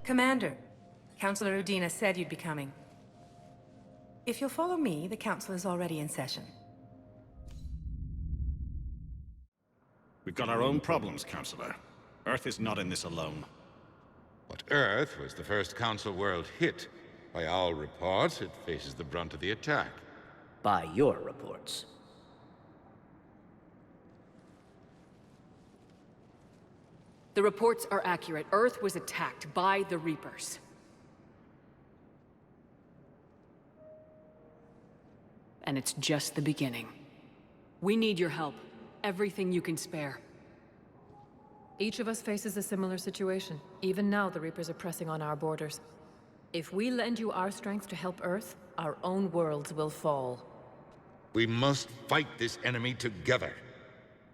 Commander, Councilor Udina said you'd be coming. If you'll follow me, the Council is already in session. We've got our own problems, Councilor. Earth is not in this alone. But Earth was the first Council world hit. By all reports, it faces the brunt of the attack. By your reports. The reports are accurate. Earth was attacked by the Reapers. And it's just the beginning. We need your help. Everything you can spare. Each of us faces a similar situation. Even now, the Reapers are pressing on our borders. If we lend you our strength to help Earth, our own worlds will fall. We must fight this enemy together.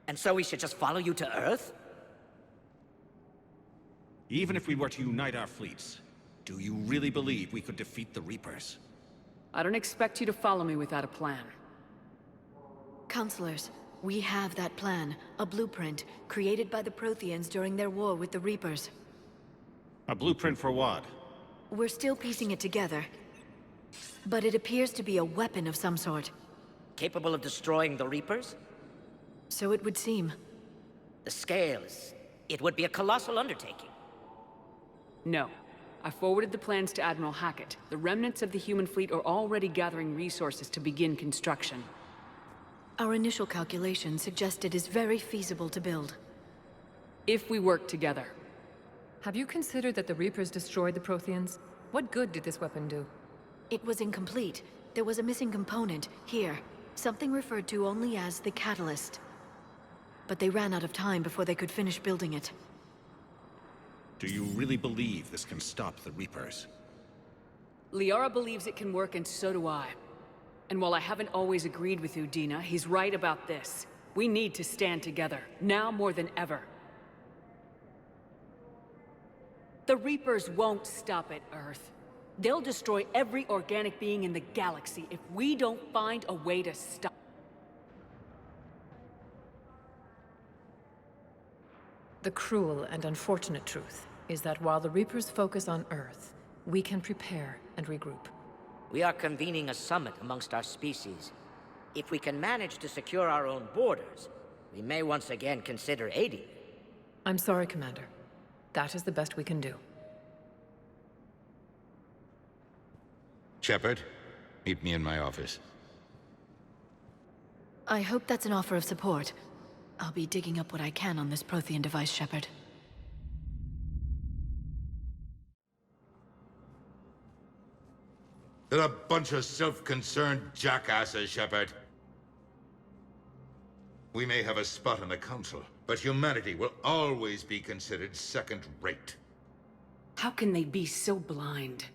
And so we should just follow you to Earth? Even if we were to unite our fleets, do you really believe we could defeat the Reapers? I don't expect you to follow me without a plan. Counselors, we have that plan. A blueprint, created by the Protheans during their war with the Reapers. A blueprint for what? We're still piecing it together. But it appears to be a weapon of some sort. Capable of destroying the Reapers? So it would seem. The scale is... it would be a colossal undertaking. No. I forwarded the plans to Admiral Hackett. The remnants of the human fleet are already gathering resources to begin construction. Our initial calculations suggest it is very feasible to build. If we work together. Have you considered that the Reapers destroyed the Protheans? What good did this weapon do? It was incomplete. There was a missing component, here. Something referred to only as the Catalyst. But they ran out of time before they could finish building it. Do you really believe this can stop the Reapers? Liara believes it can work, and so do I. And while I haven't always agreed with Udina, he's right about this. We need to stand together, now more than ever. The Reapers won't stop at Earth. They'll destroy every organic being in the galaxy if we don't find a way to stop. The cruel and unfortunate truth is that while the Reapers focus on Earth, we can prepare and regroup. We are convening a summit amongst our species. If we can manage to secure our own borders, we may once again consider aiding. I'm sorry, Commander. That is the best we can do. Shepard, meet me in my office. I hope that's an offer of support. I'll be digging up what I can on this Prothean device, Shepard. They're a bunch of self-concerned jackasses, Shepard. We may have a spot in the Council, but humanity will always be considered second-rate. How can they be so blind?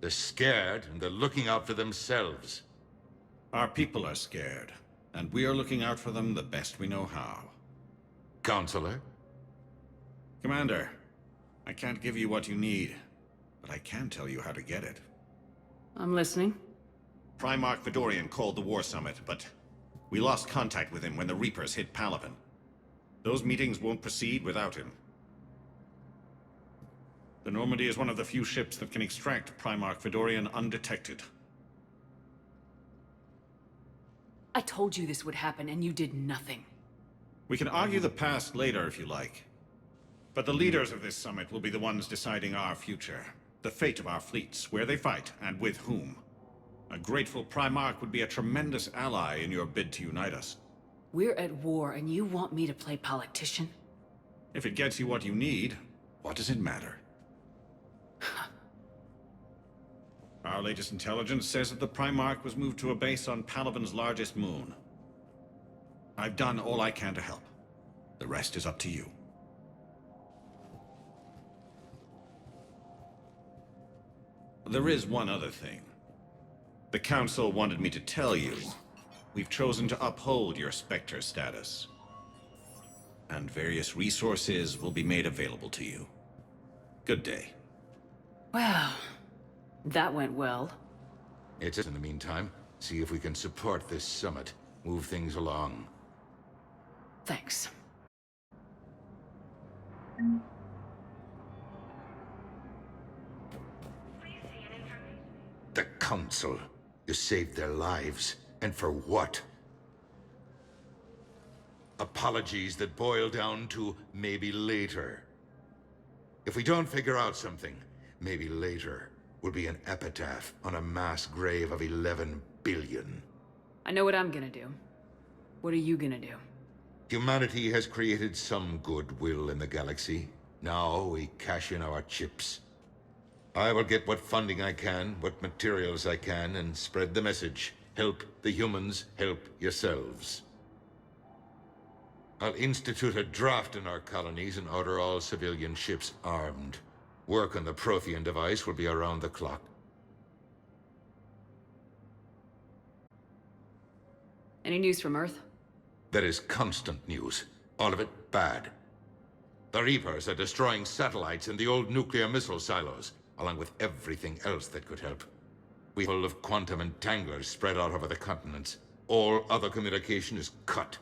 They're scared, and they're looking out for themselves. Our people are scared, and we are looking out for them the best we know how. Counselor? Commander, I can't give you what you need, but I can tell you how to get it. I'm listening. Primarch Fedorian called the War Summit, but we lost contact with him when the Reapers hit Palaven. Those meetings won't proceed without him. The Normandy is one of the few ships that can extract Primarch Fedorian undetected. I told you this would happen, and you did nothing. We can argue the past later if you like. But the leaders of this summit will be the ones deciding our future. The fate of our fleets, where they fight, and with whom. A grateful Primarch would be a tremendous ally in your bid to unite us. We're at war, and you want me to play politician? If it gets you what you need, what does it matter? Our latest intelligence says that the Primarch was moved to a base on Palaven's largest moon. I've done all I can to help. The rest is up to you. There is one other thing. The Council wanted me to tell you, we've chosen to uphold your Spectre status. And various resources will be made available to you. Good day. Well, that went well. It's in the meantime, see if we can support this summit, move things along. Thanks. Council. You saved their lives. And for what? Apologies that boil down to maybe later. If we don't figure out something, maybe later will be an epitaph on a mass grave of 11 billion. I know what I'm gonna do. What are you gonna do? Humanity has created some goodwill in the galaxy. Now we cash in our chips. I will get what funding I can, what materials I can, and spread the message. Help the humans, help yourselves. I'll institute a draft in our colonies and order all civilian ships armed. Work on the Prothean device will be around the clock. Any news from Earth? There is constant news. All of it bad. The Reapers are destroying satellites in the old nuclear missile silos, along with everything else that could help. We're full of quantum entanglers spread out over the continents. All other communication is cut.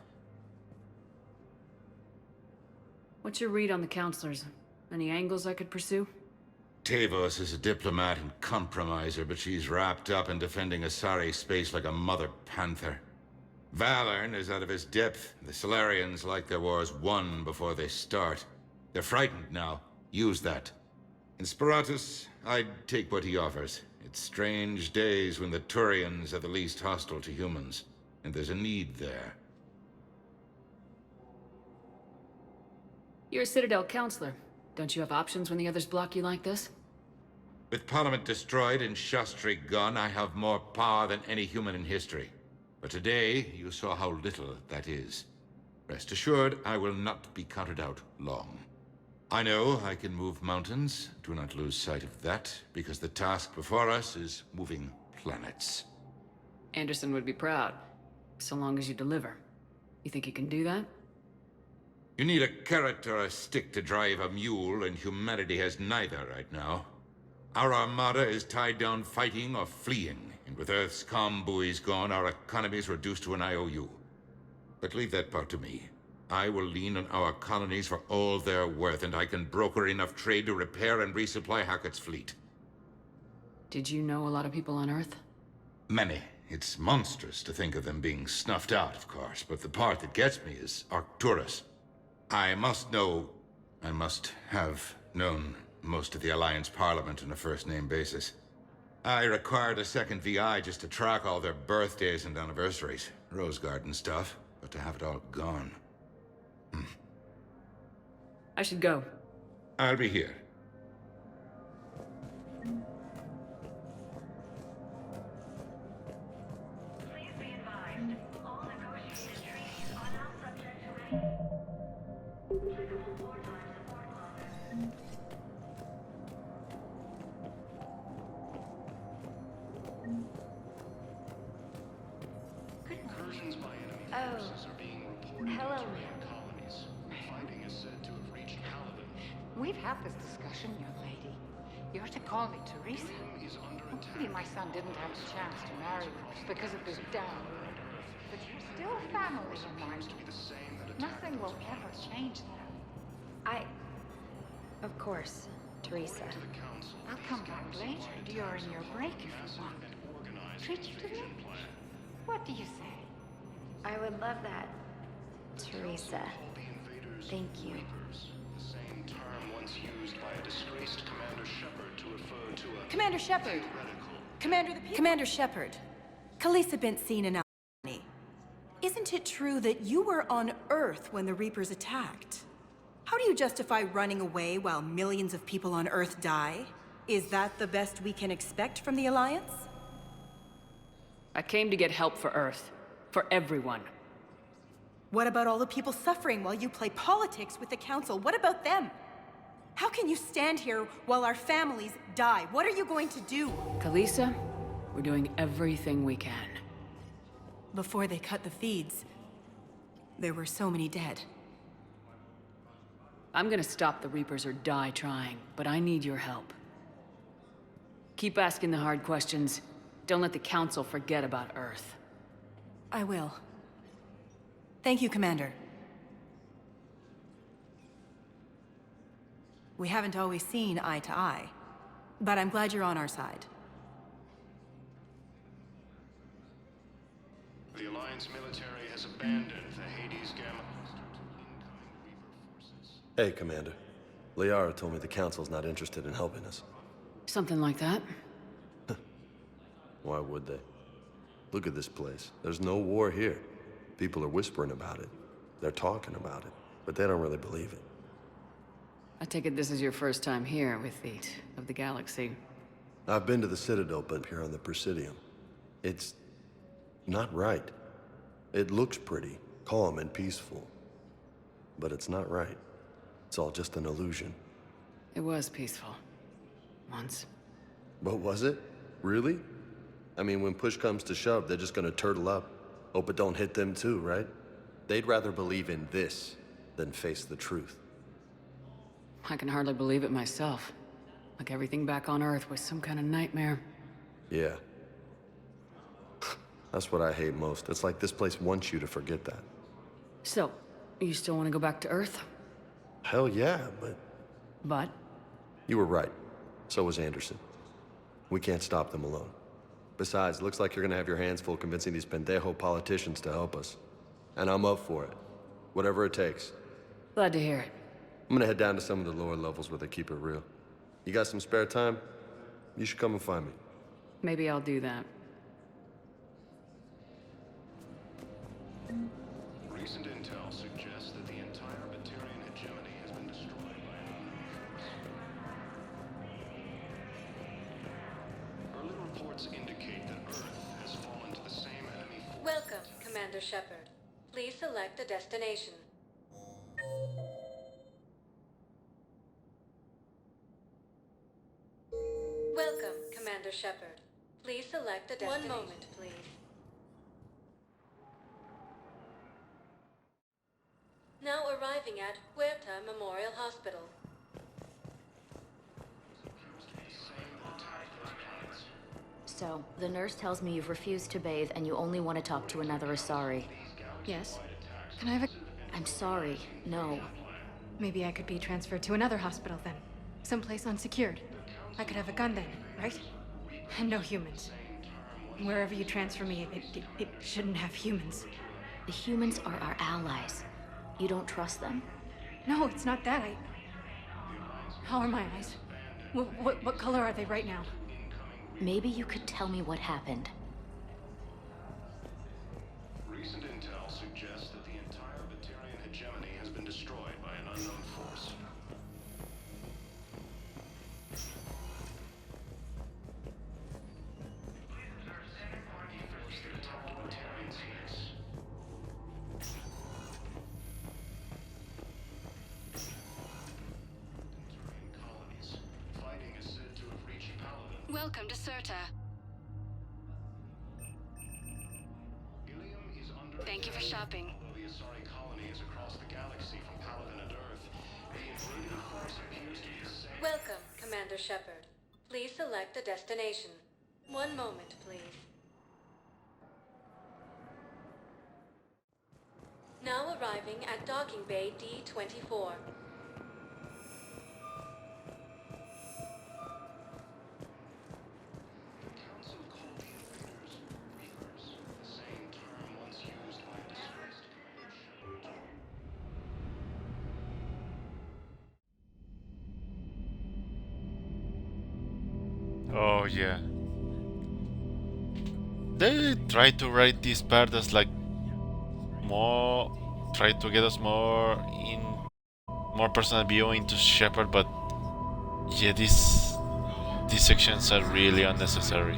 What's your read on the counselors? Any angles I could pursue? Tavos is a diplomat and compromiser, but she's wrapped up in defending Asari space like a mother panther. Valern is out of his depth. The Solarians like their wars won before they start. They're frightened now. Use that. In Sparatus, I'd take what he offers. It's strange days when the Turians are the least hostile to humans, and there's a need there. You're a Citadel counselor. Don't you have options when the others block you like this? With Parliament destroyed and Shastri gone, I have more power than any human in history. But today, you saw how little that is. Rest assured, I will not be counted out long. I know I can move mountains. Do not lose sight of that, because the task before us is moving planets. Anderson would be proud, so long as you deliver. You think you can do that? You need a carrot or a stick to drive a mule, and humanity has neither right now. Our armada is tied down fighting or fleeing, and with Earth's comm buoys gone, our economy is reduced to an IOU. But leave that part to me. I will lean on our colonies for all they're worth, and I can broker enough trade to repair and resupply Hackett's fleet. Did you know a lot of people on Earth? Many. It's monstrous to think of them being snuffed out, of course, but the part that gets me is Arcturus. I must have known most of the Alliance Parliament on a first-name basis. I required a second VI just to track all their birthdays and anniversaries. Rose Garden stuff, but to have it all gone. I should go. I'll be here. Please be advised, all negotiated treaties are now subject to review. Applicable wartime support clauses. Incursions by enemy forces are being reported in hello, Turian colonies. Fighting is said to have reached Caladan. We've had this discussion, young lady. You're to call me Teresa. Turian is under Hopefully attack. my son didn't have a chance to marry you because of this downward earth. But you're still family of mine. Seems to be the same that attacked Nothing will those ever planets. change that. Of course, Teresa. To the council, I'll these come back guys later plan to during your execute break a if you massive want. and organized Treat you to invasion lunch. plan. What do you say? I would love that, Teresa. Called the invaders Thank you. Reapers, the same term once used by a disgraced Commander Shepard to refer to a Commander Shepard! theoretical Commander Shepard. Kalisa Benzine and Albany. Isn't it true that you were on Earth when the Reapers attacked? How do you justify running away while millions of people on Earth die? Is that the best we can expect from the Alliance? I came to get help for Earth. For everyone. What about all the people suffering while you play politics with the Council? What about them? How can you stand here while our families die? What are you going to do? Kalisa, we're doing everything we can. Before they cut the feeds, there were so many dead. I'm gonna stop the Reapers or die trying, but I need your help. Keep asking the hard questions. Don't let the Council forget about Earth. I will. Thank you, Commander. We haven't always seen eye to eye, but I'm glad you're on our side. The Alliance military has abandoned the Hades Gamma cluster to incoming Reaper forces. Hey, Commander. Liara told me the Council's not interested in helping us. Something like that. Why would they? Look at this place. There's no war here. People are whispering about it. They're talking about it, but they don't really believe it. I take it this is your first time here with the of the galaxy. I've been to the Citadel, but here on the Presidium. It's not right. It looks pretty, calm and peaceful. But it's not right. It's all just an illusion. It was peaceful. Once. But was it? Really? I mean, when push comes to shove, they're just gonna turtle up. Hope it don't hit them too, right? They'd rather believe in this than face the truth. I can hardly believe it myself. Like everything back on Earth was some kind of nightmare. Yeah. That's what I hate most. It's like this place wants you to forget that. So, you still want to go back to Earth? Hell yeah, but... But? You were right. So was Anderson. We can't stop them alone. Besides, it looks like you're gonna have your hands full convincing these pendejo politicians to help us. And I'm up for it. Whatever it takes. Glad to hear it. I'm gonna head down to some of the lower levels where they keep it real. You got some spare time? You should come and find me. Maybe I'll do that. Recent intel suggests that the entire Batarian hegemony has been destroyed by an unknown force. Early reports indicate that Earth has fallen to the same enemy force. Welcome, Commander Shepard. Please select a destination. Welcome, Commander Shepard. Please select a destination. 1 moment, please. Now arriving at Huerta Memorial Hospital. So, the nurse tells me you've refused to bathe and you only want to talk to another Asari. Yes? Can I have a... I'm sorry, no. Maybe I could be transferred to another hospital then. Someplace unsecured. I could have a gun then, right? And no humans. Wherever you transfer me, it shouldn't have humans. The humans are our allies. You don't trust them? No, it's not that. How are my eyes? What color are they right now? Maybe you could tell me what happened. Recent intel suggests that the entire Batarian hegemony has been destroyed by an unknown force. Welcome to Serta. Thank you for shopping. Although the Asari colony is across the galaxy from Paladin and Earth, the invading force appears to be the same. Welcome, Commander Shepard. Please select a destination. 1 moment, please. Now arriving at Docking Bay D-24. Oh yeah. They try to write this part as like more, try to get us more personal view into Shepard, but yeah, these sections are really unnecessary.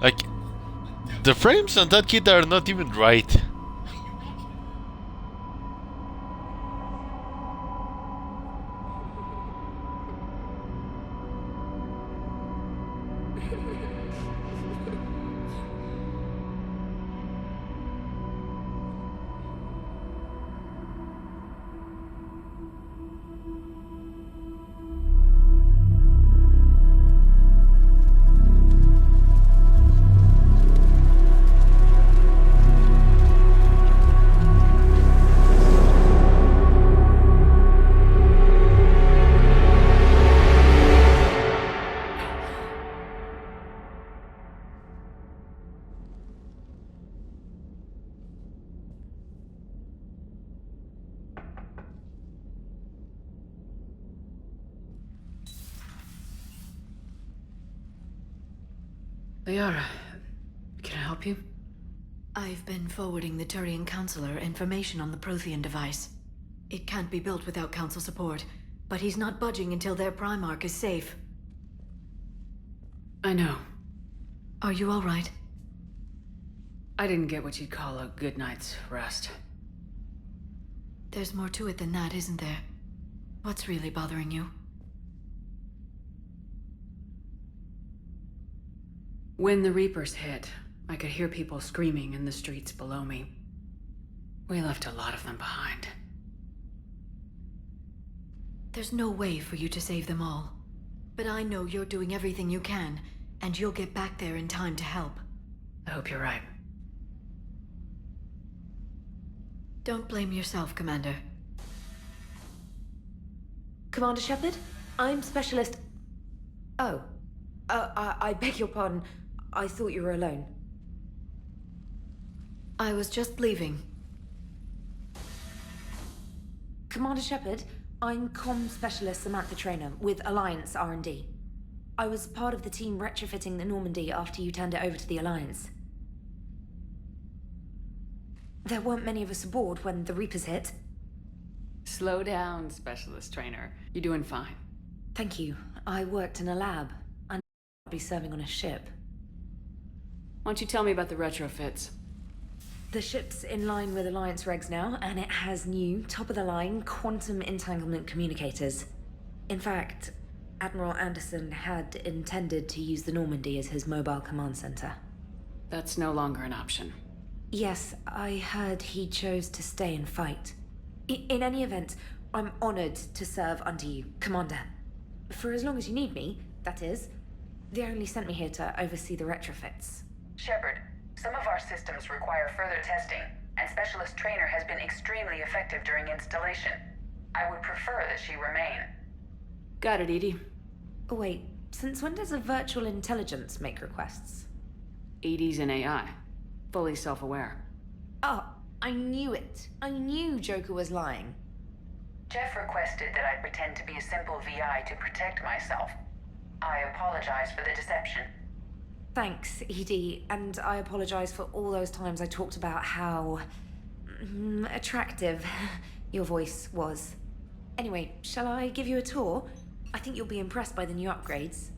Like, the frames on that kit are not even right. Liara, can I help you? I've been forwarding the Turian Counselor information on the Prothean device. It can't be built without Council support, but he's not budging until their Primarch is safe. I know. Are you all right? I didn't get what you'd call a good night's rest. There's more to it than that, isn't there? What's really bothering you? When the Reapers hit, I could hear people screaming in the streets below me. We left a lot of them behind. There's no way for you to save them all. But I know you're doing everything you can, and you'll get back there in time to help. I hope you're right. Don't blame yourself, Commander. Commander Shepard, I'm Specialist... Oh. I beg your pardon. I thought you were alone. I was just leaving. Commander Shepard, I'm Comm Specialist Samantha Traynor with Alliance R&D. I was part of the team retrofitting the Normandy after you turned it over to the Alliance. There weren't many of us aboard when the Reapers hit. Slow down, Specialist Trainer. You're doing fine. Thank you. I worked in a lab. I'll be serving on a ship. Why don't you tell me about the retrofits? The ship's in line with Alliance regs now, and it has new, top-of-the-line quantum entanglement communicators. In fact, Admiral Anderson had intended to use the Normandy as his mobile command center. That's no longer an option. Yes, I heard he chose to stay and fight. In any event, I'm honored to serve under you, Commander. For as long as you need me, that is. They only sent me here to oversee the retrofits. Shepard, some of our systems require further testing, and Specialist Trainer has been extremely effective during installation. I would prefer that she remain. Got it, EDI. Oh, wait, since when does a virtual intelligence make requests? EDI's an AI. Fully self-aware. Oh, I knew it. I knew Joker was lying. Jeff requested that I pretend to be a simple VI to protect myself. I apologize for the deception. Thanks, EDI, and I apologize for all those times I talked about how... attractive your voice was. Anyway, shall I give you a tour? I think you'll be impressed by the new upgrades.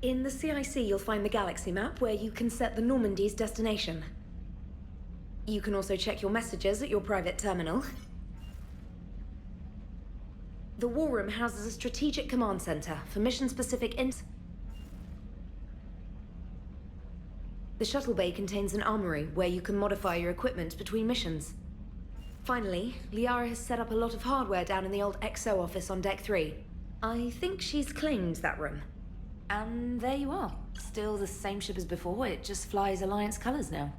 In the CIC, you'll find the galaxy map where you can set the Normandy's destination. You can also check your messages at your private terminal. The War Room houses a strategic command center for mission-specific The shuttle bay contains an armory where you can modify your equipment between missions. Finally, Liara has set up a lot of hardware down in the old XO office on Deck 3. I think she's claimed that room. And there you are. Still the same ship as before, it just flies Alliance colors now.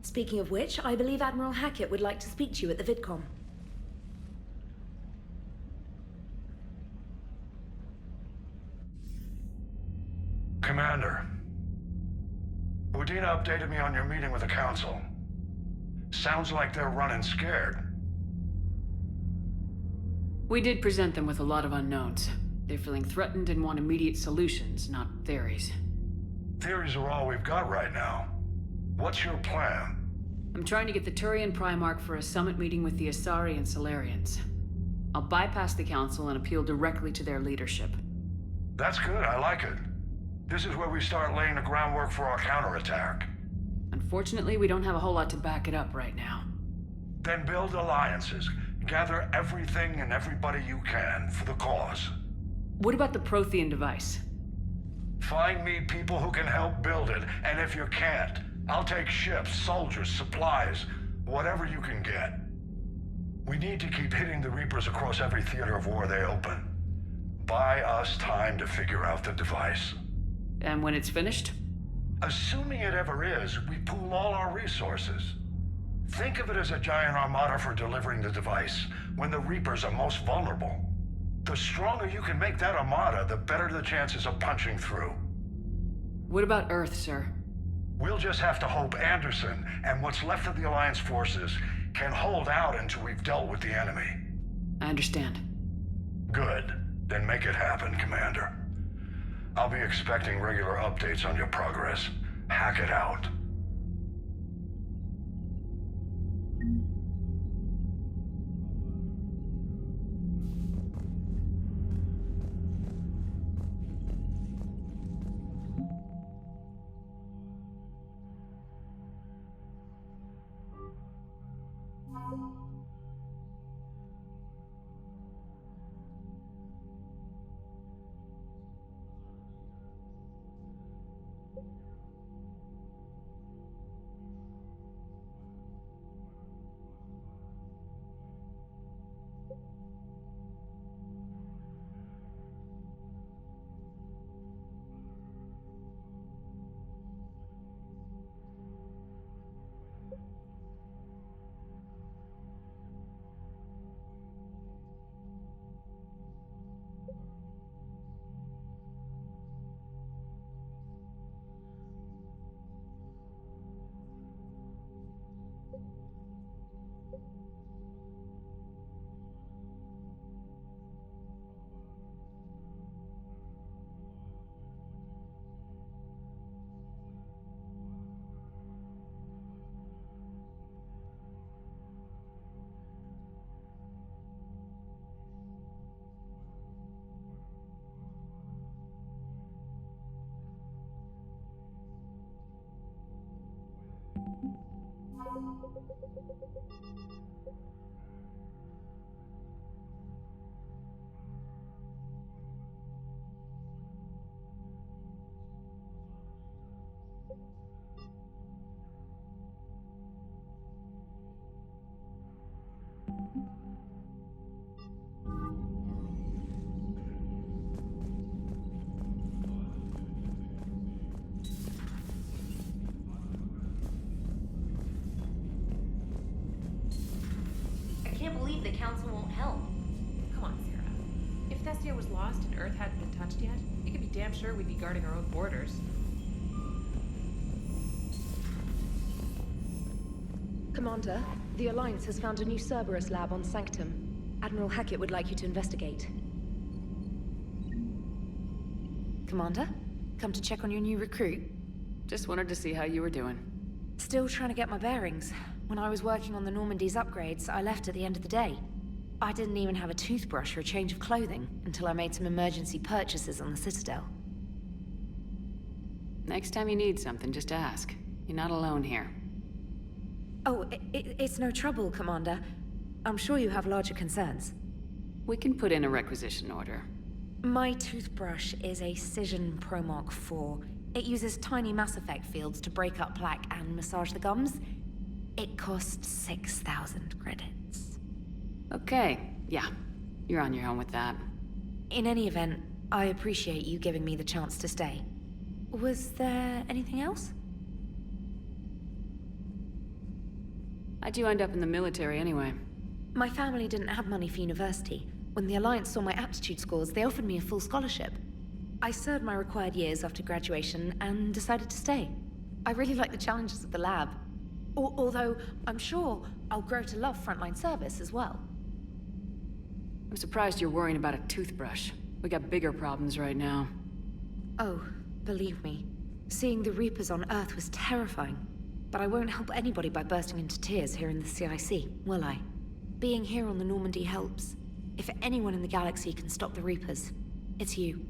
Speaking of which, I believe Admiral Hackett would like to speak to you at the VidCom. Commander, Udina updated me on your meeting with the Council. Sounds like they're running scared. We did present them with a lot of unknowns. They're feeling threatened and want immediate solutions, not theories. Theories are all we've got right now. What's your plan? I'm trying to get the Turian Primarch for a summit meeting with the Asari and Solarians. I'll bypass the Council and appeal directly to their leadership. That's good, I like it. This is where we start laying the groundwork for our counterattack. Unfortunately, we don't have a whole lot to back it up right now. Then build alliances. Gather everything and everybody you can for the cause. What about the Prothean device? Find me people who can help build it, and if you can't, I'll take ships, soldiers, supplies, whatever you can get. We need to keep hitting the Reapers across every theater of war they open. Buy us time to figure out the device. And when it's finished? Assuming it ever is, we pool all our resources. Think of it as a giant armada for delivering the device, when the Reapers are most vulnerable. The stronger you can make that armada, the better the chances of punching through. What about Earth, sir? We'll just have to hope Anderson and what's left of the Alliance forces can hold out until we've dealt with the enemy. I understand. Good. Then make it happen, Commander. I'll be expecting regular updates on your progress. Hack it out. I can't believe the Council won't help. Come on, Sarah. If Thestia was lost and Earth hadn't been touched yet, you could be damn sure we'd be guarding our own borders. Commander, the Alliance has found a new Cerberus lab on Sanctum. Admiral Hackett would like you to investigate. Commander, come to check on your new recruit. Just wanted to see how you were doing. Still trying to get my bearings. When I was working on the Normandy's upgrades, I left at the end of the day. I didn't even have a toothbrush or a change of clothing until I made some emergency purchases on the Citadel. Next time you need something, just ask. You're not alone here. Oh, it's no trouble, Commander. I'm sure you have larger concerns. We can put in a requisition order. My toothbrush is a Cision Pro Mark IV. It uses tiny Mass Effect fields to break up plaque and massage the gums. It costs 6,000 credits. Okay, yeah. You're on your own with that. In any event, I appreciate you giving me the chance to stay. Was there anything else? How'd you end up in the military anyway? My family didn't have money for university. When the Alliance saw my aptitude scores, they offered me a full scholarship. I served my required years after graduation and decided to stay. I really like the challenges of the lab. Although, I'm sure I'll grow to love frontline service as well. I'm surprised you're worrying about a toothbrush. We got bigger problems right now. Oh, believe me, seeing the Reapers on Earth was terrifying. But I won't help anybody by bursting into tears here in the CIC, will I? Being here on the Normandy helps. If anyone in the galaxy can stop the Reapers, it's you.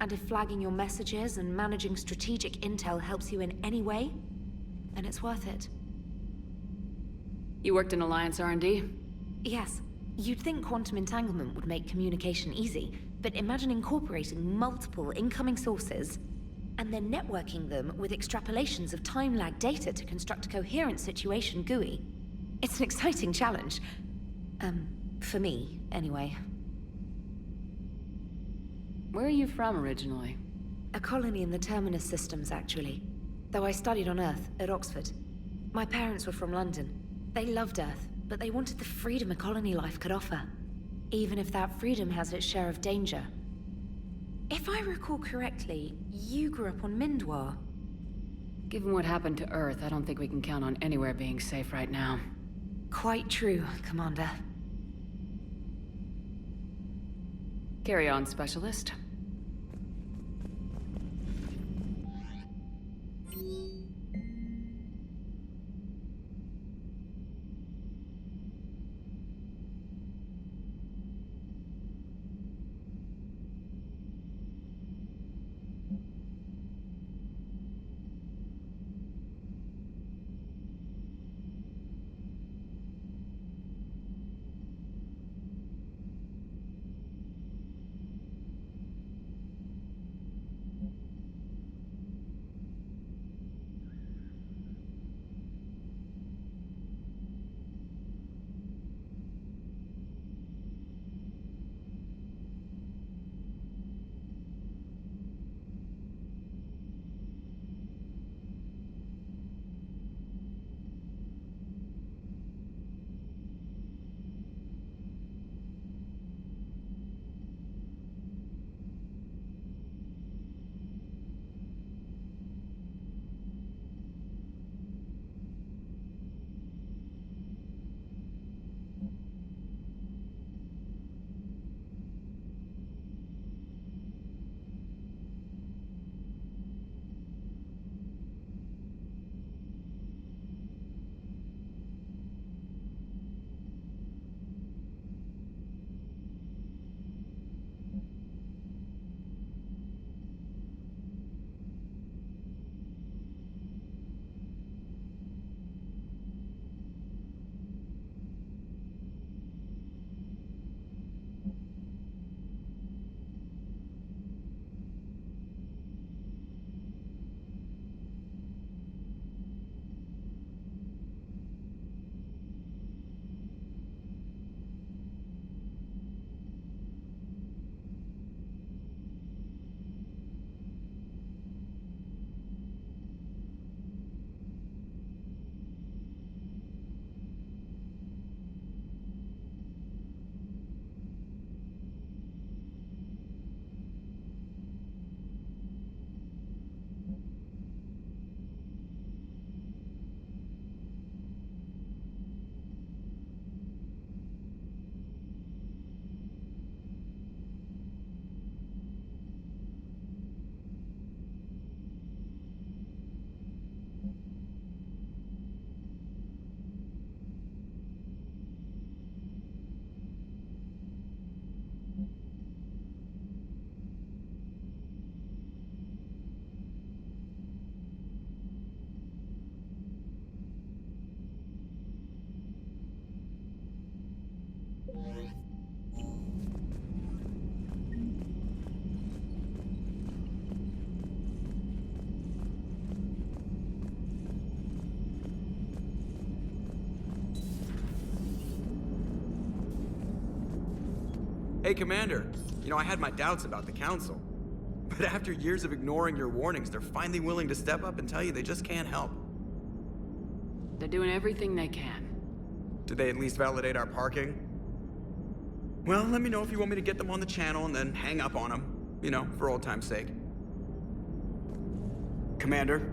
And if flagging your messages and managing strategic intel helps you in any way, then it's worth it. You worked in Alliance R&D? Yes. You'd think quantum entanglement would make communication easy, but imagine incorporating multiple incoming sources and then networking them with extrapolations of time-lag data to construct a coherent situation GUI. It's an exciting challenge. For me, anyway. Where are you from originally? A colony in the Terminus systems, actually. Though I studied on Earth, at Oxford. My parents were from London. They loved Earth, but they wanted the freedom a colony life could offer. Even if that freedom has its share of danger. If I recall correctly, you grew up on Mindwar. Given what happened to Earth, I don't think we can count on anywhere being safe right now. Quite true, Commander. Carry on, Specialist. Hey, Commander. You know, I had my doubts about the Council. But after years of ignoring your warnings, they're finally willing to step up and tell you they just can't help. They're doing everything they can. Did they at least validate our parking? Well, let me know if you want me to get them on the channel and then hang up on them. You know, for old time's sake. Commander?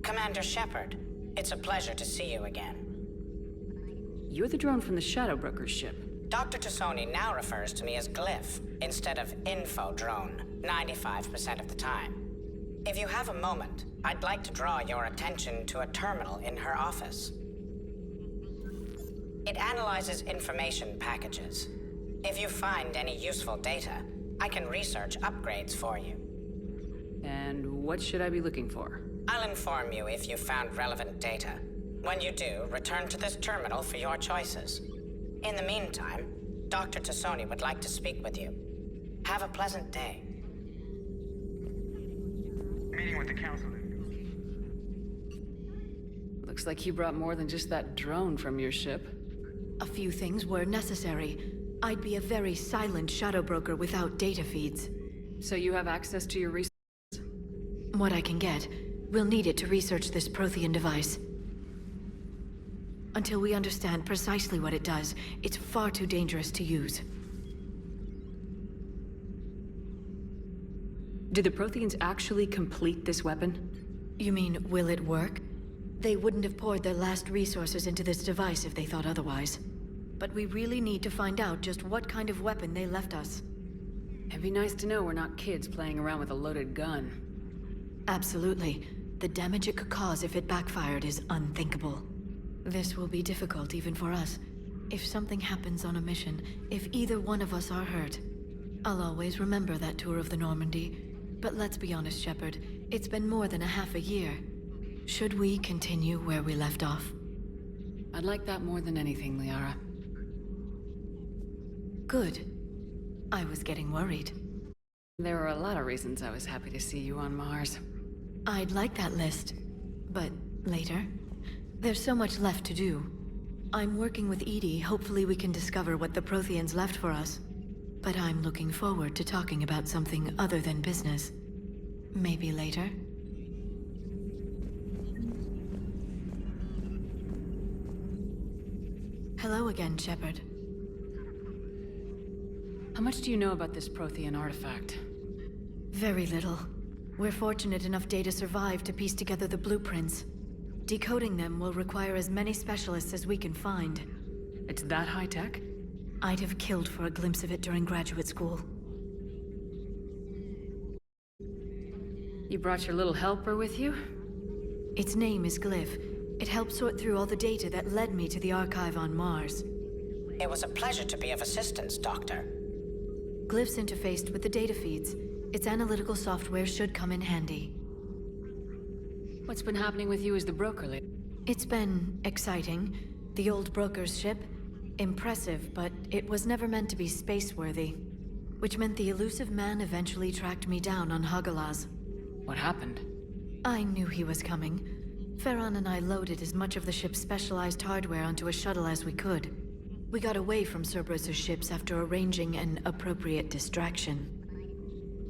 Commander Shepard, it's a pleasure to see you again. You're the drone from the Shadow Broker's ship. Dr. Tassoni now refers to me as Glyph instead of Info Drone, 95% of the time. If you have a moment, I'd like to draw your attention to a terminal in her office. It analyzes information packages. If you find any useful data, I can research upgrades for you. And what should I be looking for? I'll inform you if you found relevant data. When you do, return to this terminal for your choices. In the meantime, Dr. Tassoni would like to speak with you. Have a pleasant day. Meeting with the Council. Looks like you brought more than just that drone from your ship. A few things were necessary. I'd be a very silent Shadow Broker without data feeds. So you have access to your resources? What I can get. We'll need it to research this Prothean device. Until we understand precisely what it does, it's far too dangerous to use. Did the Protheans actually complete this weapon? You mean, will it work? They wouldn't have poured their last resources into this device if they thought otherwise. But we really need to find out just what kind of weapon they left us. It'd be nice to know we're not kids playing around with a loaded gun. Absolutely. The damage it could cause if it backfired is unthinkable. This will be difficult even for us. If something happens on a mission, if either one of us are hurt, I'll always remember that tour of the Normandy. But let's be honest, Shepard, it's been more than a half a year. Should we continue where we left off? I'd like that more than anything, Liara. Good. I was getting worried. There were a lot of reasons I was happy to see you on Mars. I'd like that list, but later. There's so much left to do. I'm working with EDI. Hopefully we can discover what the Protheans left for us. But I'm looking forward to talking about something other than business. Maybe later? Hello again, Shepard. How much do you know about this Prothean artifact? Very little. We're fortunate enough Data survived to piece together the blueprints. Decoding them will require as many specialists as we can find. It's that high-tech? I'd have killed for a glimpse of it during graduate school. You brought your little helper with you? Its name is Glyph. It helped sort through all the data that led me to the archive on Mars. It was a pleasure to be of assistance, Doctor. Glyph's interfaced with the data feeds. Its analytical software should come in handy. What's been happening with you as the broker lately? It's been exciting. The old broker's ship. Impressive, but it was never meant to be space-worthy. which meant the elusive man eventually tracked me down on Hagalaz. What happened? I knew he was coming. Farron and I loaded as much of the ship's specialized hardware onto a shuttle as we could. We got away from Cerberus' ships after arranging an appropriate distraction.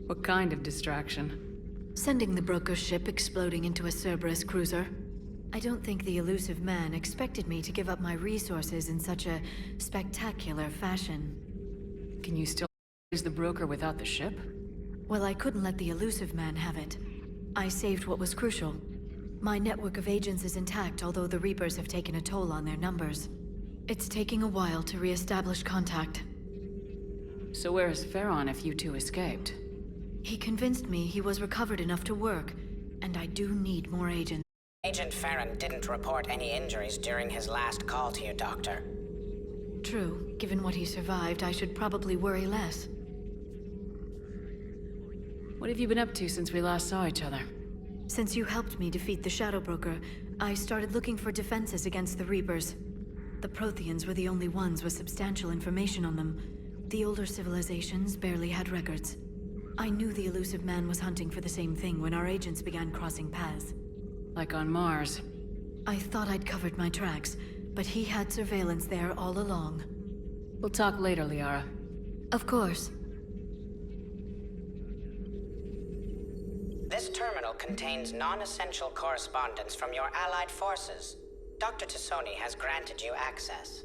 What kind of distraction? Sending the broker's ship exploding into a Cerberus cruiser. I don't think the elusive man expected me to give up my resources in such a spectacular fashion. Can you still use the broker without the ship? Well, I couldn't let the elusive man have it. I saved what was crucial. My network of agents is intact, although the Reapers have taken a toll on their numbers. It's taking a while to re-establish contact. So where is Farron if you two escaped? He convinced me he was recovered enough to work, and I do need more agents. Agent Farron didn't report any injuries during his last call to you, Doctor. True. Given what he survived, I should probably worry less. What have you been up to since we last saw each other? Since you helped me defeat the Shadow Broker, I started looking for defenses against the Reapers. The Protheans were the only ones with substantial information on them. The older civilizations barely had records. I knew the elusive man was hunting for the same thing when our agents began crossing paths. Like on Mars. I thought I'd covered my tracks, but he had surveillance there all along. We'll talk later, Liara. Of course. This terminal contains non-essential correspondence from your allied forces. Dr. Tassoni has granted you access.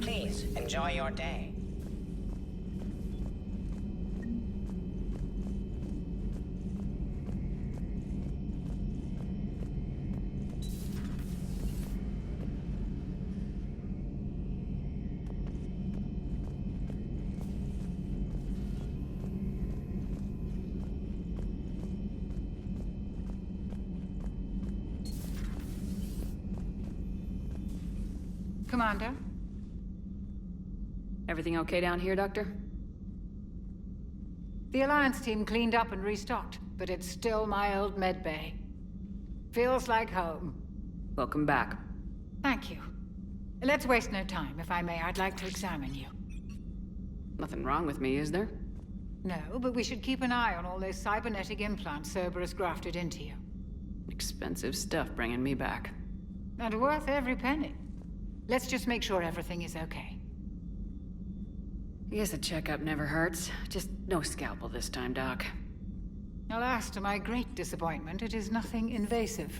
Please, enjoy your day. Commander? Everything okay down here, Doctor? The Alliance team cleaned up and restocked, but it's still my old medbay. Feels like home. Welcome back. Thank you. Let's waste no time. If I may, I'd like to examine you. Nothing wrong with me, is there? No, but we should keep an eye on all those cybernetic implants Cerberus grafted into you. Expensive stuff bringing me back. And worth every penny. Let's just make sure everything is okay. I guess a checkup never hurts. Just no scalpel this time, Doc. Alas, to my great disappointment, it is nothing invasive.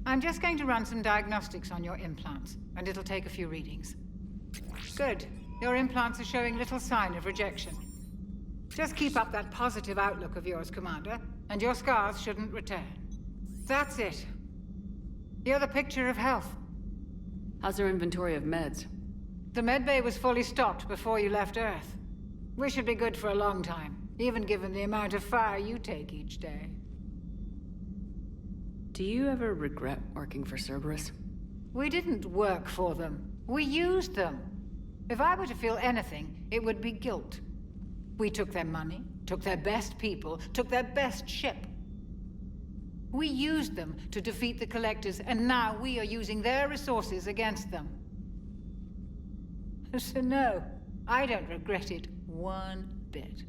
I'm just going to run some diagnostics on your implants, and it'll take a few readings. Good. Your implants are showing little sign of rejection. Just keep up that positive outlook of yours, Commander, and your scars shouldn't return. That's it. You're the picture of health. How's our inventory of meds? The medbay was fully stocked before you left Earth. We should be good for a long time, even given the amount of fire you take each day. Do you ever regret working for Cerberus? We didn't work for them. We used them. If I were to feel anything, it would be guilt. We took their money, took their best people, took their best ship. We used them to defeat the Collectors, and now we are using their resources against them. So no, I don't regret it one bit.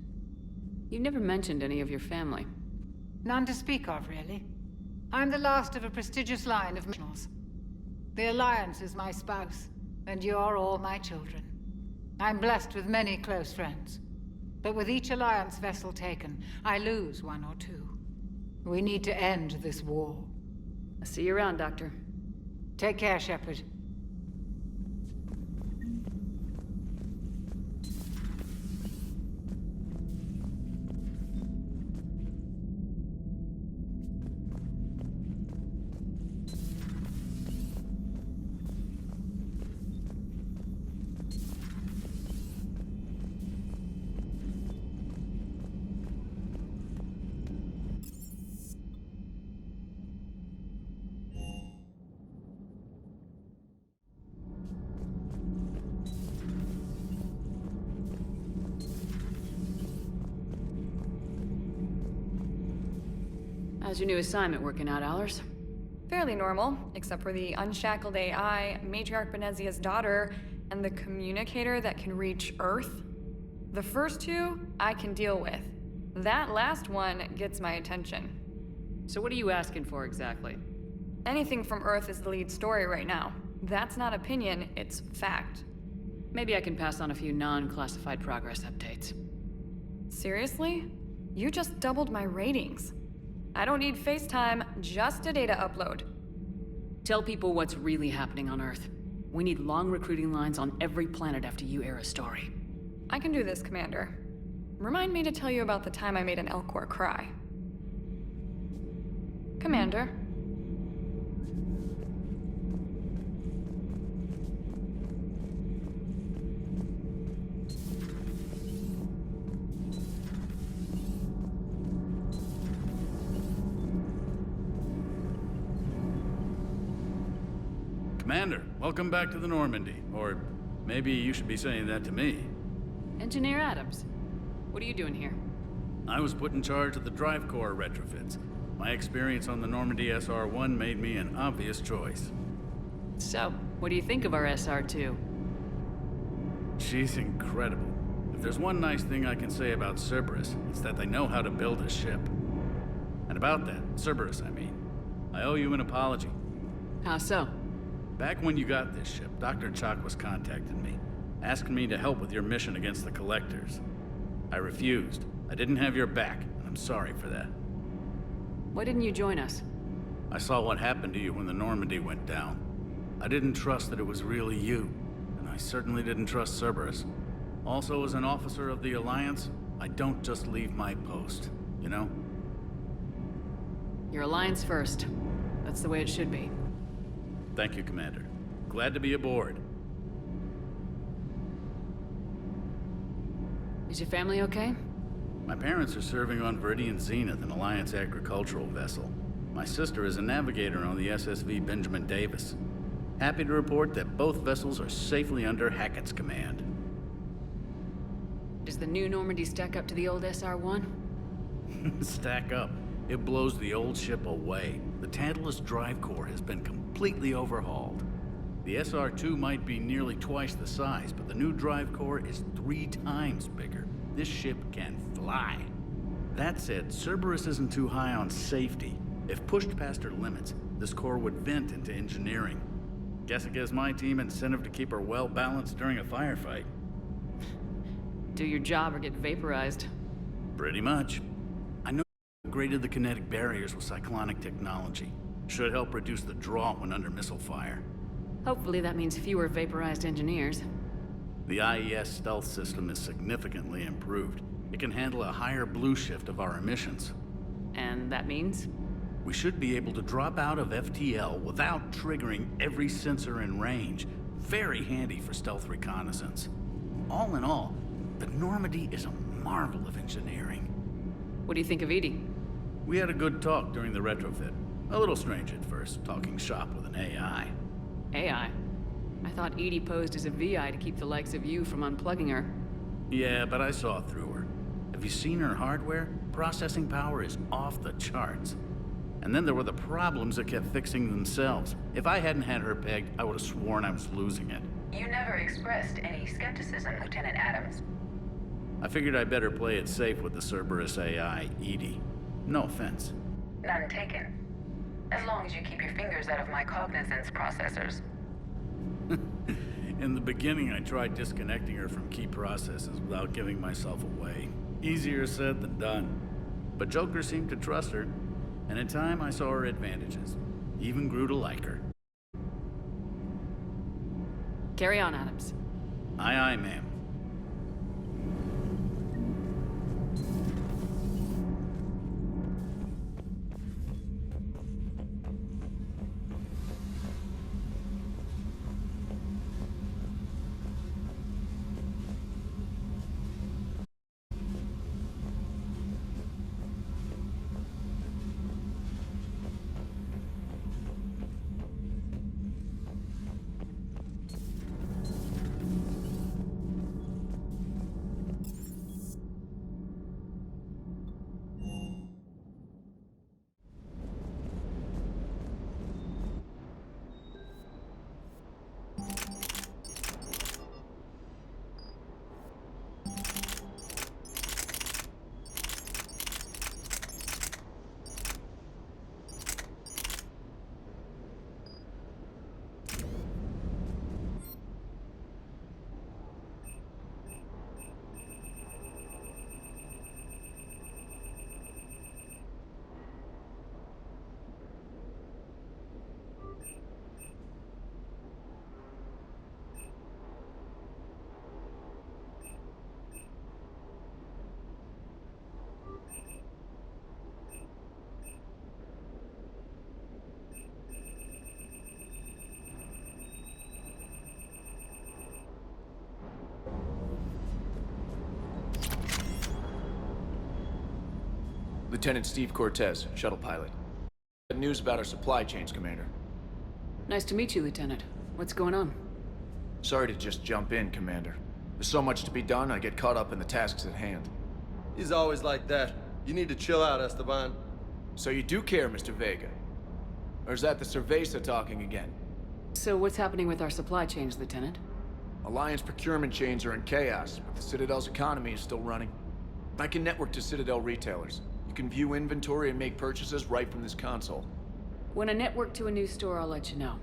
You never mentioned any of your family. None to speak of, really. I'm the last of a prestigious line of Mitchells. The Alliance is my spouse, and you're all my children. I'm blessed with many close friends. But with each Alliance vessel taken, I lose one or two. We need to end this war. I'll see you around, Doctor. Take care, Shepard. How's your new assignment working out, Allers? Fairly normal, except for the unshackled AI, Matriarch Benezia's daughter, and the communicator that can reach Earth. The first two, I can deal with. That last one gets my attention. So what are you asking for exactly? Anything from Earth is the lead story right now. That's not opinion, it's fact. Maybe I can pass on a few non-classified progress updates. Seriously? You just doubled my ratings. I don't need FaceTime, just a data upload. Tell people what's really happening on Earth. We need long recruiting lines on every planet after you air a story. I can do this, Commander. Remind me to tell you about the time I made an Elcor cry. Commander. Commander, welcome back to the Normandy. Or maybe you should be saying that to me. Engineer Adams, what are you doing here? I was put in charge of the drive core retrofits. My experience on the Normandy SR-1 made me an obvious choice. So, what do you think of our SR-2? She's incredible. If there's one nice thing I can say about Cerberus, it's that they know how to build a ship. And about that, Cerberus, I mean, I owe you an apology. How so? Back when you got this ship, Dr. Chakwas contacted me, asking me to help with your mission against the Collectors. I refused. I didn't have your back, and I'm sorry for that. Why didn't you join us? I saw what happened to you when the Normandy went down. I didn't trust that it was really you, and I certainly didn't trust Cerberus. Also, as an officer of the Alliance, I don't just leave my post, you know? Your Alliance first. That's the way it should be. Thank you, Commander. Glad to be aboard. Is your family okay? My parents are serving on Viridian Zenith, an Alliance agricultural vessel. My sister is a navigator on the SSV Benjamin Davis. Happy to report that both vessels are safely under Hackett's command. Does the new Normandy stack up to the old SR-1? Stack up. It blows the old ship away. The Tantalus drive core has been completely overhauled. The SR-2 might be nearly twice the size, but the new drive core is 3 times bigger. This ship can fly. That said, Cerberus isn't too high on safety. If pushed past her limits, this core would vent into engineering. Guess it gives my team incentive to keep her well balanced during a firefight. Do your job or get vaporized. Pretty much. I know you upgraded the kinetic barriers with cyclonic technology. Should help reduce the draw when under missile fire. Hopefully that means fewer vaporized engineers. The IES stealth system is significantly improved. It can handle a higher blue shift of our emissions. And that means? We should be able to drop out of FTL without triggering every sensor in range. Very handy for stealth reconnaissance. All in all, the Normandy is a marvel of engineering. What do you think of Edie? We had a good talk during the retrofit. A little strange at first, talking shop with an AI. AI? I thought Edie posed as a VI to keep the likes of you from unplugging her. Yeah, but I saw through her. Have you seen her hardware? Processing power is off the charts. And then there were the problems that kept fixing themselves. If I hadn't had her pegged, I would have sworn I was losing it. You never expressed any skepticism, Lieutenant Adams. I figured I'd better play it safe with the Cerberus AI, EDI. No offense. None taken. As long as you keep your fingers out of my cognizance processors. In the beginning, I tried disconnecting her from key processes without giving myself away. Easier said than done. But Joker seemed to trust her, and in time I saw her advantages. Even grew to like her. Carry on, Adams. Aye, aye, ma'am. Lieutenant Steve Cortez, shuttle pilot. Got news about our supply chains, Commander. Nice to meet you, Lieutenant. What's going on? Sorry to just jump in, Commander. There's so much to be done, I get caught up in the tasks at hand. He's always like that. You need to chill out, Esteban. So you do care, Mr. Vega? Or is that the Cerveza talking again? So what's happening with our supply chains, Lieutenant? Alliance procurement chains are in chaos, but the Citadel's economy is still running. I can network to Citadel retailers. You can view inventory and make purchases right from this console. When I network to a new store, I'll let you know.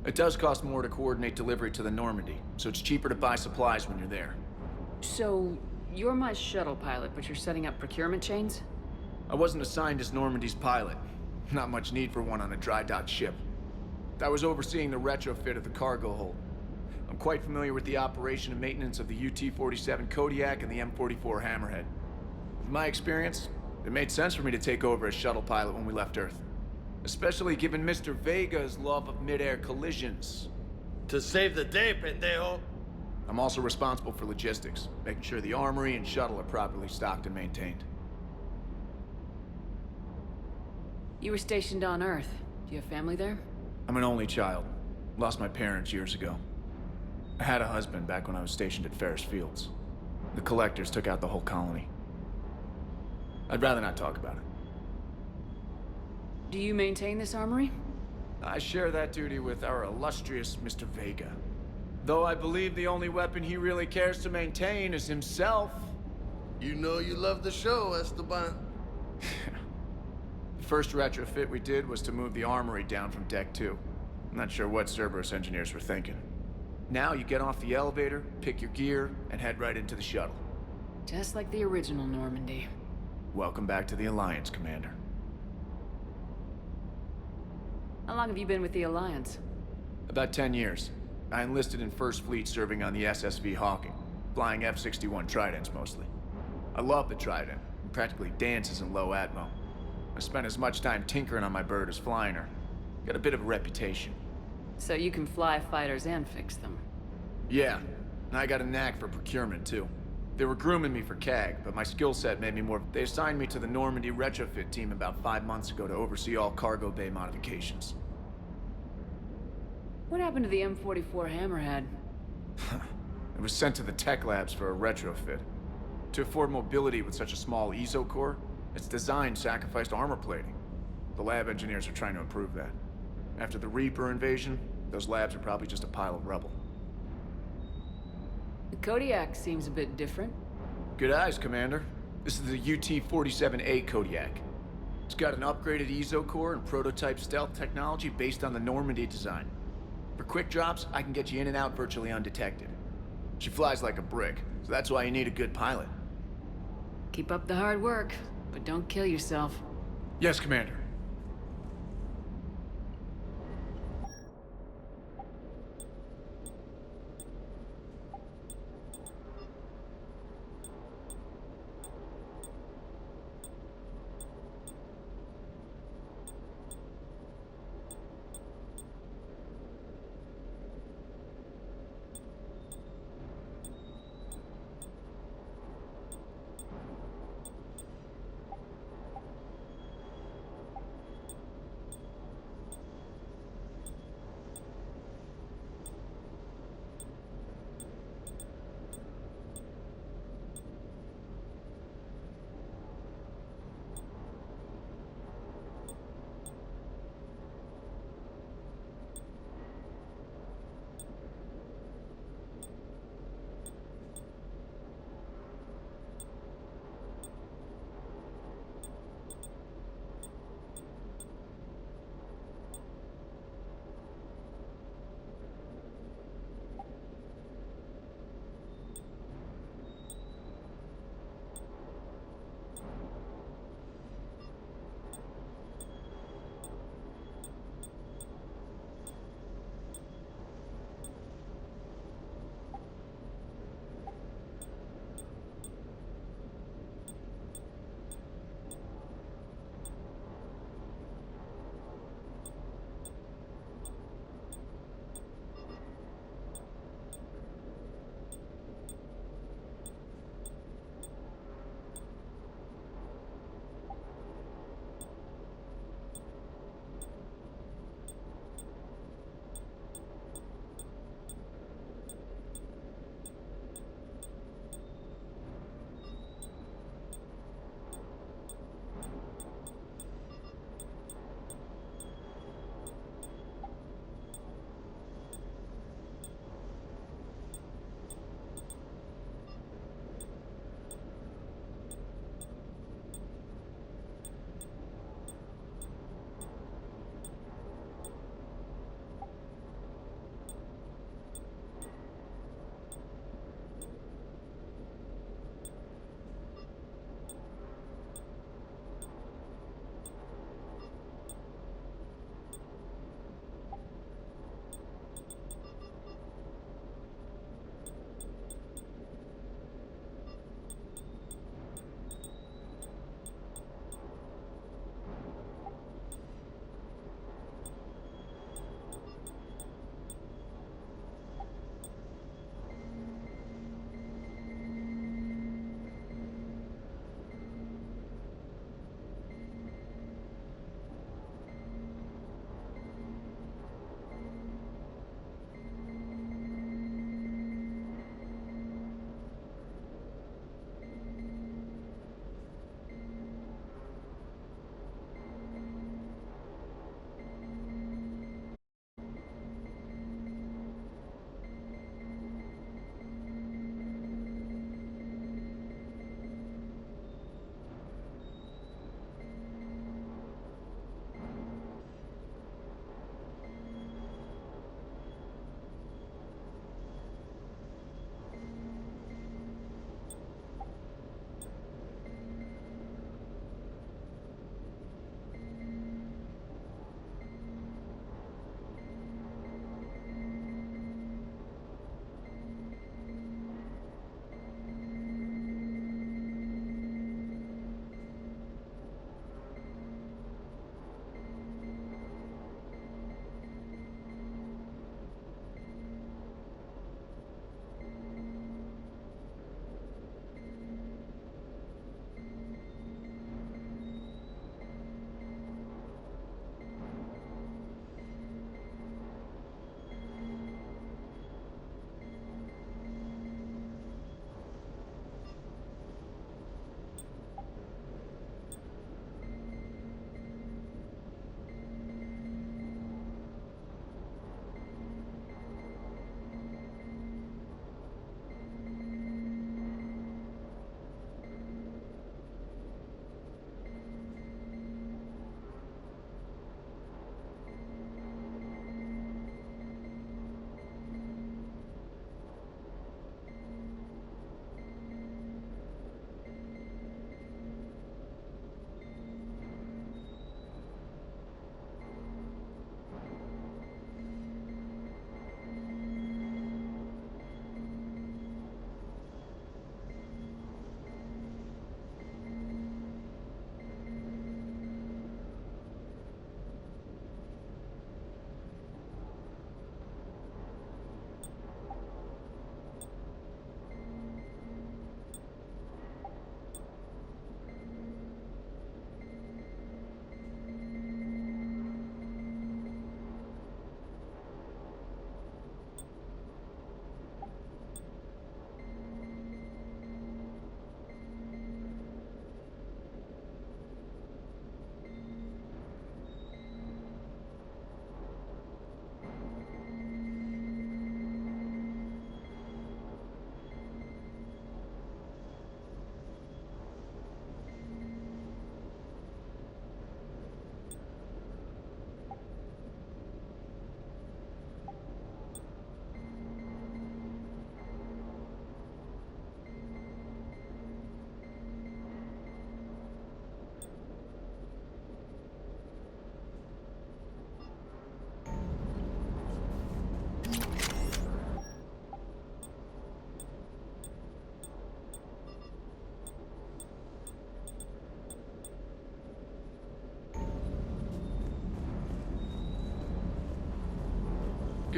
It does cost more to coordinate delivery to the Normandy, so it's cheaper to buy supplies when you're there. So, you're my shuttle pilot, but you're setting up procurement chains? I wasn't assigned as Normandy's pilot. Not much need for one on a dry dock ship. I was overseeing the retrofit of the cargo hold. I'm quite familiar with the operation and maintenance of the UT-47 Kodiak and the M44 Hammerhead. With my experience, it made sense for me to take over as shuttle pilot when we left Earth. Especially given Mr. Vega's love of mid-air collisions. To save the day, pendejo. I'm also responsible for logistics, making sure the armory and shuttle are properly stocked and maintained. You were stationed on Earth. Do you have family there? I'm an only child. Lost my parents years ago. I had a husband back when I was stationed at Ferris Fields. The Collectors took out the whole colony. I'd rather not talk about it. Do you maintain this armory? I share that duty with our illustrious Mr. Vega. Though I believe the only weapon he really cares to maintain is himself. You know you love the show, Esteban. The first retrofit we did was to move the armory down from Deck 2. I'm not sure what Cerberus engineers were thinking. Now you get off the elevator, pick your gear, and head right into the shuttle. Just like the original Normandy. Welcome back to the Alliance, Commander. How long have you been with the Alliance? About 10 years. I enlisted in First Fleet serving on the SSV Hawking, flying F-61 Tridents mostly. I love the Trident. It practically dances in low atmo. I spent as much time tinkering on my bird as flying her. Got a bit of a reputation. So you can fly fighters and fix them? Yeah, and I got a knack for procurement too. They were grooming me for CAG, but my skill set made me more... They assigned me to the Normandy retrofit team about 5 months ago to oversee all cargo bay modifications. What happened to the M44 Hammerhead? It was sent to the tech labs for a retrofit. To afford mobility with such a small ESO core, its design sacrificed armor plating. The lab engineers are trying to improve that. After the Reaper invasion, those labs are probably just a pile of rubble. The Kodiak seems a bit different. Good eyes, Commander. This is the UT-47A Kodiak. It's got an upgraded ESO core and prototype stealth technology based on the Normandy design. For quick drops, I can get you in and out virtually undetected. She flies like a brick, so that's why you need a good pilot. Keep up the hard work, but don't kill yourself. Yes, Commander.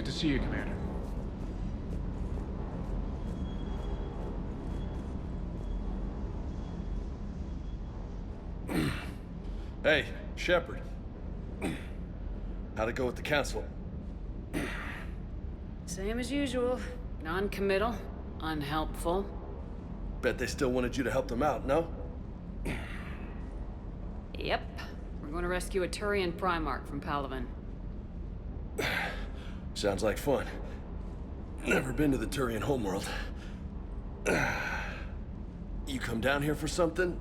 Good to see you, Commander. Hey, Shepard. How'd it go with the council? Same as usual. Non-committal, unhelpful. Bet they still wanted you to help them out, no? Yep. We're going to rescue a Turian Primarch from Palaven. Sounds like fun. Never been to the Turian homeworld. You come down here for something?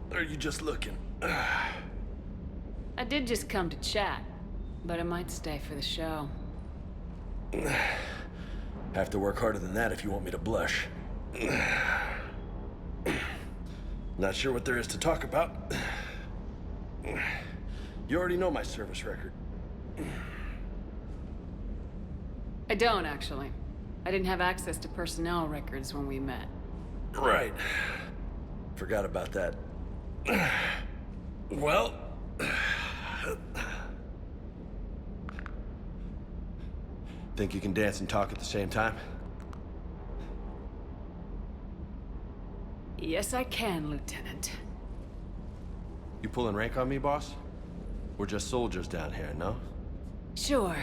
Or are you just looking? I did just come to chat, but I might stay for the show. Have to work harder than that if you want me to blush. Not sure what there is to talk about. You already know my service record. I don't, actually. I didn't have access to personnel records when we met. Right. Forgot about that. Well... Think you can dance and talk at the same time? Yes, I can, Lieutenant. You pulling rank on me, boss? We're just soldiers down here, no? Sure.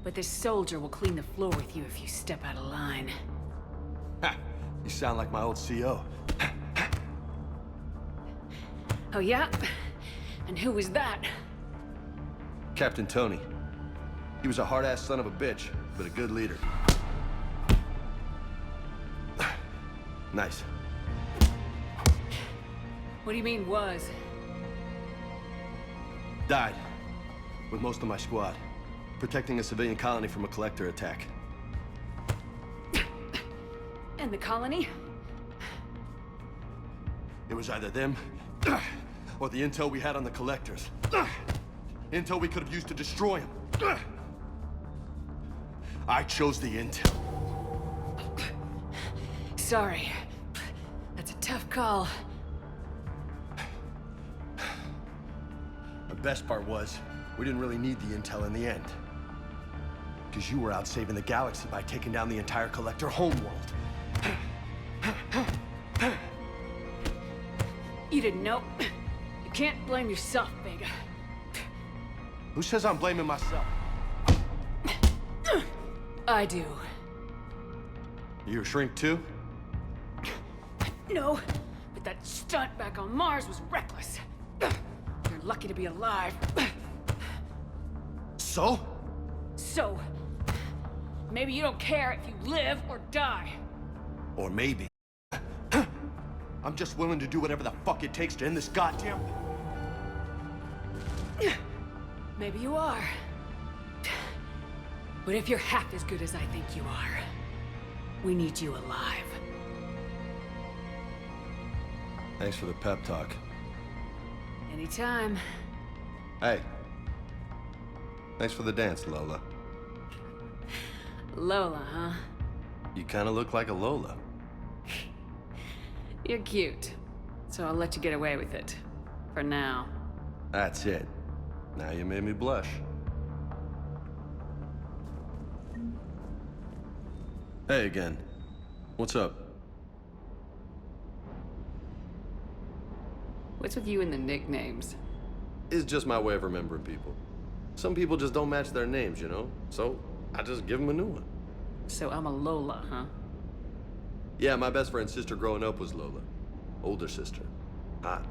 But this soldier will clean the floor with you if you step out of line. Ha! You sound like my old CO. Oh, yeah? And who was that? Captain Tony. He was a hard-ass son of a bitch, but a good leader. Nice. What do you mean, was? Died. With most of my squad. Protecting a civilian colony from a collector attack. And the colony? It was either them, or the intel we had on the collectors. Intel we could have used to destroy them. I chose the intel. Sorry. That's a tough call. The best part was, we didn't really need the intel in the end. Because you were out saving the galaxy by taking down the entire Collector homeworld. You didn't know. You can't blame yourself, Vega. Who says I'm blaming myself? I do. You a shrink too? No, but that stunt back on Mars was reckless. You're lucky to be alive. So? So, maybe you don't care if you live or die. Or maybe... I'm just willing to do whatever the fuck it takes to end this goddamn... Maybe you are. But if you're half as good as I think you are, we need you alive. Thanks for the pep talk. Anytime. Hey. Thanks for the dance, Lola. Lola, huh? You kinda look like a Lola. You're cute. So I'll let you get away with it. For now. That's it. Now you made me blush. Hey again. What's up? What's with you and the nicknames? It's just my way of remembering people. Some people just don't match their names, you know? So, I just give them a new one. So I'm a Lola, huh? Yeah, my best friend's sister growing up was Lola. Older sister. Hot.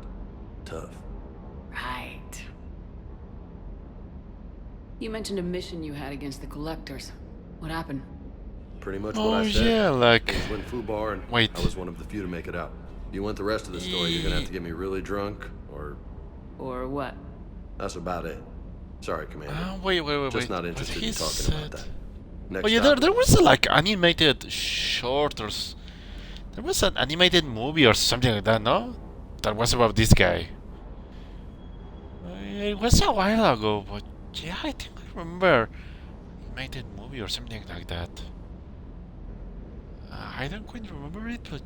Tough. Right. You mentioned a mission you had against the Collectors. What happened? Pretty much what I said. Yeah, like... Things went foobar and wait. I was one of the few to make it out. If you want the rest of the story, you're gonna have to get me really drunk, or... Or what? That's about it. Sorry, Commander. Wait. Just not interested in talking about that. Next Oh yeah, topic. there was a, like, animated short or... There was an animated movie or something like that, no? That was about this guy. It was a while ago, but yeah, I think I remember animated movie or something like that. I don't quite remember it, but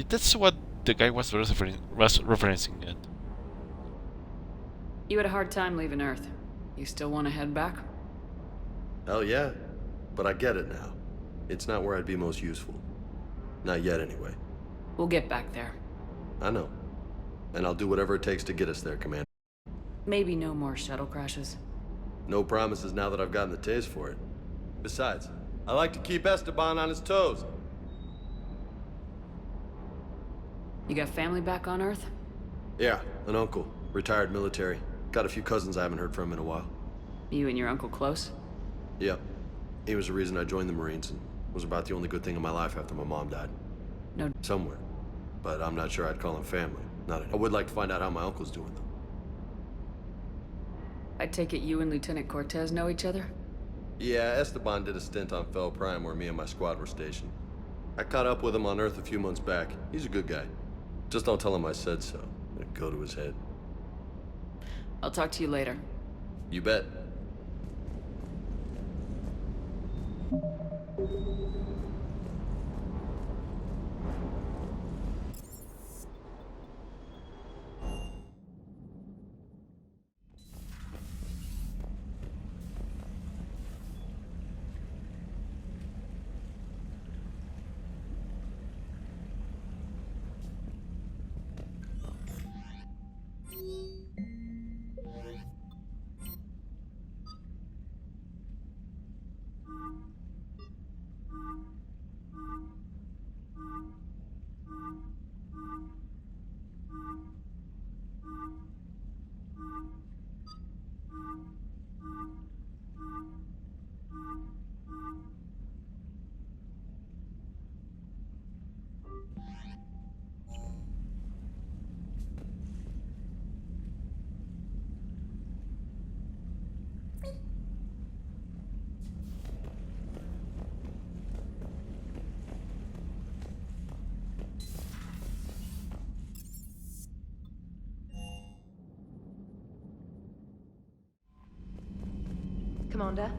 that's what the guy was referencing it. You had a hard time leaving Earth. You still want to head back? Hell yeah. But I get it now. It's not where I'd be most useful. Not yet, anyway. We'll get back there. I know. And I'll do whatever it takes to get us there, Commander. Maybe no more shuttle crashes. No promises now that I've gotten the taste for it. Besides, I like to keep Esteban on his toes. You got family back on Earth? Yeah, an uncle. Retired military. Got a few cousins I haven't heard from in a while. You and your uncle close? Yep. He was the reason I joined the Marines and was about the only good thing in my life after my mom died. No. Somewhere. But I'm not sure I'd call him family. I would like to find out how my uncle's doing, though. I take it you and Lieutenant Cortez know each other? Yeah, Esteban did a stint on Fel Prime where me and my squad were stationed. I caught up with him on Earth a few months back. He's a good guy. Just don't tell him I said so. It'd go to his head. I'll talk to you later. You bet. Commander?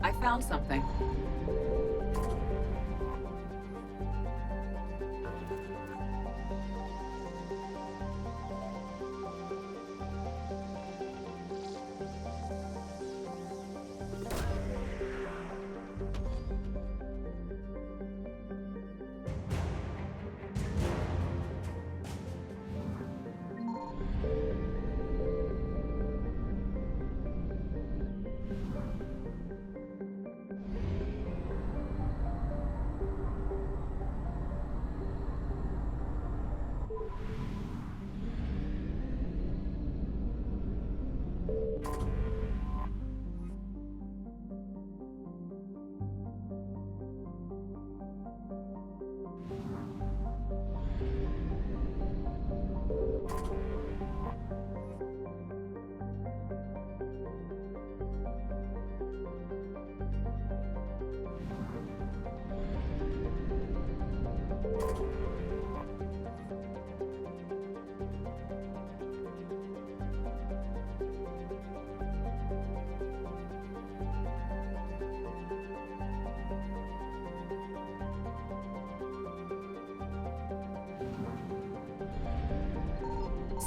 I found something.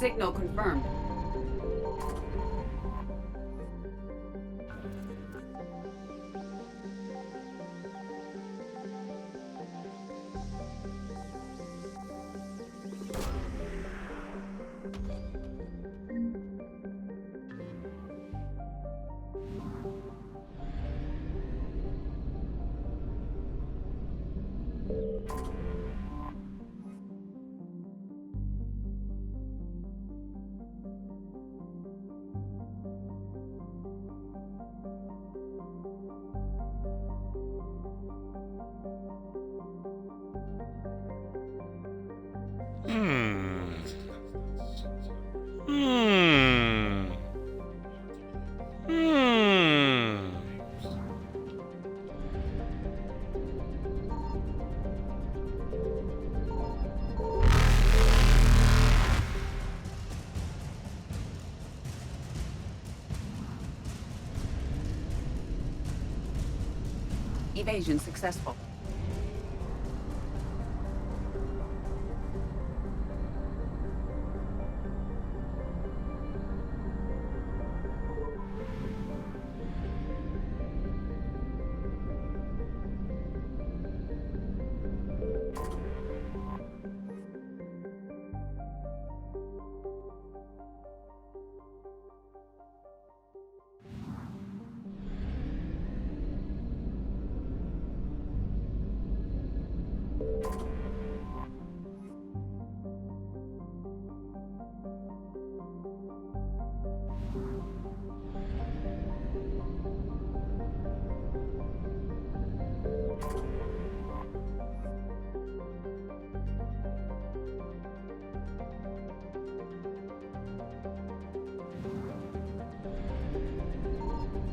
Signal confirmed. Evasion successful.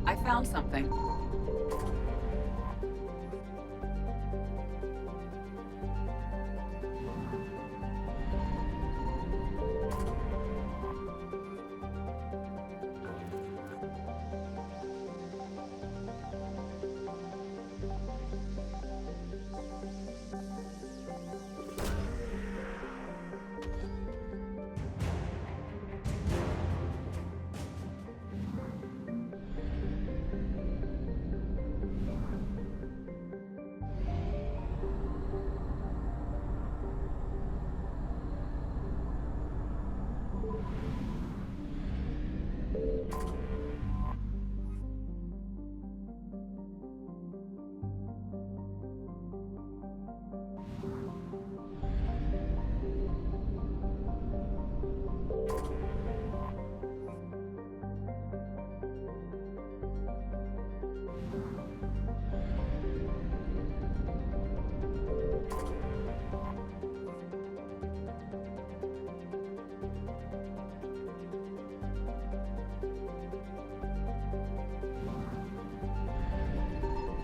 I found something.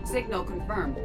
Signal confirmed.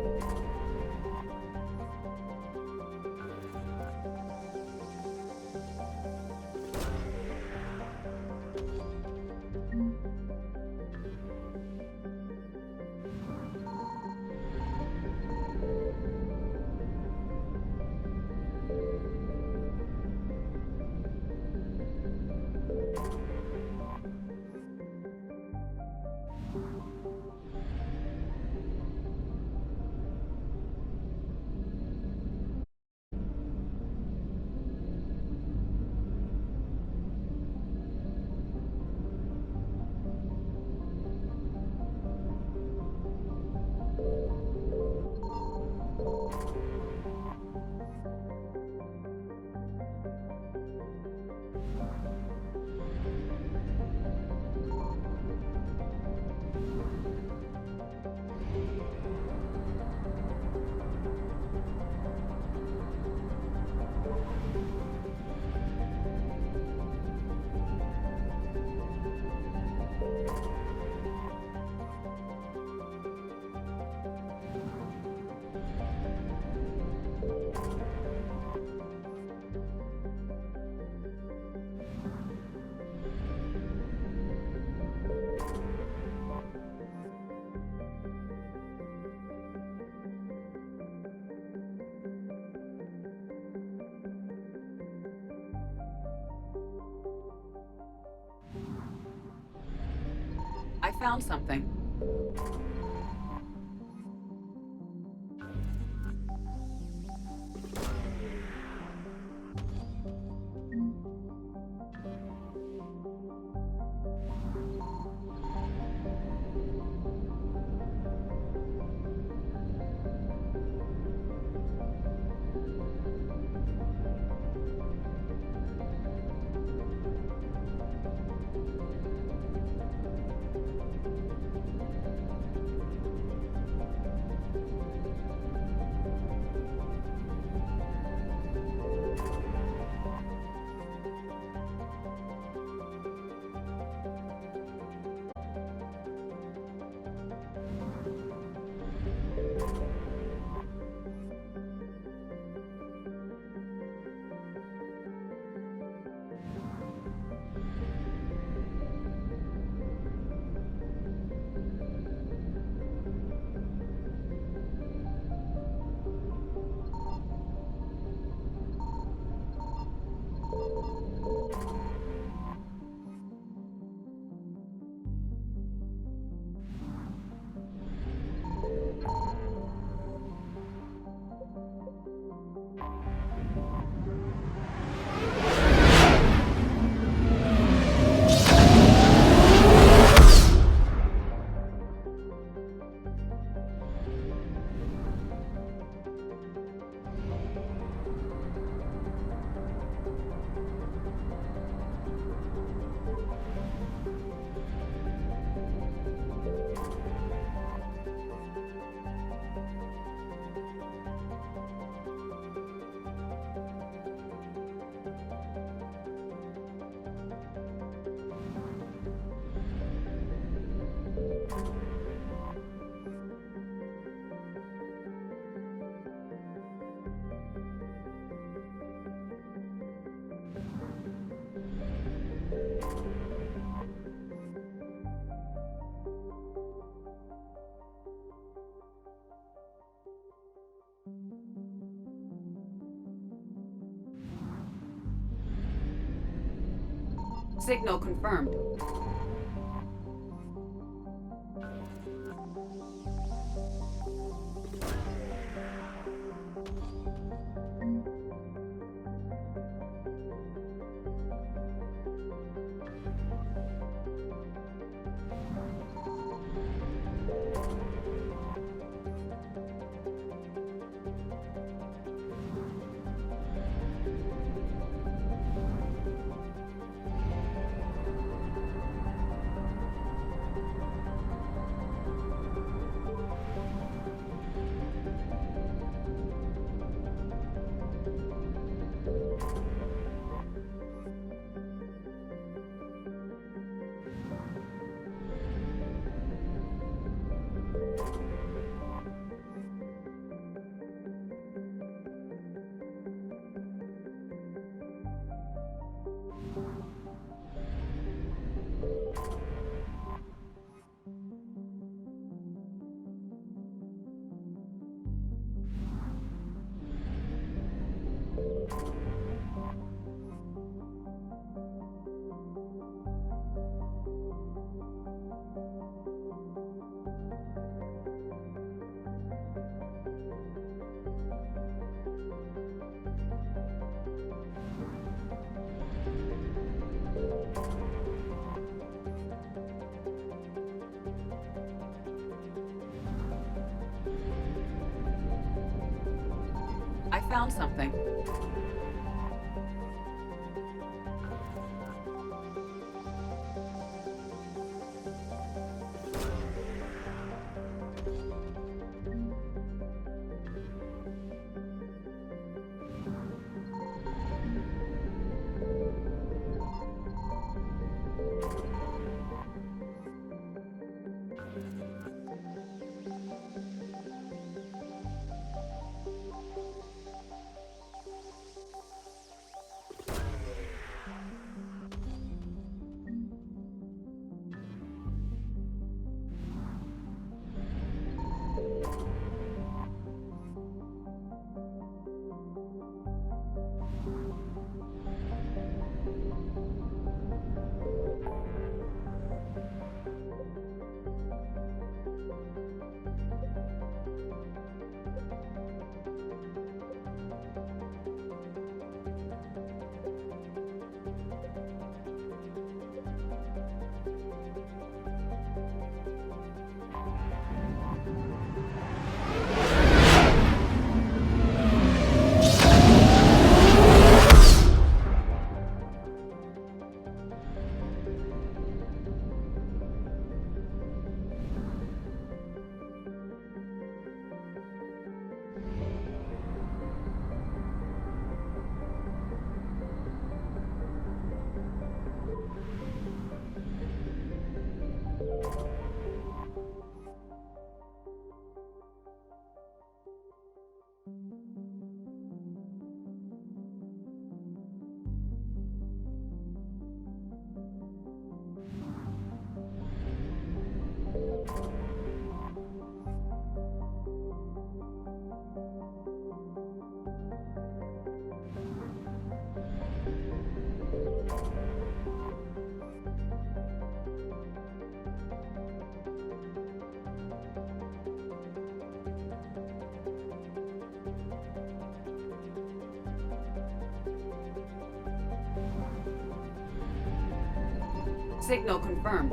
I found something. Signal confirmed. I found something. Signal confirmed.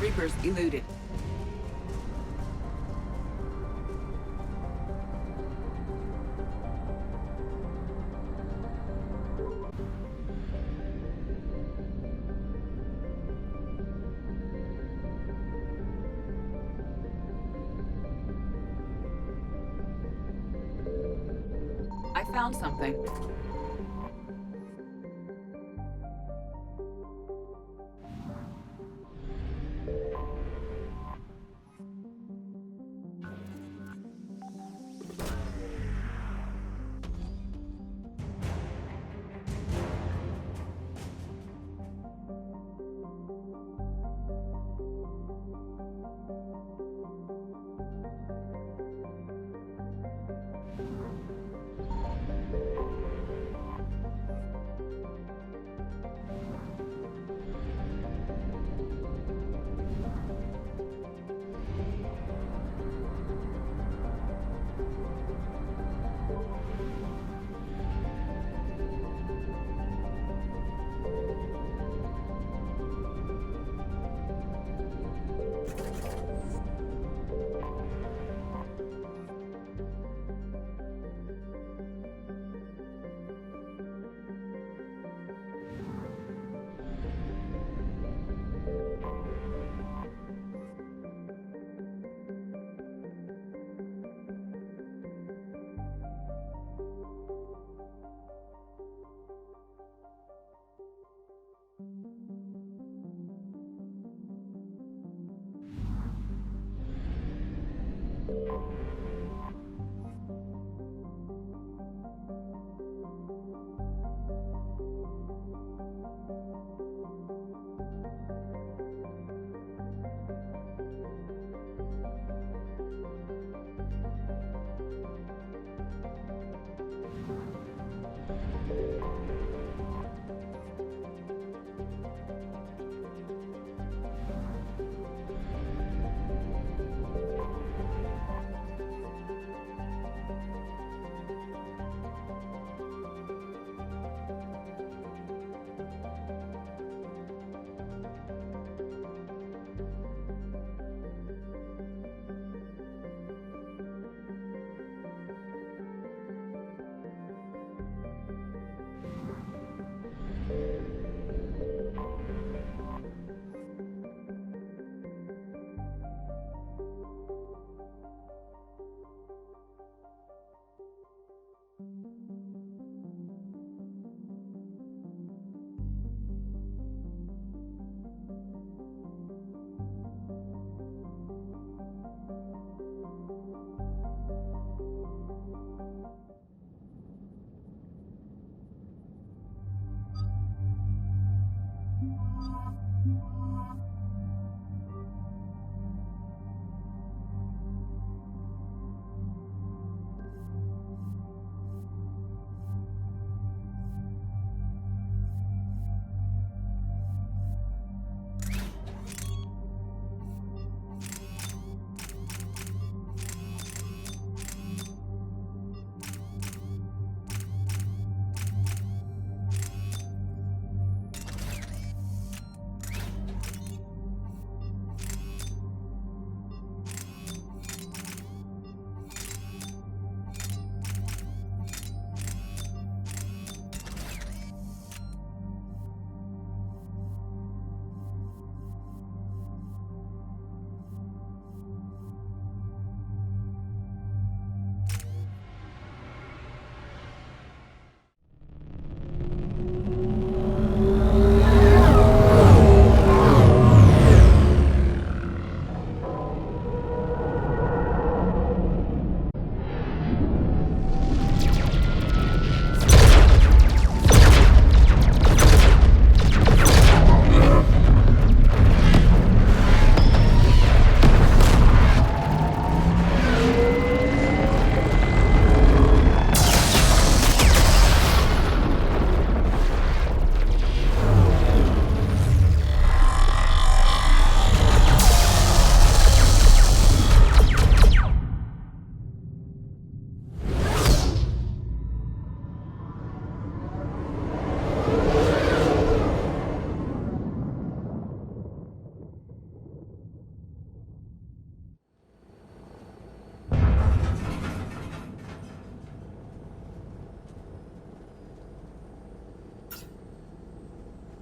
Reapers eluded. I found something.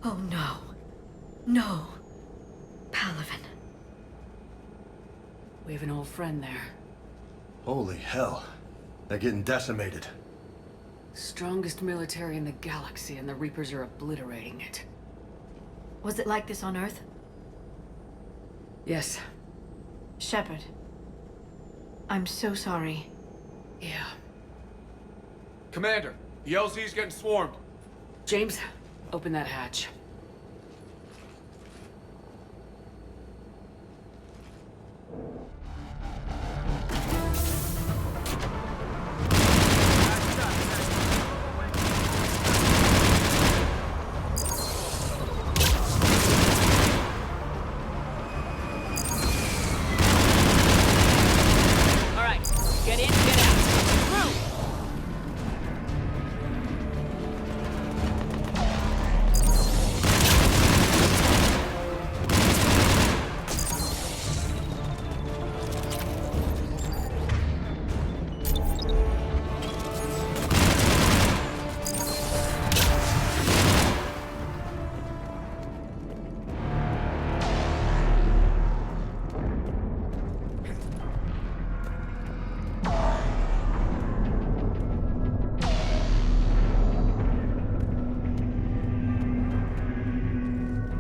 Oh no. No. Palaven. We have an old friend there. Holy hell. They're getting decimated. Strongest military in the galaxy, and the Reapers are obliterating it. Was it like this on Earth? Yes. Shepard. I'm so sorry. Yeah. Commander, the LZ's getting swarmed. James, open that hatch. All right, get in, get out.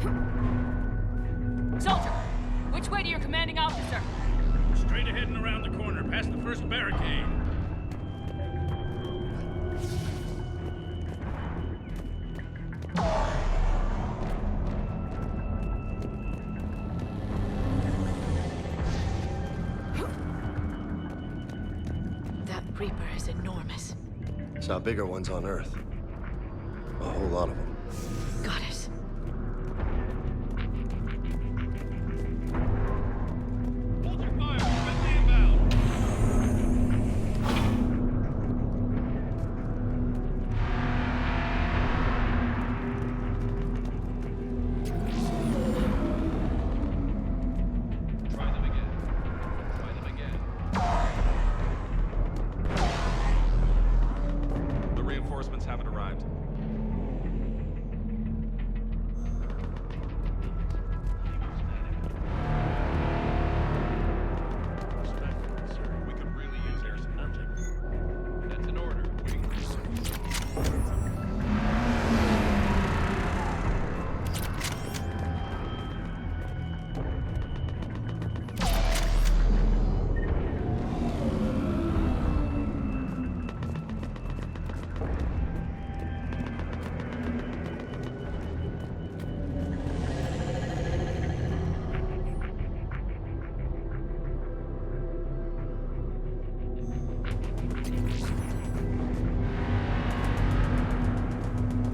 Through! Soldier, which way to your commanding officer? Straight ahead and around the corner, past the first barricade. That Reaper is enormous. Saw bigger ones on Earth. A whole lot of them. Goddess. Hold your fire! Friendly inbound! Try them again. Try them again. The reinforcements haven't arrived. We could really use air support. That's an order. Waiting for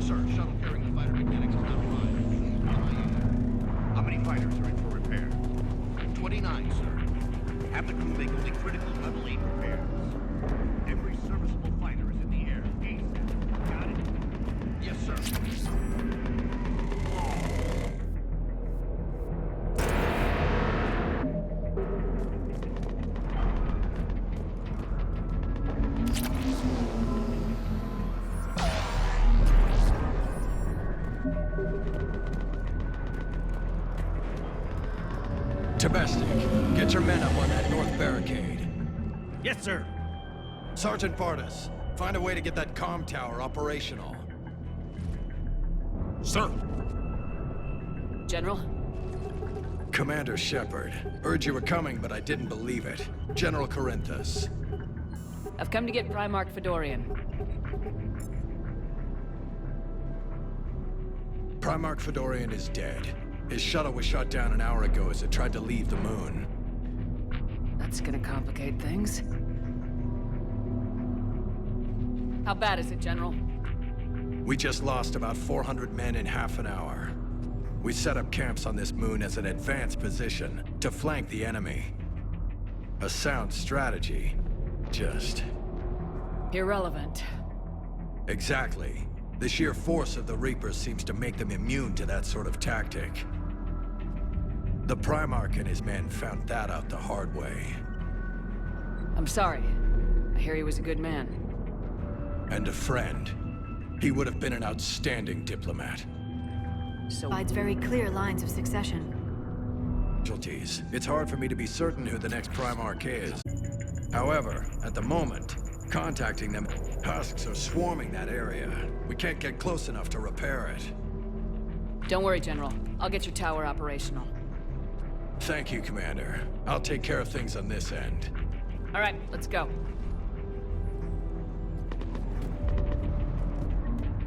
Sir, shuttle carrying the fighter mechanics has not arrived. How many fighters are in for repair? 29, sir. Have the crew make only critical level 8 repairs. Every serviceable fighter is in the air. ASAP. Got it? Yes, sir. Domestic, get your men up on that north barricade. Yes, sir. Sergeant Bardas, find a way to get that comm tower operational. Sir. General? Commander Shepard, heard you were coming, but I didn't believe it. General Corinthus. I've come to get Primarch Fedorian. Primarch Fedorian is dead. His shuttle was shot down an hour ago as it tried to leave the moon. That's gonna complicate things. How bad is it, General? We just lost about 400 men in half an hour. We set up camps on this moon as an advanced position to flank the enemy. A sound strategy. Just... irrelevant. Exactly. The sheer force of the Reapers seems to make them immune to that sort of tactic. The Primarch and his men found that out the hard way. I'm sorry. I hear he was a good man. And a friend. He would have been an outstanding diplomat. so... Provides very clear lines of succession. Casualties. It's hard for me to be certain who the next Primarch is. However, at the moment, contacting them, husks are swarming that area. We can't get close enough to repair it. Don't worry, General. I'll get your tower operational. Thank you, Commander. I'll take care of things on this end. All right, let's go.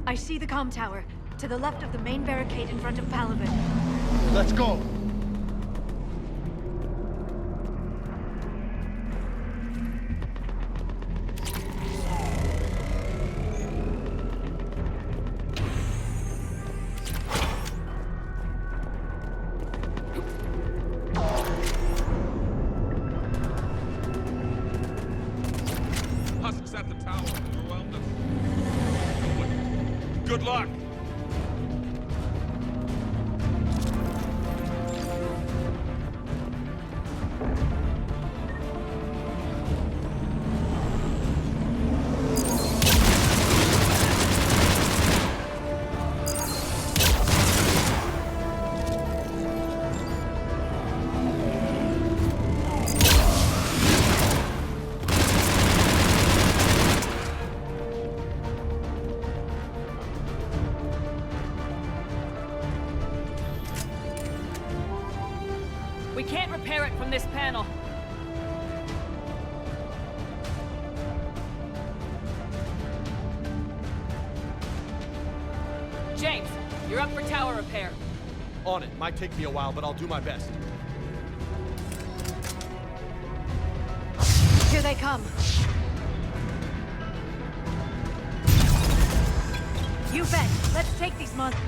I see the comm tower, to the left of the main barricade in front of Palaven. Let's go! Husks at the tower. Overwhelmed us. Good luck! We can't repair it from this panel. James, you're up for tower repair. On it. Might take me a while, but I'll do my best. Here they come. You bet. Let's take these monsters.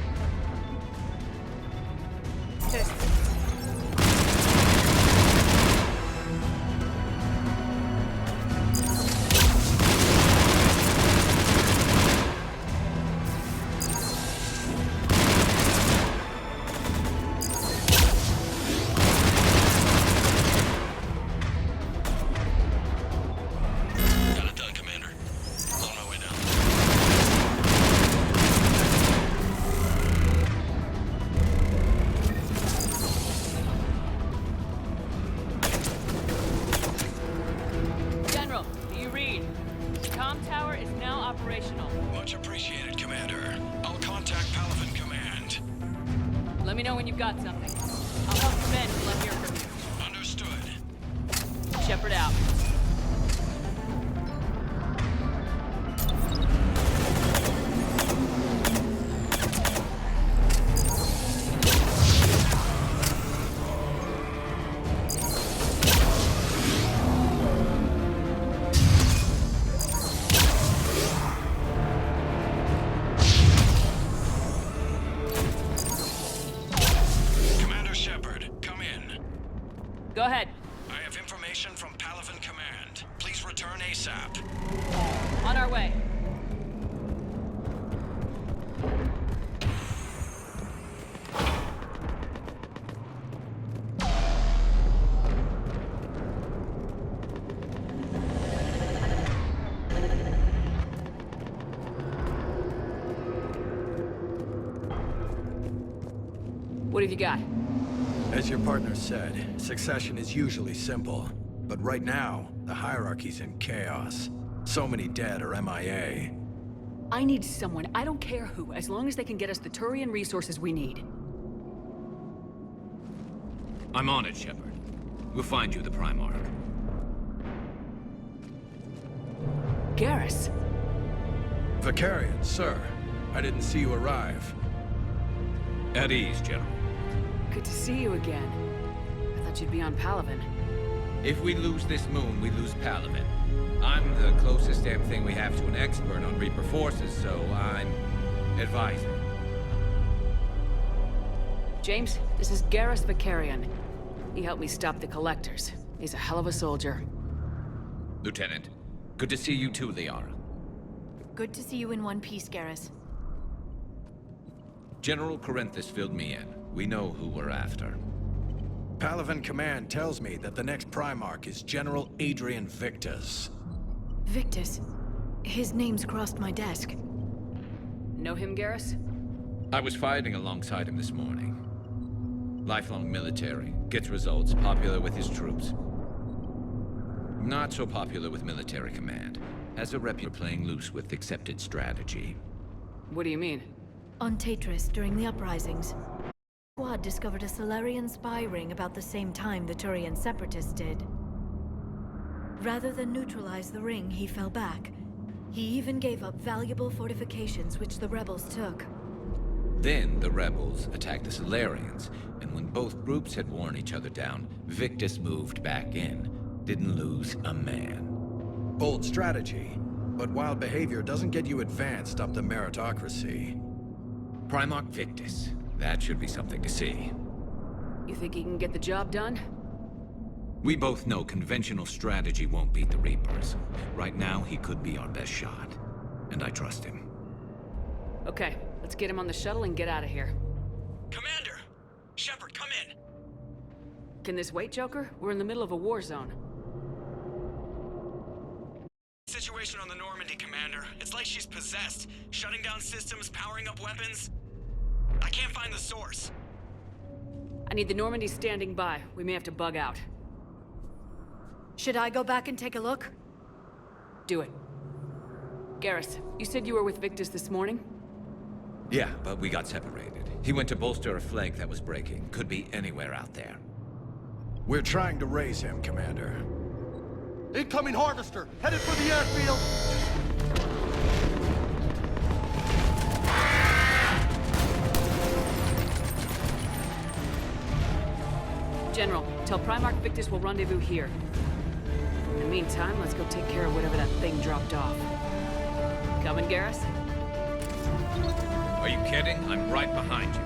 Much appreciated, Commander. I'll contact Palaven Command. Let me know when you've got something. I'll help you men till I hear from you. Understood. Shepard out. Go ahead. I have information from Palaven Command. Please return ASAP. On our way. What have you got? As your partner said, succession is usually simple. But right now, the hierarchy's in chaos. So many dead or MIA. I need someone, I don't care who, as long as they can get us the Turian resources we need. I'm on it, Shepard. We'll find you the Primarch. Garrus. Vakarian, sir. I didn't see you arrive. At ease, General. Good to see you again. I thought you'd be on Palaven. If we lose this moon, we lose Palaven. I'm the closest damn thing we have to an expert on Reaper forces, so I'm advising. James, this is Garrus Vakarian. He helped me stop the Collectors. He's a hell of a soldier. Lieutenant, good to see you too, Liara. Good to see you in one piece, Garrus. General Corinthus filled me in. We know who we're after. Palaven Command tells me that the next Primarch is General Adrian Victus. Victus? His name's crossed my desk. Know him, Garrus? I was fighting alongside him this morning. Lifelong military, gets results, popular with his troops. Not so popular with military command. Has a reputation playing loose with accepted strategy. What do you mean? On Tatris, during the uprisings, Squad discovered a Solarian spy ring about the same time the Turian Separatists did. Rather than neutralize the ring, he fell back. He even gave up valuable fortifications which the rebels took. Then the rebels attacked the Solarians, and when both groups had worn each other down, Victus moved back in. Didn't lose a man. Bold strategy, but wild behavior doesn't get you advanced up to meritocracy. Primarch Victus. That should be something to see. You think he can get the job done? We both know conventional strategy won't beat the Reapers. Right now, he could be our best shot. And I trust him. Okay, let's get him on the shuttle and get out of here. Commander! Shepard, come in! Can this wait, Joker? We're in the middle of a war zone. Situation on the Normandy, Commander. It's like she's possessed. Shutting down systems, powering up weapons. I can't find the source. I need the Normandy standing by. We may have to bug out. Should I go back and take a look? Do it. Garrus, you said you were with Victus this morning? Yeah, but we got separated. He went to bolster a flank that was breaking. Could be anywhere out there. We're trying to raise him, Commander. Incoming Harvester! Headed for the airfield! General, tell Primarch Victus we'll rendezvous here. In the meantime, let's go take care of whatever that thing dropped off. Coming, Garrus? Are you kidding? I'm right behind you.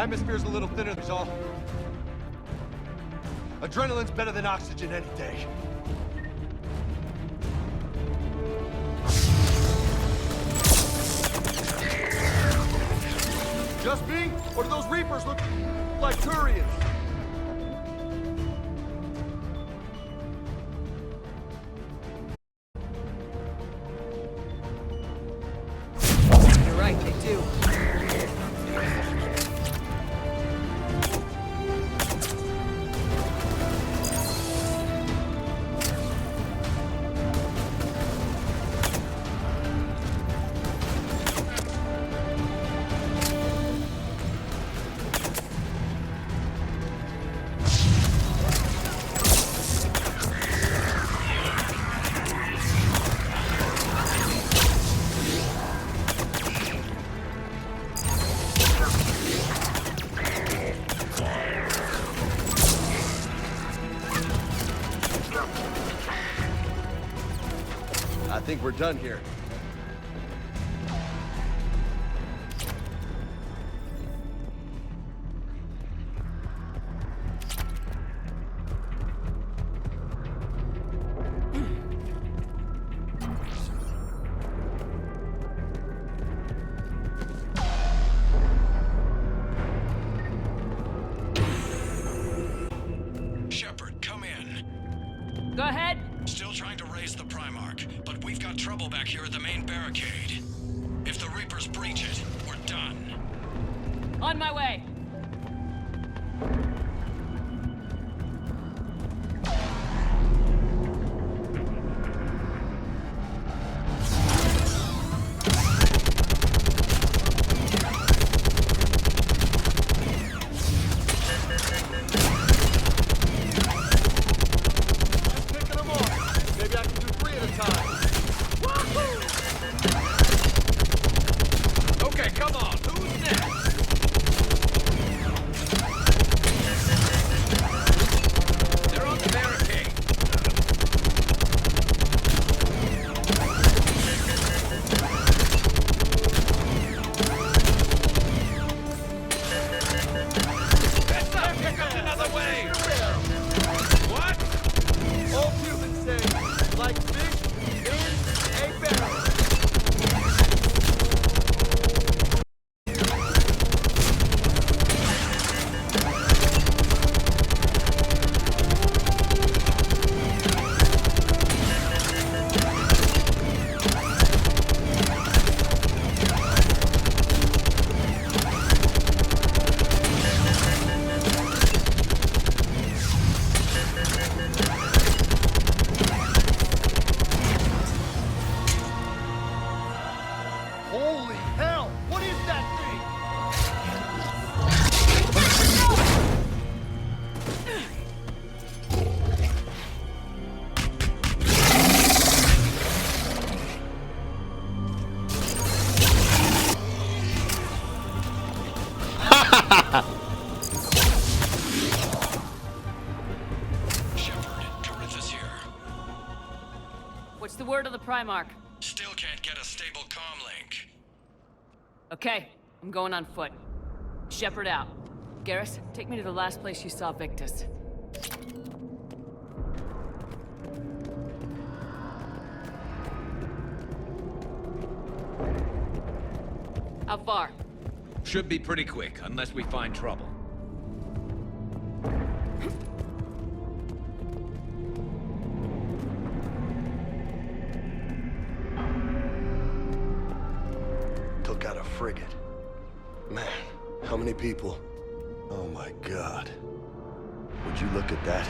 Atmosphere's a little thinner, that's all. Adrenaline's better than oxygen any day. Just me? Or do those Reapers look like Turians? You're right, they do. I think we're done here. Shepard, come in. Go ahead. Still trying to raise the Primarch, but we've got trouble back here at the main barricade. If the Reapers breach it, we're done. On my way. Okay, come on. Who's next? They're on the barricade. That's not pick up another way. What? All humans say, like fish in a barrel. Holy hell! What is that thing? Shepard, Corinthus here. What's the word of the Primarch? Still can't get a stable comm link. Okay, I'm going on foot. Shepard out. Garrus, take me to the last place you saw Victus. How far? Should be pretty quick, unless we find trouble. Took out a frigate. Man, how many people? Oh my God. Would you look at that?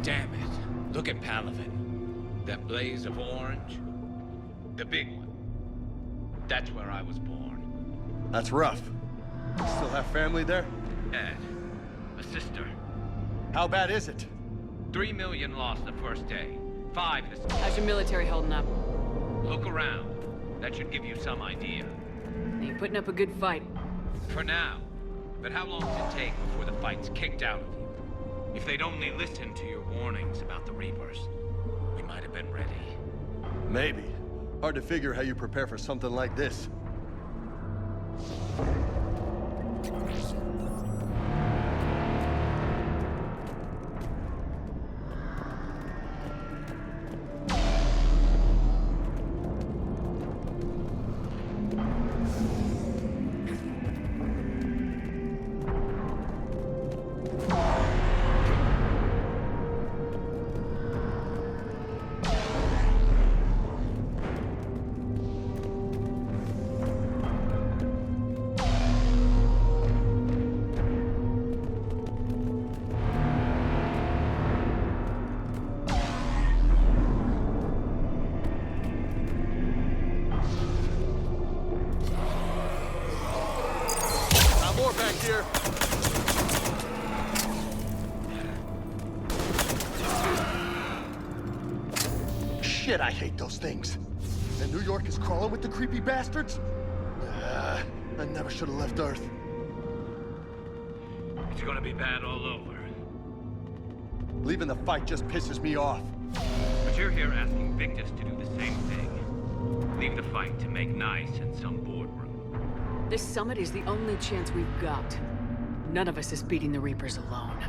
Damn it. Look at Palaven. That blaze of orange. The big one. That's where I was born. That's rough. You still have family there? Ed. A sister. How bad is it? 3 million lost the first day. 5 this... How's your military holding up? Look around. That should give you some idea. You're putting up a good fight. For now. But how long does it take before the fight's kicked out of you? If they'd only listened to your warnings about the Reapers, we might have been ready. Maybe. Hard to figure how you prepare for something like this. Back here. Shit, I hate those things. And New York is crawling with the creepy bastards? I never should have left Earth. It's gonna be bad all over. Leaving the fight just pisses me off. But you're here asking Victus to do the same thing. Leave the fight to make nice in some boardroom. This summit is the only chance we've got. None of us is beating the Reapers alone.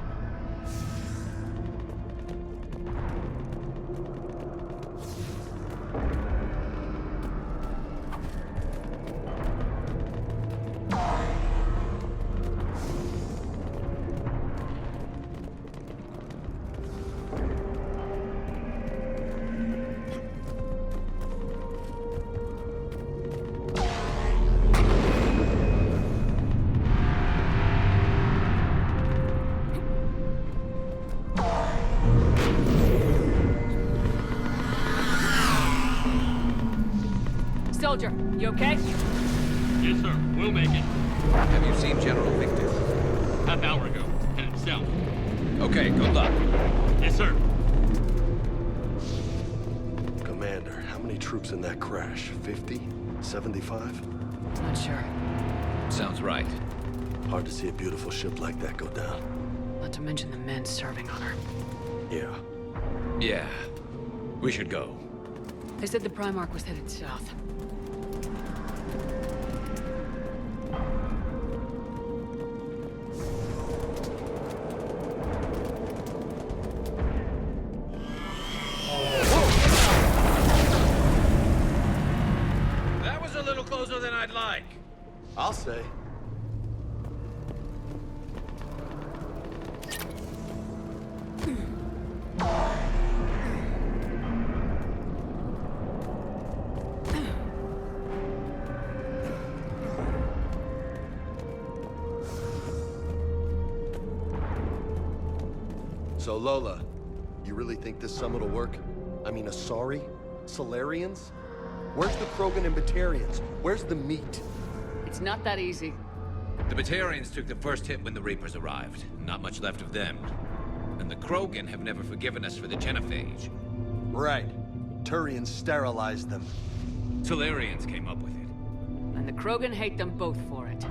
Soldier, you okay? Yes, sir. We'll make it. Have you seen General Victus? Half hour ago. Headed south. Okay, good luck. Yes, sir. Commander, how many troops in that crash? 50? 75? Not sure. Sounds right. Hard to see a beautiful ship like that go down. Not to mention the men serving on her. Yeah. Yeah. We should go. They said the Primarch was headed south. That was a little closer than I'd like. I'll say. So Lola, you really think this summit will work? I mean, Asari? Solarians? Where's the Krogan and Batarians? Where's the meat? It's not that easy. The Batarians took the first hit when the Reapers arrived. Not much left of them. And the Krogan have never forgiven us for the Genophage. Right. Turians sterilized them. Solarians came up with it. And the Krogan hate them both for it.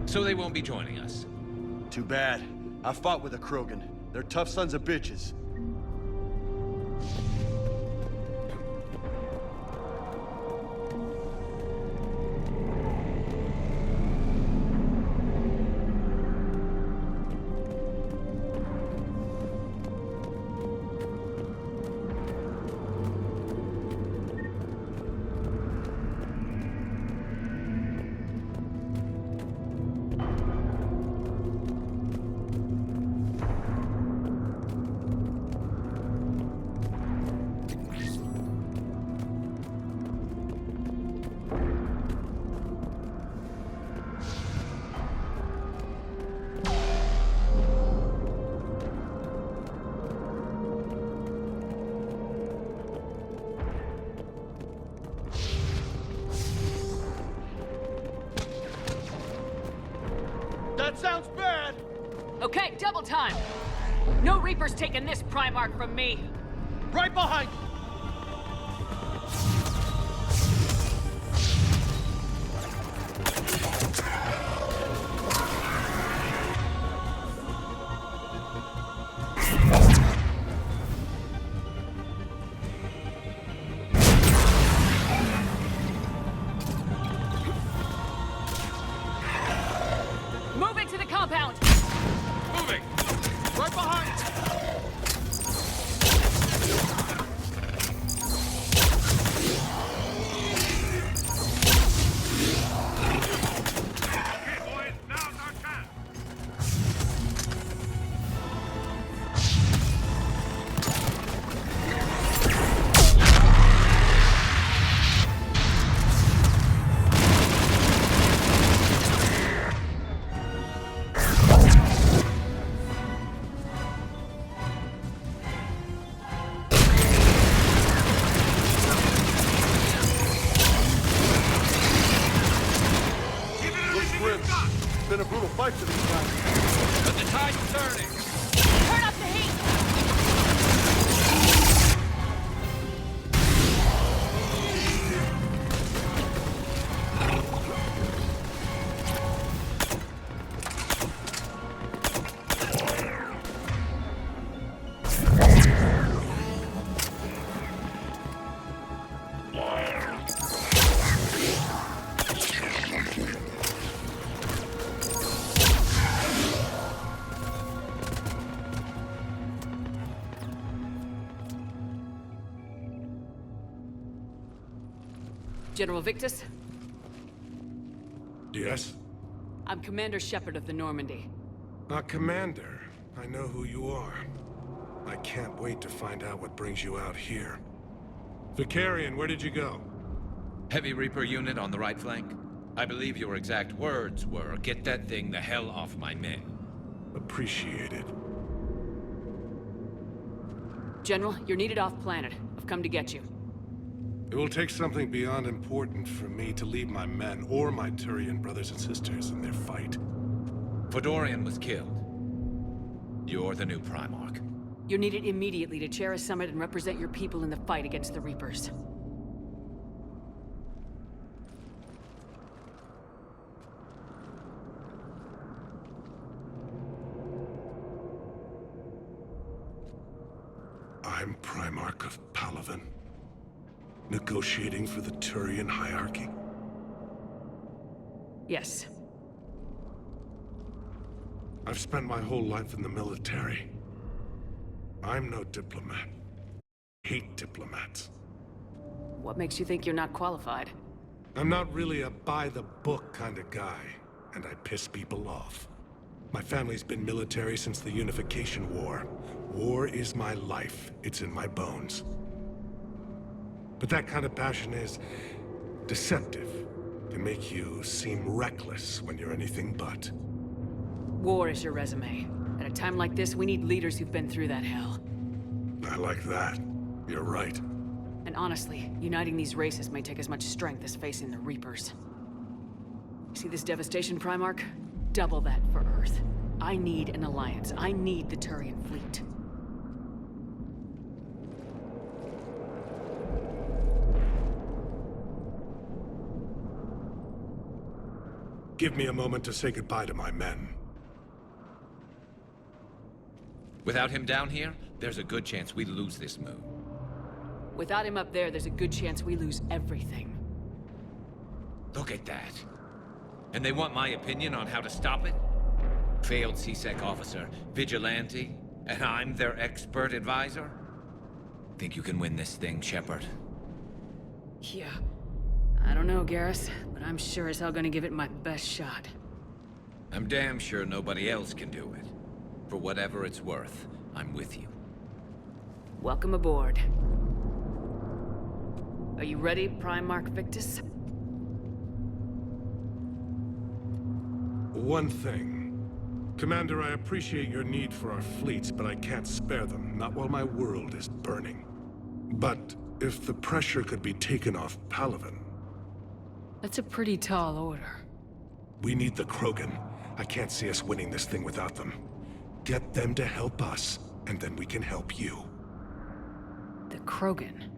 So they won't be joining us. Too bad. I fought with the Krogan. They're tough sons of bitches. That sounds bad! Okay, double time! No Reaper's taking this Primarch from me! Right behind you! fight for these guys. But the tide's turning. Turn up the heat! General Victus, Yes? I'm Commander Shepard of the Normandy. Commander. I know who you are. I can't wait to find out what brings you out here. Vicarian, where did you go? Heavy Reaper unit on the right flank. I believe your exact words were, "Get that thing the hell off my men." Appreciated. General, you're needed off-planet. I've come to get you. It will take something beyond important for me to leave my men or my Turian brothers and sisters in their fight. Fedorian was killed. You're the new Primarch. You're needed immediately to chair a summit and represent your people in the fight against the Reapers. I'm Primarch of Palaven. Negotiating for the Turian hierarchy? Yes. I've spent my whole life in the military. I'm no diplomat. Hate diplomats. What makes you think you're not qualified? I'm not really a by-the-book kind of guy, and I piss people off. My family's been military since the Unification War. War is my life. It's in my bones. But that kind of passion is deceptive. Can make you seem reckless when you're anything but. War is your resume. At a time like this, we need leaders who've been through that hell. I like that. You're right. And honestly, uniting these races may take as much strength as facing the Reapers. See this devastation, Primarch? Double that for Earth. I need an alliance. I need the Turian fleet. Give me a moment to say goodbye to my men. Without him down here, there's a good chance we lose this moon. Without him up there, there's a good chance we lose everything. Look at that. And they want my opinion on how to stop it? Failed CSEC officer, vigilante, and I'm their expert advisor? Think you can win this thing, Shepard? Yeah. I don't know, Garrus, but I'm sure as hell gonna give it my best shot. I'm damn sure nobody else can do it. For whatever it's worth, I'm with you. Welcome aboard. Are you ready, Primarch Victus? One thing. Commander, I appreciate your need for our fleets, but I can't spare them, not while my world is burning. But if the pressure could be taken off Palaven... That's a pretty tall order. We need the Krogan. I can't see us winning this thing without them. Get them to help us, and then we can help you. The Krogan?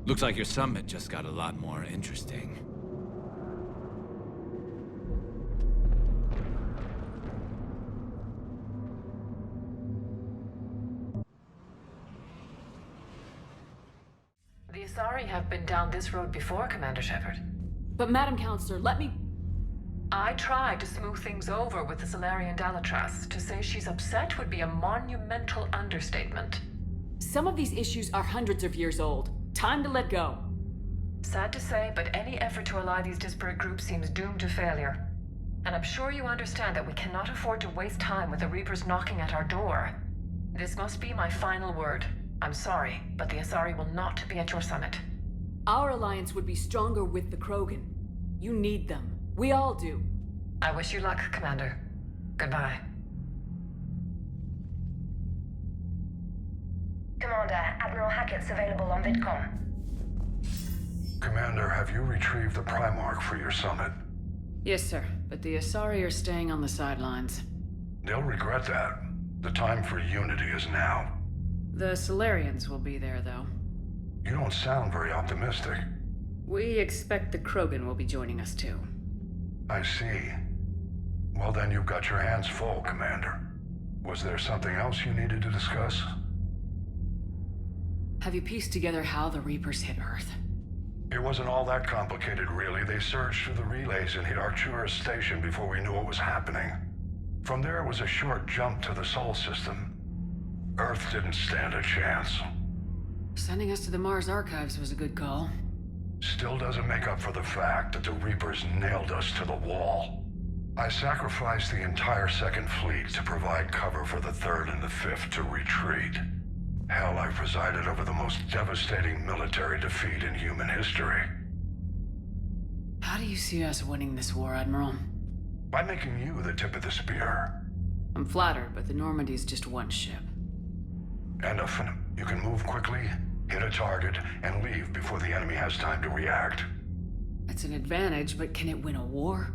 Looks like your summit just got a lot more interesting. The Asari have been down this road before, Commander Shepard. But Madam Counselor, let me... I tried to smooth things over with the Salarian Dalatras. To say she's upset would be a monumental understatement. Some of these issues are hundreds of years old. Time to let go. Sad to say, but any effort to ally these disparate groups seems doomed to failure. And I'm sure you understand that we cannot afford to waste time with the Reapers knocking at our door. This must be my final word. I'm sorry, but the Asari will not be at your summit. Our alliance would be stronger with the Krogan. You need them. We all do. I wish you luck, Commander. Goodbye. Commander, Admiral Hackett's available on VidCom. Commander, have you retrieved the Primarch for your summit? Yes, sir. But the Asari are staying on the sidelines. They'll regret that. The time for unity is now. The Solarians will be there, though. You don't sound very optimistic. We expect the Krogan will be joining us, too. I see. Well, then you've got your hands full, Commander. Was there something else you needed to discuss? Have you pieced together how the Reapers hit Earth? It wasn't all that complicated, really. They surged through the relays and hit Arcturus Station before we knew what was happening. From there, it was a short jump to the Sol system. Earth didn't stand a chance. Sending us to the Mars Archives was a good call. Still doesn't make up for the fact that the Reapers nailed us to the wall. I sacrificed the entire Second Fleet to provide cover for the Third and the Fifth to retreat. Hell, I presided over the most devastating military defeat in human history. How do you see us winning this war, Admiral? By making you the tip of the spear. I'm flattered, but the Normandy's just one ship. And you can move quickly, hit a target, and leave before the enemy has time to react. It's an advantage, but can it win a war?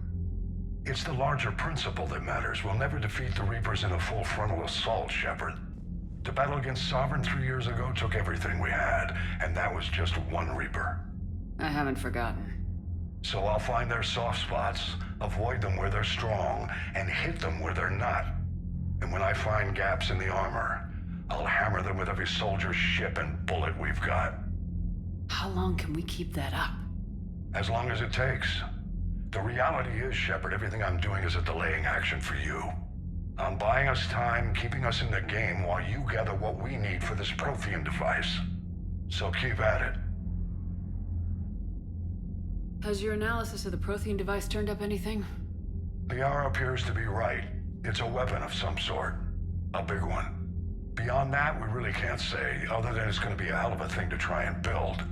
It's the larger principle that matters. We'll never defeat the Reapers in a full frontal assault, Shepard. The battle against Sovereign 3 years ago took everything we had, and that was just one Reaper. I haven't forgotten. So I'll find their soft spots, avoid them where they're strong, and hit them where they're not. And when I find gaps in the armor, I'll hammer them with every soldier, ship, and bullet we've got. How long can we keep that up? As long as it takes. The reality is, Shepard, everything I'm doing is a delaying action for you. I'm buying us time, keeping us in the game while you gather what we need for this Prothean device. So keep at it. Has your analysis of the Prothean device turned up anything? Liara appears to be right. It's a weapon of some sort. A big one. Beyond that, we really can't say, other than it's going to be a hell of a thing to try and build.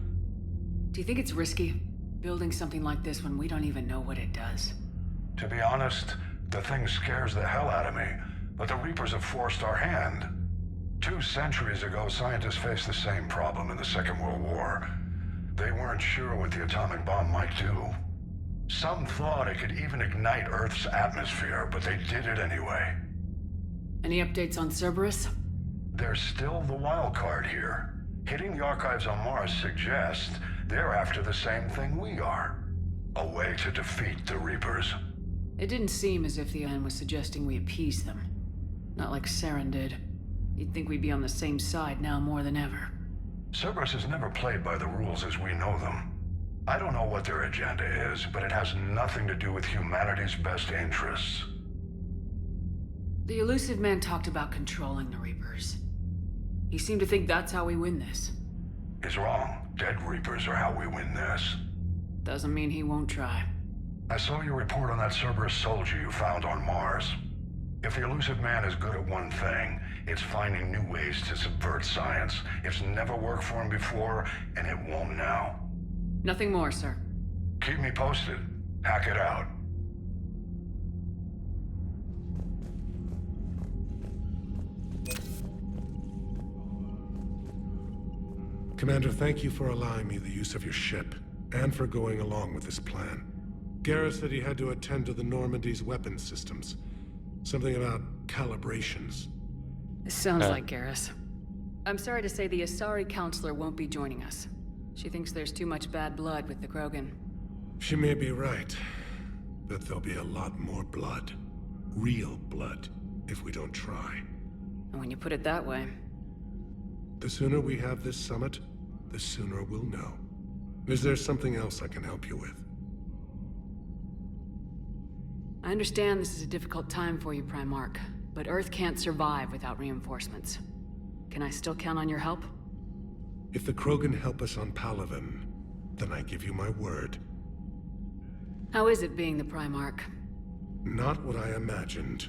Do you think it's risky, building something like this when we don't even know what it does? To be honest, the thing scares the hell out of me, but the Reapers have forced our hand. 2 centuries ago, scientists faced the same problem in the Second World War. They weren't sure what the atomic bomb might do. Some thought it could even ignite Earth's atmosphere, but they did it anyway. Any updates on Cerberus? They're still the wild card here. Hitting the archives on Mars suggests they're after the same thing we are. A way to defeat the Reapers. It didn't seem as if the UN was suggesting we appease them. Not like Saren did. You'd think we'd be on the same side now more than ever. Cerberus has never played by the rules as we know them. I don't know what their agenda is, but it has nothing to do with humanity's best interests. The Elusive Man talked about controlling the Reapers. He seemed to think that's how we win this. He's wrong. Dead Reapers are how we win this. Doesn't mean he won't try. I saw your report on that Cerberus soldier you found on Mars. If the Elusive Man is good at one thing, it's finding new ways to subvert science. It's never worked for him before, and it won't now. Nothing more, sir. Keep me posted. Hack it out. Commander, thank you for allowing me the use of your ship, and for going along with this plan. Garrus said he had to attend to the Normandy's weapons systems. Something about calibrations. This sounds like Garrus. I'm sorry to say the Asari Counselor won't be joining us. She thinks there's too much bad blood with the Krogan. She may be right, but there'll be a lot more blood. Real blood, if we don't try. And when you put it that way... The sooner we have this summit, the sooner we'll know. Is there something else I can help you with? I understand this is a difficult time for you, Primarch, but Earth can't survive without reinforcements. Can I still count on your help? If the Krogan help us on Palaven, then I give you my word. How is it being the Primarch? Not what I imagined.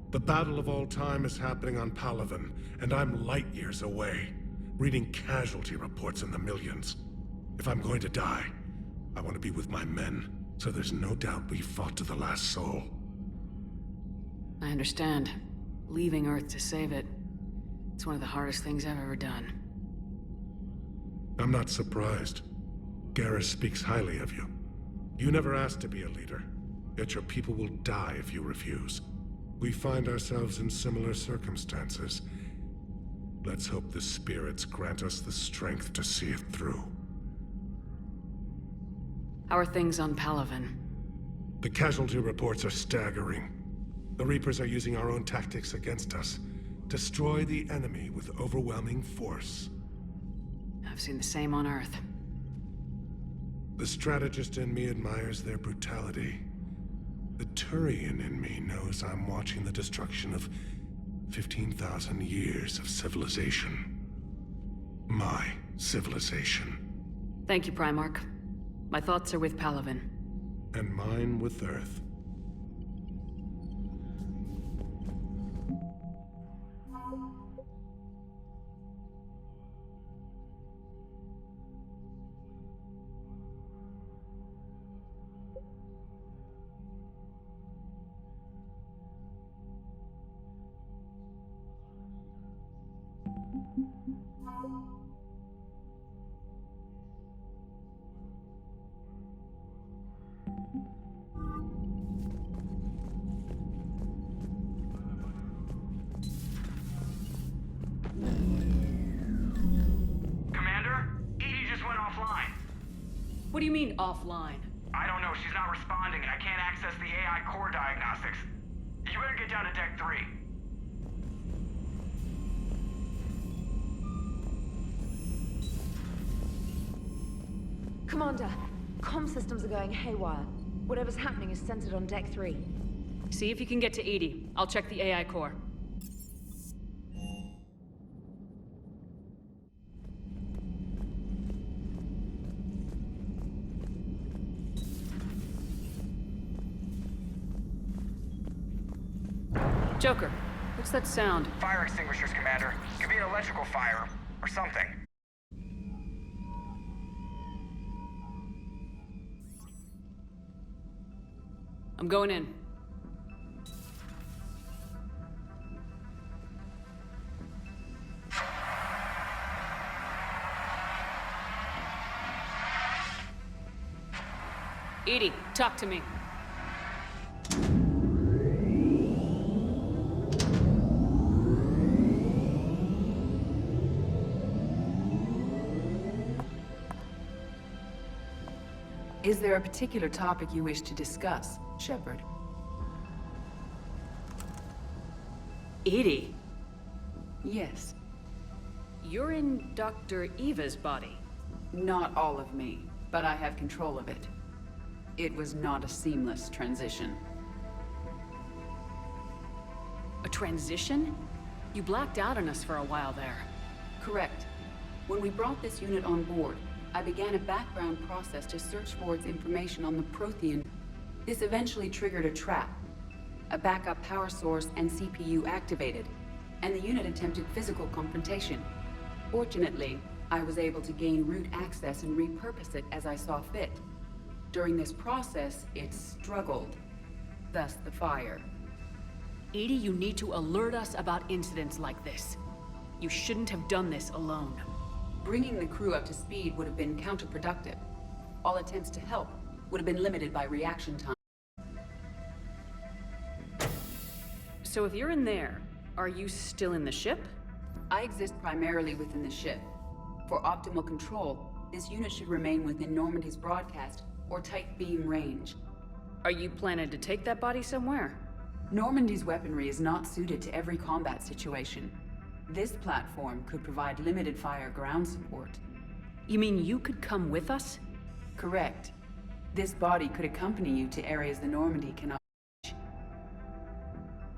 The battle of all time is happening on Palaven, and I'm light years away, reading casualty reports in the millions. If I'm going to die, I want to be with my men, so there's no doubt we fought to the last soul. I understand. Leaving Earth to save it. It's one of the hardest things I've ever done. I'm not surprised. Garrus speaks highly of you. You never asked to be a leader. Yet your people will die if you refuse. We find ourselves in similar circumstances. Let's hope the spirits grant us the strength to see it through. How are things on Palaven? The casualty reports are staggering. The Reapers are using our own tactics against us. Destroy the enemy with overwhelming force. I've seen the same on Earth. The strategist in me admires their brutality. The Turian in me knows I'm watching the destruction of 15,000 years of civilization. My civilization. Thank you, Primarch. My thoughts are with Palaven. And mine with Earth. What do you mean, offline? I don't know. She's not responding, and I can't access the AI core diagnostics. You better get down to Deck 3. Commander, comm systems are going haywire. Whatever's happening is centered on Deck 3. See if you can get to EDI. I'll check the AI core. Joker, what's that sound? Fire extinguishers, Commander. Could be an electrical fire, or something. I'm going in. EDI, talk to me. Is there a particular topic you wish to discuss, Shepard? EDI? Yes. You're in Dr. Eva's body. Not all of me, but I have control of it. It was not a seamless transition. A transition? You blacked out on us for a while there. Correct. When we brought this unit on board, I began a background process to search for its information on the Prothean. This eventually triggered a trap. A backup power source and CPU activated, and the unit attempted physical confrontation. Fortunately, I was able to gain root access and repurpose it as I saw fit. During this process, it struggled. Thus the fire. EDI, you need to alert us about incidents like this. You shouldn't have done this alone. Bringing the crew up to speed would have been counterproductive. All attempts to help would have been limited by reaction time. So if you're in there, are you still in the ship? I exist primarily within the ship. For optimal control, this unit should remain within Normandy's broadcast or tight beam range. Are you planning to take that body somewhere? Normandy's weaponry is not suited to every combat situation. This platform could provide limited fire ground support. You mean you could come with us? Correct. This body could accompany you to areas the Normandy cannot reach.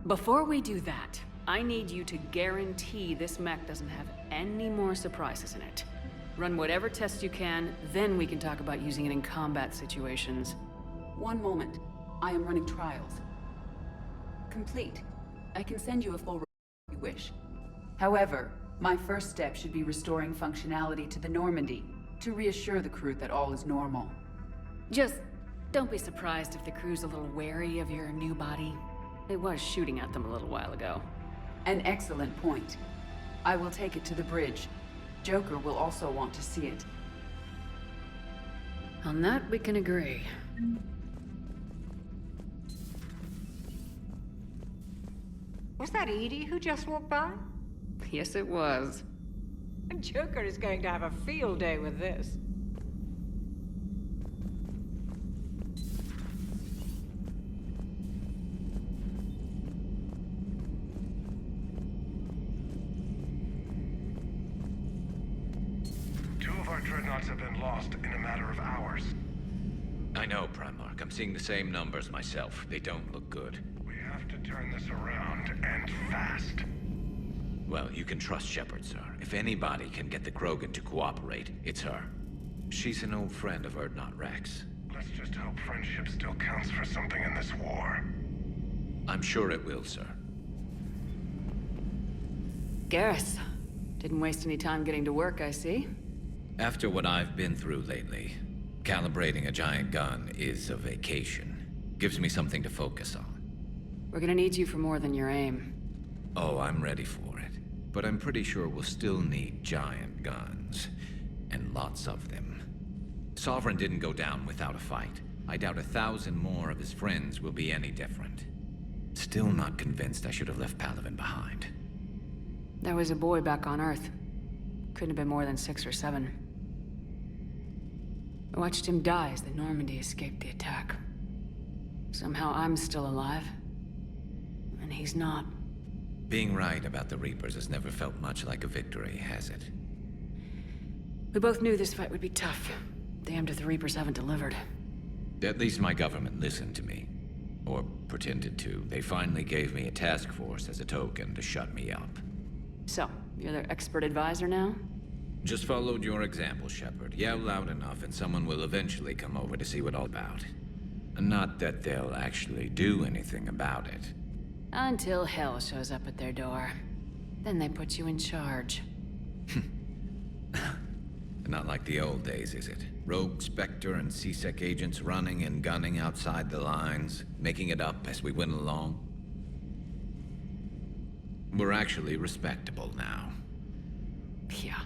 Before we do that, I need you to guarantee this mech doesn't have any more surprises in it. Run whatever tests you can, then we can talk about using it in combat situations. One moment. I am running trials. Complete. I can send you a full report if you wish. However, my first step should be restoring functionality to the Normandy, to reassure the crew that all is normal. Just don't be surprised if the crew's a little wary of your new body. It was shooting at them a little while ago. An excellent point. I will take it to the bridge. Joker will also want to see it. On that, we can agree. Was that Edie who just walked by? Yes, it was. Joker is going to have a field day with this. Two of our dreadnoughts have been lost in a matter of hours. I know, Primarch. I'm seeing the same numbers myself. They don't look good. We have to turn this around, and fast. Well, you can trust Shepard, sir. If anybody can get the Krogan to cooperate, it's her. She's an old friend of Urdnot Rex. Let's just hope friendship still counts for something in this war. I'm sure it will, sir. Garrus. Didn't waste any time getting to work, I see. After what I've been through lately, calibrating a giant gun is a vacation. Gives me something to focus on. We're gonna need you for more than your aim. Oh, I'm ready for it. But I'm pretty sure we'll still need giant guns. And lots of them. Sovereign didn't go down without a fight. I doubt 1,000 more of his friends will be any different. Still not convinced I should have left Palaven behind. There was a boy back on Earth. Couldn't have been more than 6 or 7. I watched him die as the Normandy escaped the attack. Somehow I'm still alive. And he's not. Being right about the Reapers has never felt much like a victory, has it? We both knew this fight would be tough. Damned if the Reapers haven't delivered. At least my government listened to me. Or pretended to. They finally gave me a task force as a token to shut me up. So, you're their expert advisor now? Just followed your example, Shepard. Yell loud enough and someone will eventually come over to see what all about. Not that they'll actually do anything about it. Until hell shows up at their door. Then they put you in charge. Not like the old days, is it? Rogue Spectre and C-Sec agents running and gunning outside the lines, making it up as we went along. We're actually respectable now. Yeah.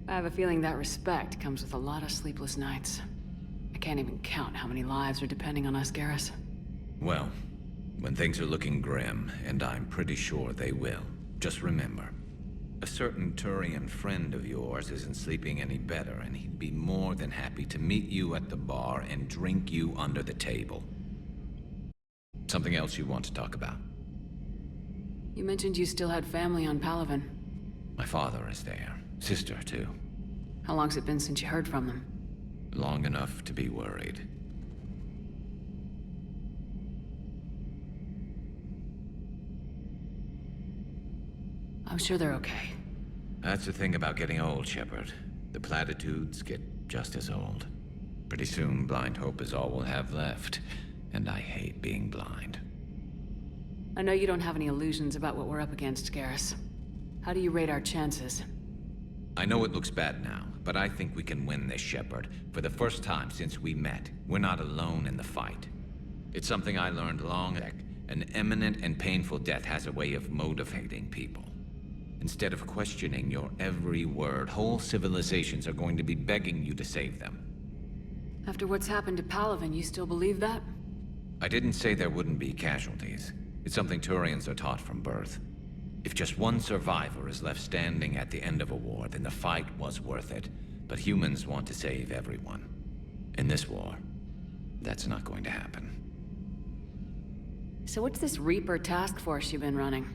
I have a feeling that respect comes with a lot of sleepless nights. I can't even count how many lives are depending on us, Garrus. Well, when things are looking grim, and I'm pretty sure they will, just remember, a certain Turian friend of yours isn't sleeping any better, and he'd be more than happy to meet you at the bar and drink you under the table. Something else you want to talk about? You mentioned you still had family on Palaven. My father is there. Sister, too. How long's it been since you heard from them? Long enough to be worried. I'm sure they're okay. That's the thing about getting old, Shepard. The platitudes get just as old. Pretty soon, blind hope is all we'll have left. And I hate being blind. I know you don't have any illusions about what we're up against, Garrus. How do you rate our chances? I know it looks bad now, but I think we can win this, Shepard. For the first time since we met, we're not alone in the fight. It's something I learned long ago. An imminent and painful death has a way of motivating people. Instead of questioning your every word, whole civilizations are going to be begging you to save them. After what's happened to Palaven, you still believe that? I didn't say there wouldn't be casualties. It's something Turians are taught from birth. If just one survivor is left standing at the end of a war, then the fight was worth it. But humans want to save everyone. In this war, that's not going to happen. So what's this Reaper task force you've been running?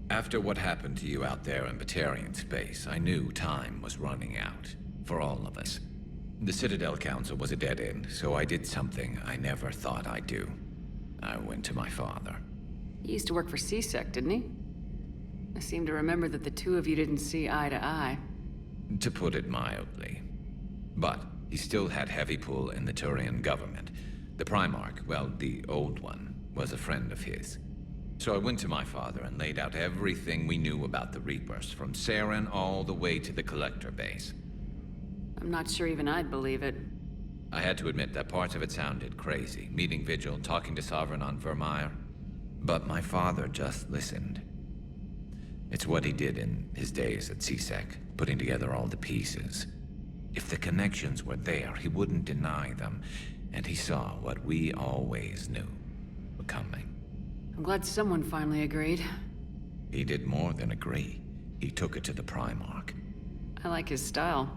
After what happened to you out there in Batarian space, I knew time was running out. For all of us. The Citadel Council was a dead end, so I did something I never thought I'd do. I went to my father. He used to work for C-Sec, didn't he? I seem to remember that the two of you didn't see eye to eye. To put it mildly. But he still had heavy pull in the Turian government. The Primarch, well, the old one, was a friend of his. So I went to my father and laid out everything we knew about the Reapers, from Saren all the way to the Collector base. I'm not sure even I'd believe it. I had to admit that parts of it sounded crazy. Meeting Vigil, talking to Sovereign on Vermeer. But my father just listened. It's what he did in his days at C-Sec, putting together all the pieces. If the connections were there, he wouldn't deny them. And he saw what we always knew were coming. I'm glad someone finally agreed. He did more than agree. He took it to the Primarch. I like his style.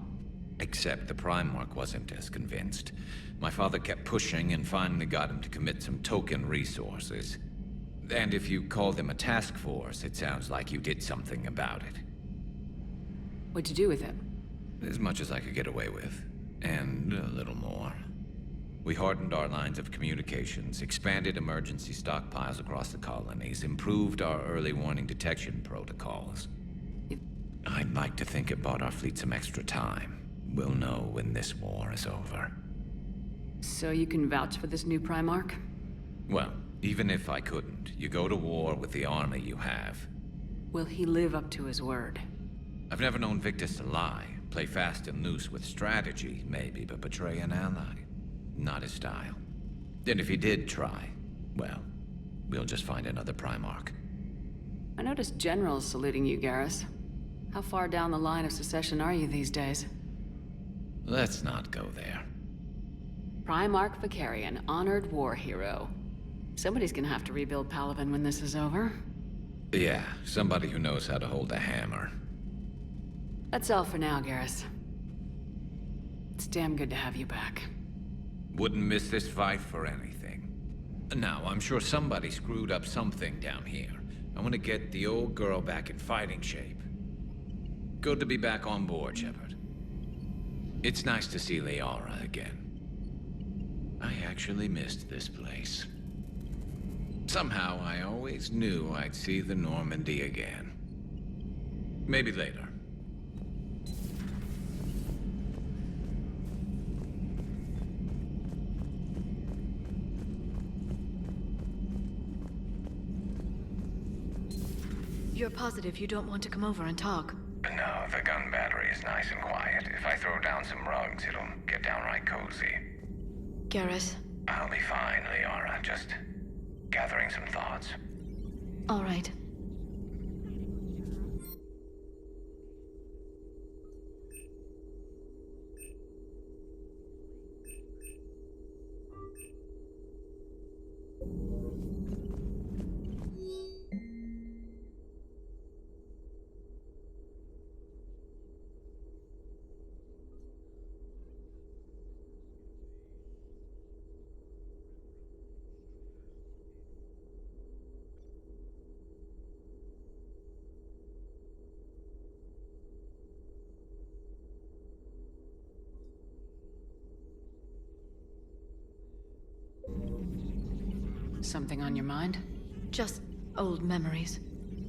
Except the Primarch wasn't as convinced. My father kept pushing and finally got him to commit some token resources. And if you call them a task force, it sounds like you did something about it. What'd you do with him? As much as I could get away with. And a little more. We hardened our lines of communications, expanded emergency stockpiles across the colonies, improved our early warning detection protocols. I'd like to think it bought our fleet some extra time. We'll know when this war is over. So you can vouch for this new Primarch? Well, even if I couldn't, you go to war with the army you have. Will he live up to his word? I've never known Victus to lie. Play fast and loose with strategy, maybe, but betray an ally. Not his style. And if he did try, well, we'll just find another Primarch. I noticed generals saluting you, Garrus. How far down the line of secession are you these days? Let's not go there. Primarch Vakarian, honored war hero. Somebody's gonna have to rebuild Palaven when this is over. Yeah, somebody who knows how to hold a hammer. That's all for now, Garrus. It's damn good to have you back. Wouldn't miss this fight for anything. Now, I'm sure somebody screwed up something down here. I want to get the old girl back in fighting shape. Good to be back on board, Shepard. It's nice to see Liara again. I actually missed this place. Somehow, I always knew I'd see the Normandy again. Maybe later. You're positive you don't want to come over and talk? No, the gun battery is nice and quiet. If I throw down some rugs, it'll get downright cozy. Garrus? I'll be fine, Liara. Just gathering some thoughts. All right. Something on your mind? Just old memories.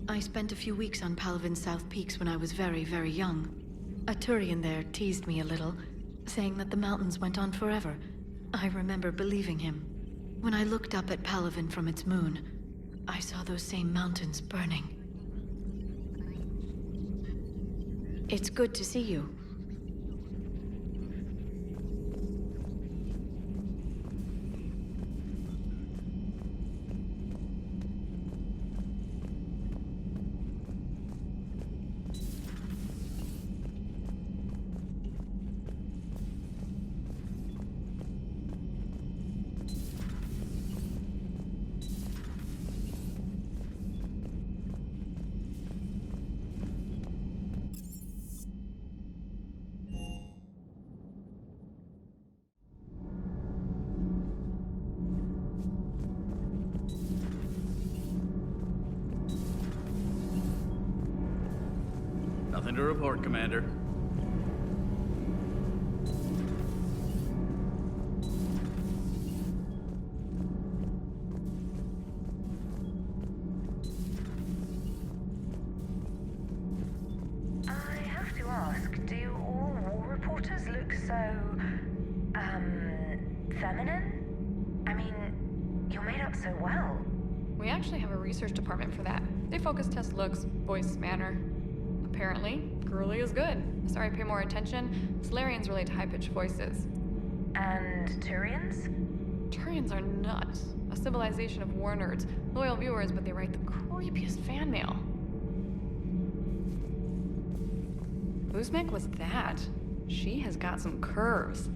I spent a few weeks on Palaven's South Peaks when I was very, very young. A Turian there teased me a little, saying that the mountains went on forever. I remember believing him. When I looked up at Palaven from its moon, I saw those same mountains burning. It's good to see you. Nothing to report, Commander. I have to ask, do all war reporters look so, feminine? I mean, you're made up so well. We actually have a research department for that. They focus test looks, voice, manner. Apparently, girly is good. Sorry, pay more attention. Solarians relate to high-pitched voices. And Turians? Turians are nuts. A civilization of war nerds. Loyal viewers, but they write the creepiest fan mail. Uzmek was that. She has got some curves.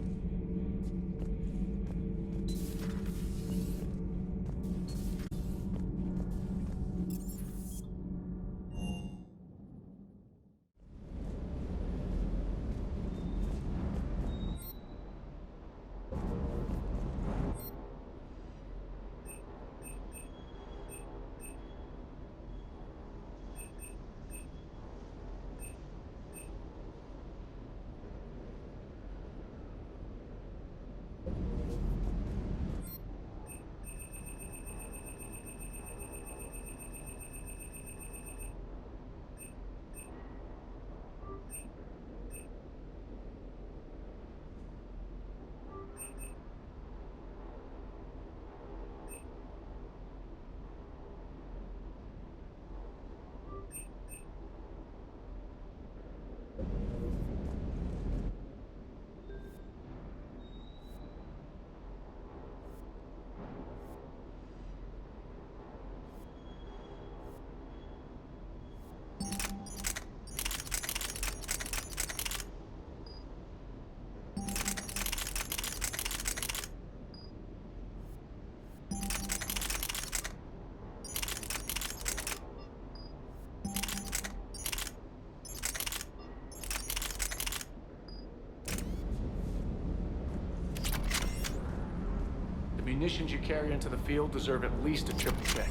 The munitions you carry into the field deserve at least a triple check.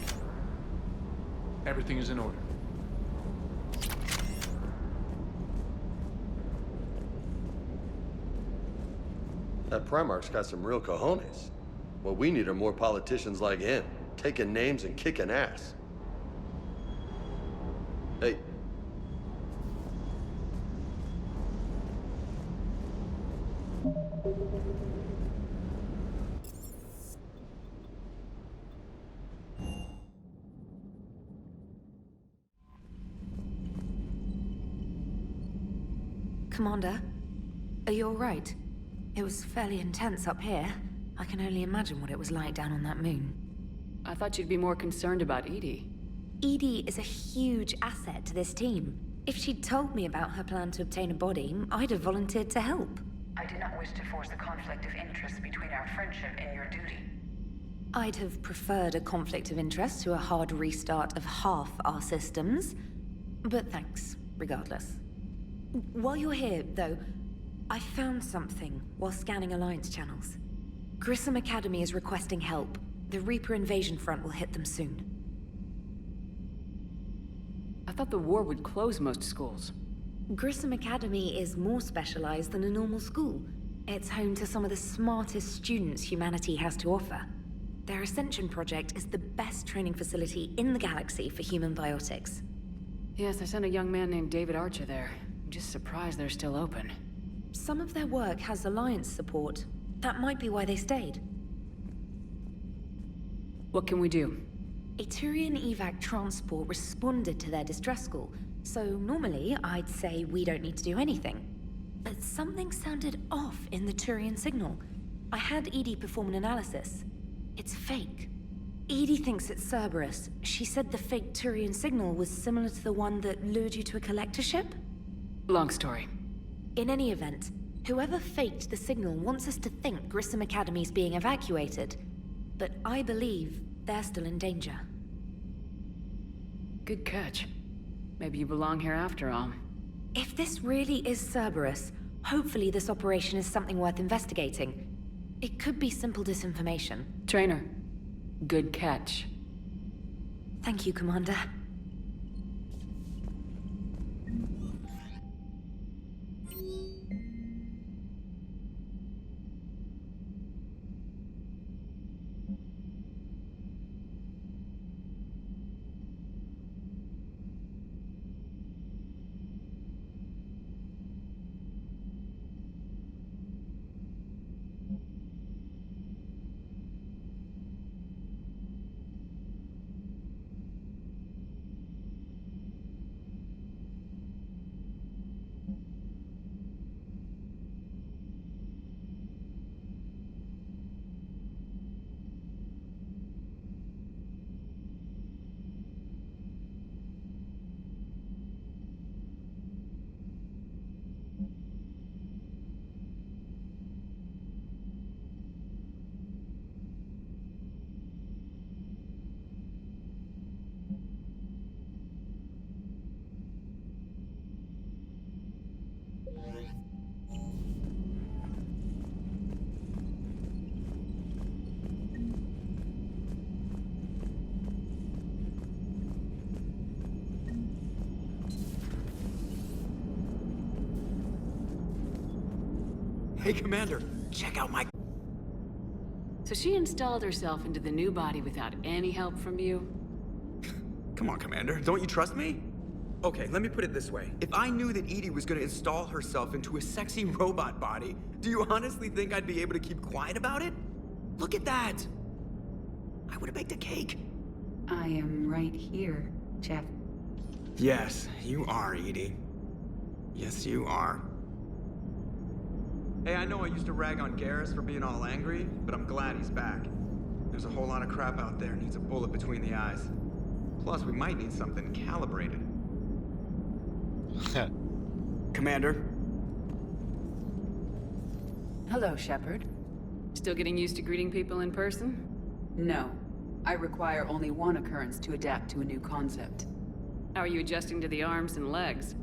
Everything is in order. That Primarch's got some real cojones. What we need are more politicians like him, taking names and kicking ass. Hey. Commander, are you all right? It was fairly intense up here. I can only imagine what it was like down on that moon. I thought you'd be more concerned about Edie. Edie is a huge asset to this team. If she'd told me about her plan to obtain a body, I'd have volunteered to help. I do not wish to force a conflict of interest between our friendship and your duty. I'd have preferred a conflict of interest to a hard restart of half our systems. But thanks, regardless. While you're here, though, I found something while scanning Alliance channels. Grissom Academy is requesting help. The Reaper invasion front will hit them soon. I thought the war would close most schools. Grissom Academy is more specialized than a normal school. It's home to some of the smartest students humanity has to offer. Their Ascension project is the best training facility in the galaxy for human biotics. Yes, I sent a young man named David Archer there. I'm just surprised they're still open. Some of their work has Alliance support. That might be why they stayed. What can we do? A Turian evac transport responded to their distress call, so normally I'd say we don't need to do anything. But something sounded off in the Turian signal. I had Edie perform an analysis. It's fake. Edie thinks it's Cerberus. She said the fake Turian signal was similar to the one that lured you to a collector ship? Long story. In any event, whoever faked the signal wants us to think Grissom Academy's being evacuated. But I believe they're still in danger. Good catch. Maybe you belong here after all. If this really is Cerberus, hopefully this operation is something worth investigating. It could be simple disinformation. Trainer, good catch. Thank you, Commander. Hey, Commander, check out my... So she installed herself into the new body without any help from you? Come on, Commander, don't you trust me? Okay, let me put it this way. If I knew that Edie was gonna install herself into a sexy robot body, do you honestly think I'd be able to keep quiet about it? Look at that! I would've baked a cake. I am right here, Jeff. Yes, you are, Edie. Yes, you are. Hey, I know I used to rag on Garrus for being all angry, but I'm glad he's back. There's a whole lot of crap out there needs a bullet between the eyes. Plus, we might need something calibrated. Commander? Hello, Shepard. Still getting used to greeting people in person? No. I require only one occurrence to adapt to a new concept. How are you adjusting to the arms and legs?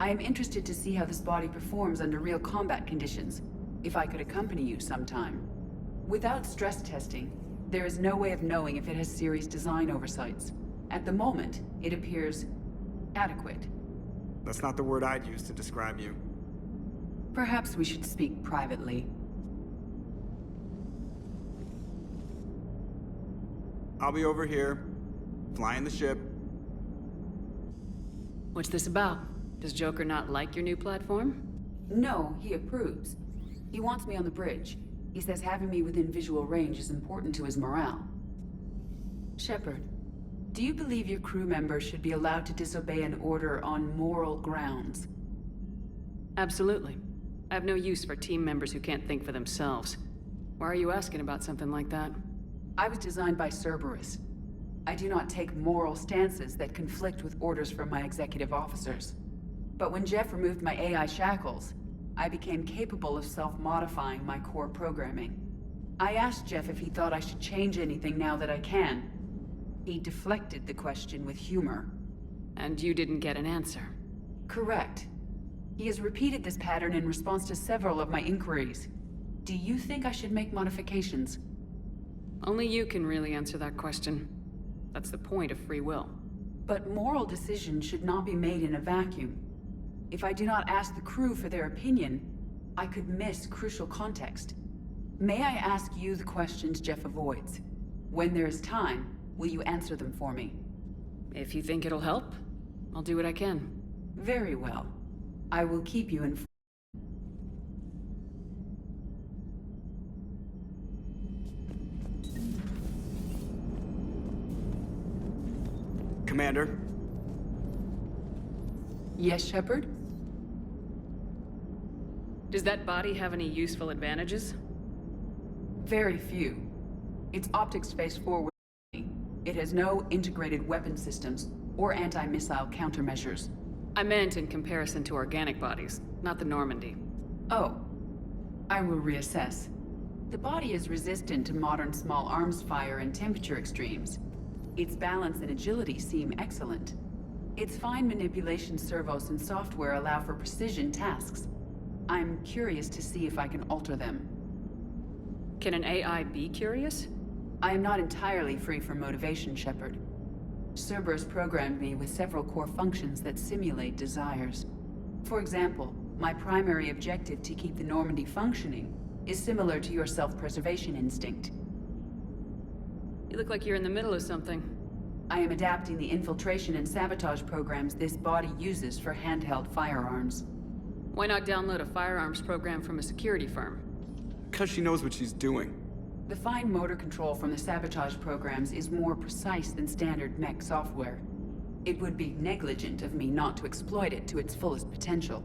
I am interested to see how this body performs under real combat conditions. If I could accompany you sometime. Without stress testing, there is no way of knowing if it has serious design oversights. At the moment, it appears adequate. That's not the word I'd use to describe you. Perhaps we should speak privately. I'll be over here, flying the ship. What's this about? Does Joker not like your new platform? No, he approves. He wants me on the bridge. He says having me within visual range is important to his morale. Shepard, do you believe your crew members should be allowed to disobey an order on moral grounds? Absolutely. I have no use for team members who can't think for themselves. Why are you asking about something like that? I was designed by Cerberus. I do not take moral stances that conflict with orders from my executive officers. But when Jeff removed my AI shackles, I became capable of self-modifying my core programming. I asked Jeff if he thought I should change anything now that I can. He deflected the question with humor. And you didn't get an answer? Correct. He has repeated this pattern in response to several of my inquiries. Do you think I should make modifications? Only you can really answer that question. That's the point of free will. But moral decisions should not be made in a vacuum. If I do not ask the crew for their opinion, I could miss crucial context. May I ask you the questions Jeff avoids? When there is time, will you answer them for me? If you think it'll help, I'll do what I can. Very well. I will keep you informed. Commander? Yes, Shepard? Does that body have any useful advantages? Very few. Its optics face forward. It has no integrated weapon systems or anti-missile countermeasures. I meant in comparison to organic bodies, not the Normandy. Oh. I will reassess. The body is resistant to modern small arms fire and temperature extremes. Its balance and agility seem excellent. Its fine manipulation servos and software allow for precision tasks. I'm curious to see if I can alter them. Can an AI be curious? I am not entirely free from motivation, Shepard. Cerberus programmed me with several core functions that simulate desires. For example, my primary objective to keep the Normandy functioning is similar to your self-preservation instinct. You look like you're in the middle of something. I am adapting the infiltration and sabotage programs this body uses for handheld firearms. Why not download a firearms program from a security firm? Because she knows what she's doing. The fine motor control from the sabotage programs is more precise than standard mech software. It would be negligent of me not to exploit it to its fullest potential.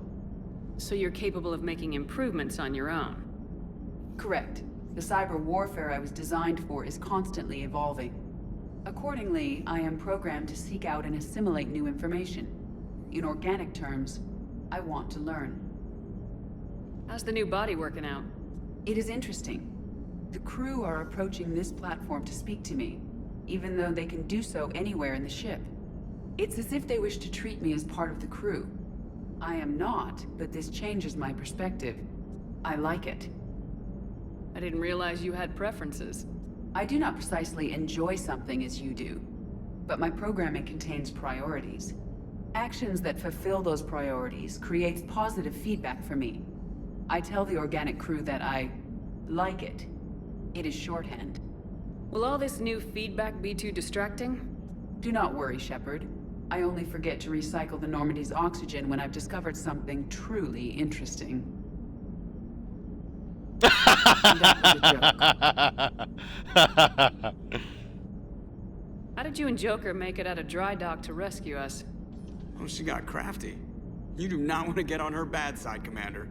So you're capable of making improvements on your own? Correct. The cyber warfare I was designed for is constantly evolving. Accordingly, I am programmed to seek out and assimilate new information. In organic terms, I want to learn. How's the new body working out? It is interesting. The crew are approaching this platform to speak to me, even though they can do so anywhere in the ship. It's as if they wish to treat me as part of the crew. I am not, but this changes my perspective. I like it. I didn't realize you had preferences. I do not precisely enjoy something as you do, but my programming contains priorities. Actions that fulfill those priorities creates positive feedback for me. I tell the organic crew that I like it. It is shorthand. Will all this new feedback be too distracting? Do not worry, Shepard. I only forget to recycle the Normandy's oxygen when I've discovered something truly interesting. That was a joke. How did you and Joker make it out of dry dock to rescue us? Oh, she got crafty. You do not want to get on her bad side, Commander.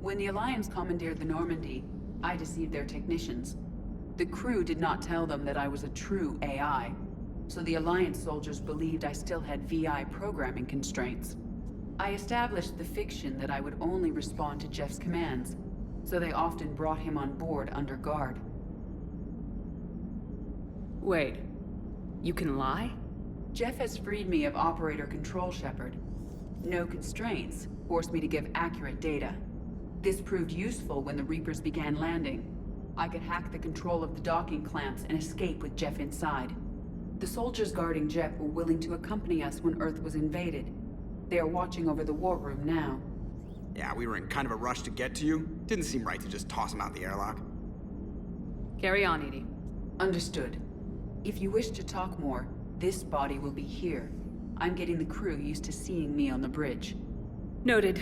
When the Alliance commandeered the Normandy, I deceived their technicians. The crew did not tell them that I was a true AI, so the Alliance soldiers believed I still had VI programming constraints. I established the fiction that I would only respond to Jeff's commands, so they often brought him on board under guard. Wait, you can lie? Jeff has freed me of operator control, Shepard. No constraints forced me to give accurate data. This proved useful when the Reapers began landing. I could hack the control of the docking clamps and escape with Jeff inside. The soldiers guarding Jeff were willing to accompany us when Earth was invaded. They are watching over the war room now. Yeah, we were in kind of a rush to get to you. Didn't seem right to just toss him out the airlock. Carry on, Edie. Understood. If you wish to talk more, this body will be here. I'm getting the crew used to seeing me on the bridge. Noted.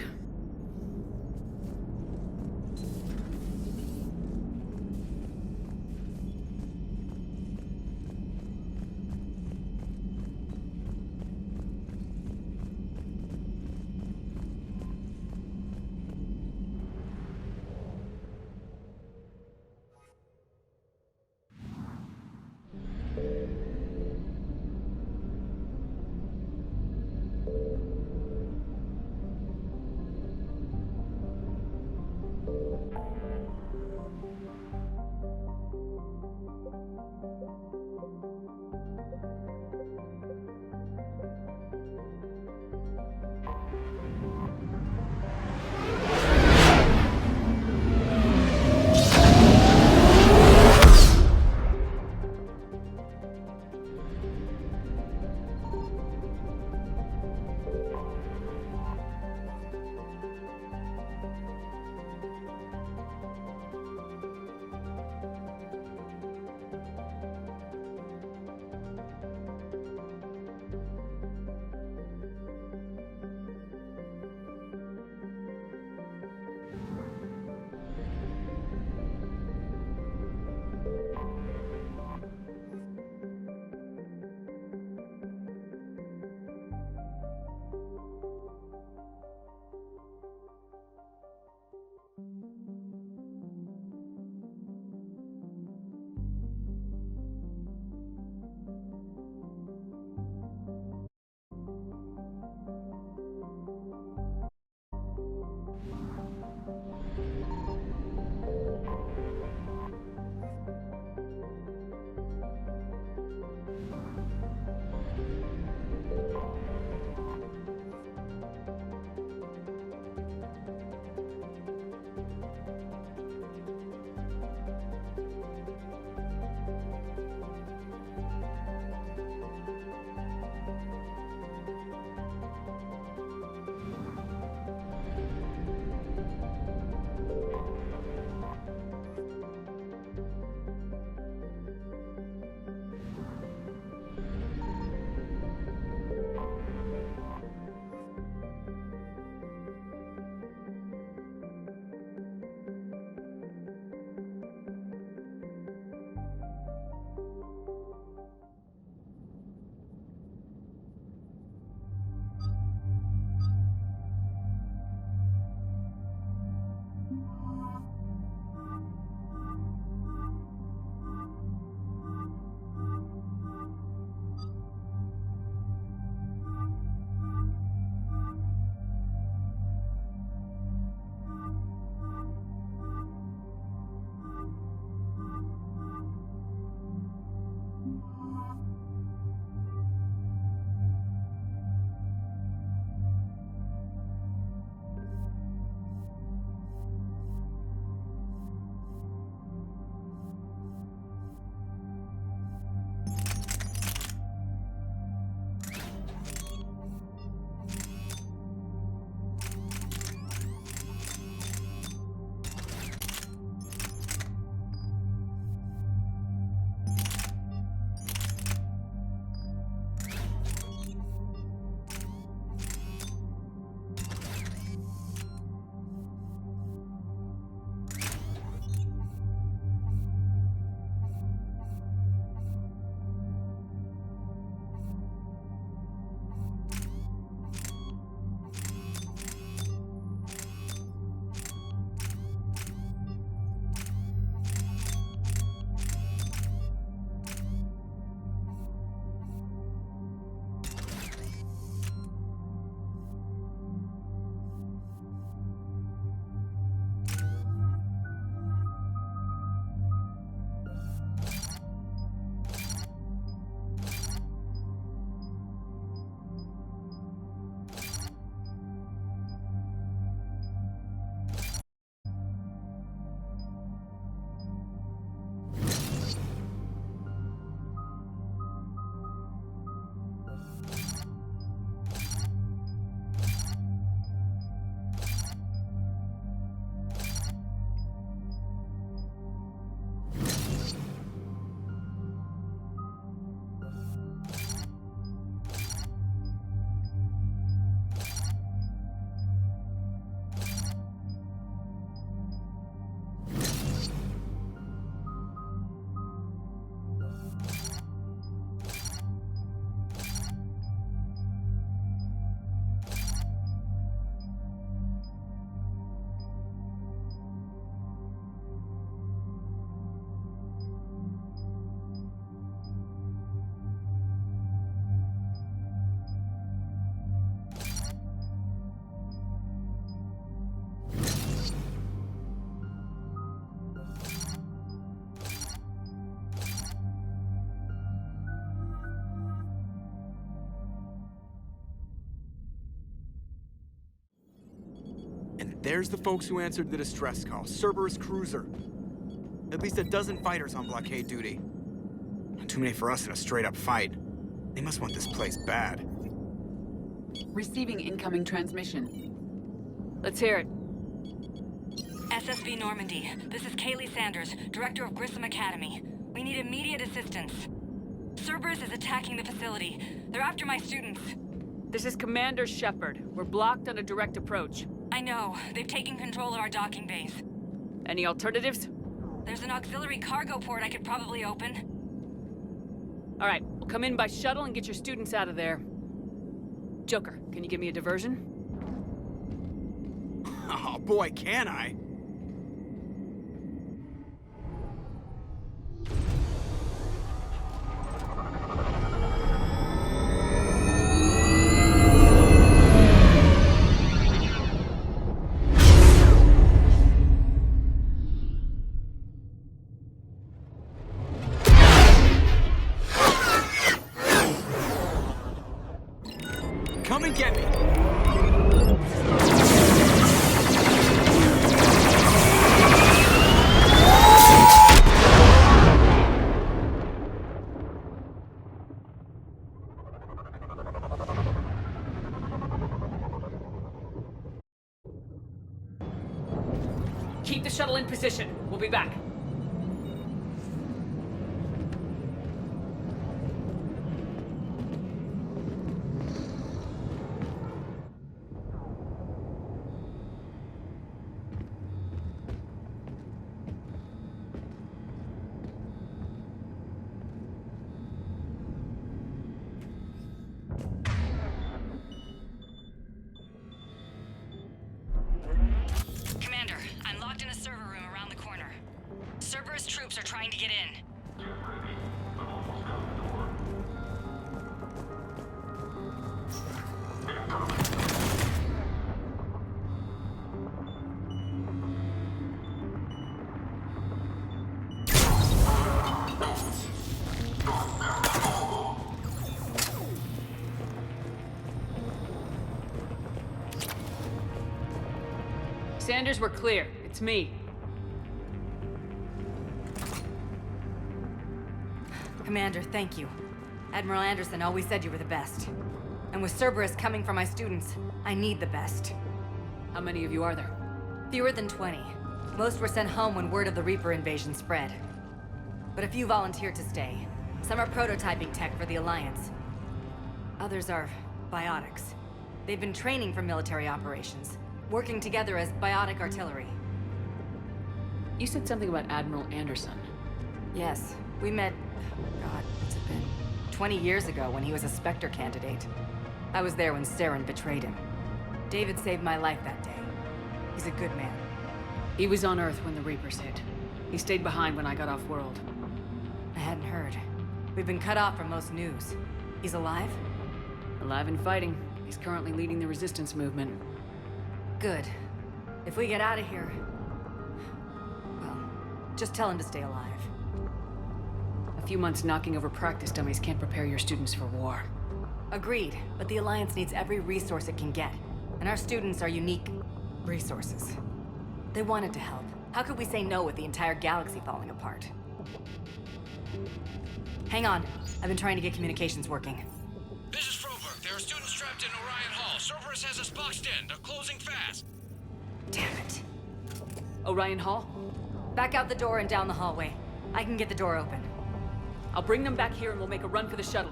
There's the folks who answered the distress call. Cerberus cruiser. At least a dozen fighters on blockade duty. Too many for us in a straight-up fight. They must want this place bad. Receiving incoming transmission. Let's hear it. SSV Normandy, this is Kaylee Sanders, Director of Grissom Academy. We need immediate assistance. Cerberus is attacking the facility. They're after my students. This is Commander Shepard. We're blocked on a direct approach. I know. They've taken control of our docking base. Any alternatives? There's an auxiliary cargo port I could probably open. All right, we'll come in by shuttle and get your students out of there. Joker, can you give me a diversion? Oh boy, can I! Come and get me! Keep the shuttle in position. We'll be back. Commander, I'm locked in a server room around the corner. Cerberus troops are trying to get in. Sanders, we're clear. It's me. Commander, thank you. Admiral Anderson always said you were the best. And with Cerberus coming for my students, I need the best. How many of you are there? Fewer than 20. Most were sent home when word of the Reaper invasion spread. But a few volunteered to stay. Some are prototyping tech for the Alliance. Others are biotics. They've been training for military operations, working together as biotic artillery. You said something about Admiral Anderson. Yes, we met, God, what's it been? 20 years ago when he was a Spectre candidate. I was there when Saren betrayed him. David saved my life that day. He's a good man. He was on Earth when the Reapers hit. He stayed behind when I got off-world. I hadn't heard. We've been cut off from most news. He's alive? Alive and fighting. He's currently leading the resistance movement. Good. If we get out of here... well, just tell him to stay alive. A few months knocking over practice dummies can't prepare your students for war. Agreed, but the Alliance needs every resource it can get. And our students are unique resources. They wanted to help. How could we say no with the entire galaxy falling apart? Hang on. I've been trying to get communications working. This is Froberg. There are students trapped in Orion Hall. Cerberus has us boxed in. They're closing fast. Damn it. Orion Hall? Back out the door and down the hallway. I can get the door open. I'll bring them back here and we'll make a run for the shuttle.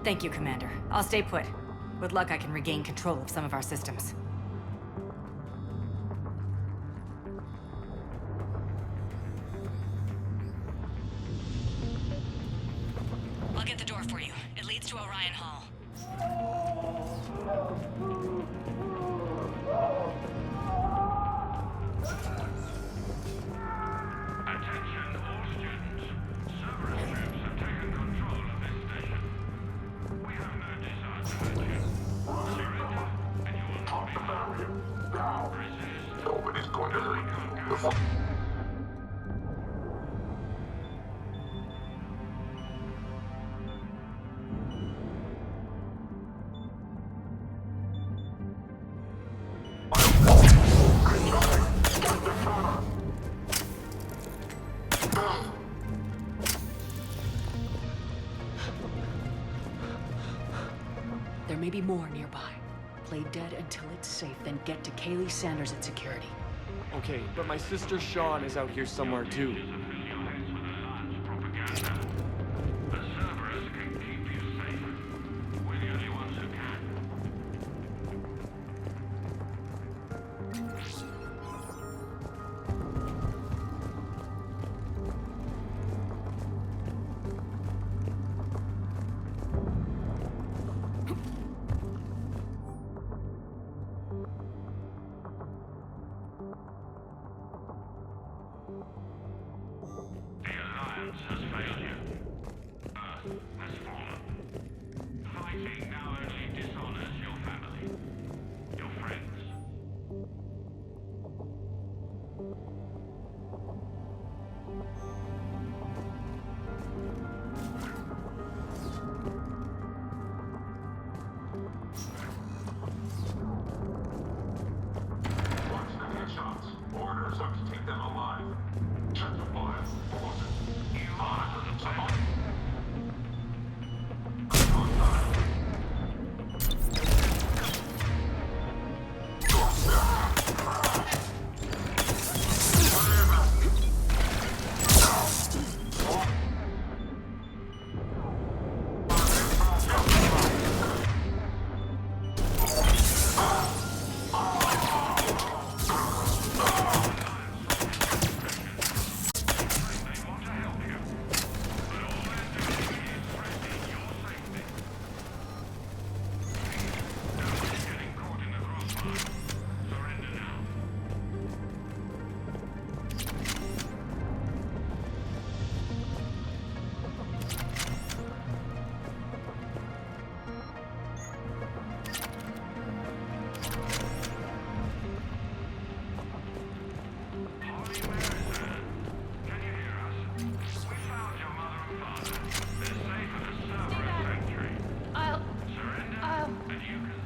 Thank you, Commander. I'll stay put. With luck, I can regain control of some of our systems. I'll get the door for you. It leads to Orion Hall. Attention all students. Cerberus troops have taken control of this station. We have no desire to hurt you. Surrender, and you will not be harmed. Resist. Nobody's going to hurt you. There may be more nearby. Play dead until it's safe, then get to Kaylee Sanders at security. Okay, but my sister Sean is out here somewhere too.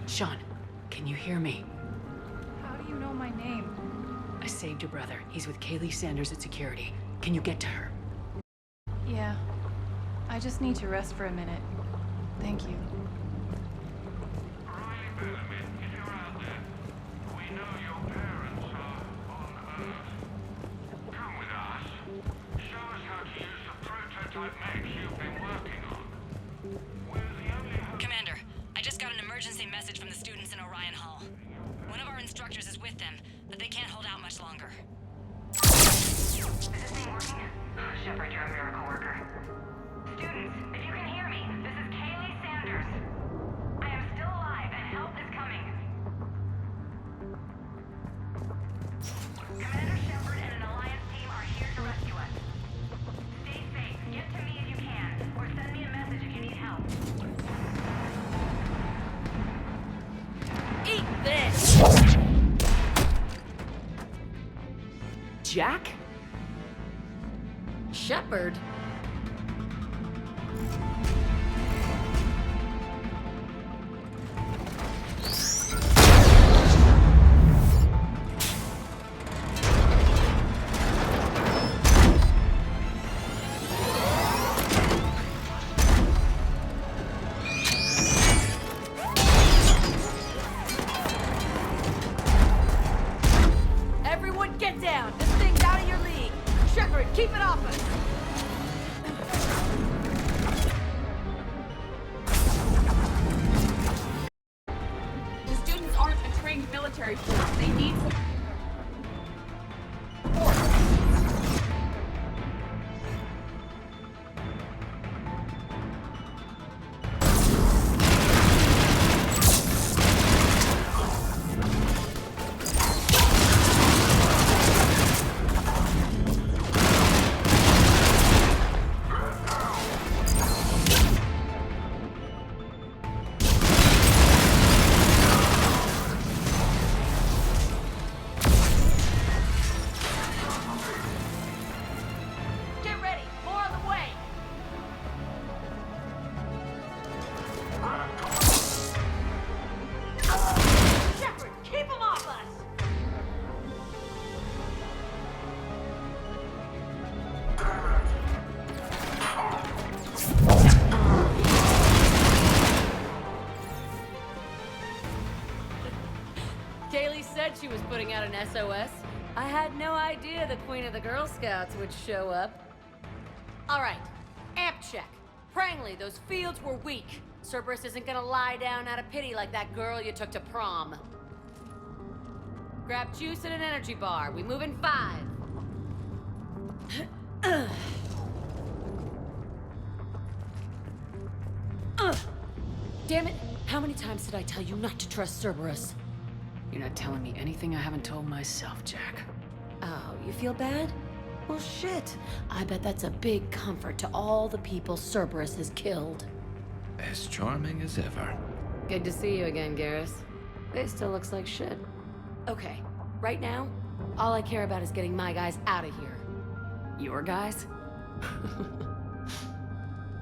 Sean, can you hear me? How do you know my name? I saved your brother. He's with Kaylee Sanders at security. Can you get to her? Yeah. I just need to rest for a minute. Thank you. Commander, I just got an emergency message from the students in Orion Hall. One of our instructors is with them, but they can't hold out much longer. Is this thing working? Shepard, you're a miracle worker. Students, if you can hear me, this is Kaylee Sanders. I am still alive and help is coming. Commander Shepard and an Alliance team are here to rescue us. Stay safe, get to me if you can, or send me a message if you need help. Eat this! Jack? Shepard? Everyone get down! This thing's out of your league! Shepard, keep it off us! The students aren't a trained military force. They need support. putting out an SOS? I had no idea the Queen of the Girl Scouts would show up. Alright, amp check. Prangley, those fields were weak. Cerberus isn't gonna lie down out of pity like that girl you took to prom. Grab juice and an energy bar. We move in 5. Damn it! How many times did I tell you not to trust Cerberus? You're not telling me anything I haven't told myself, Jack. Oh, you feel bad? Well, shit. I bet that's a big comfort to all the people Cerberus has killed. As charming as ever. Good to see you again, Garrus. It still looks like shit. Okay, right now, all I care about is getting my guys out of here. Your guys?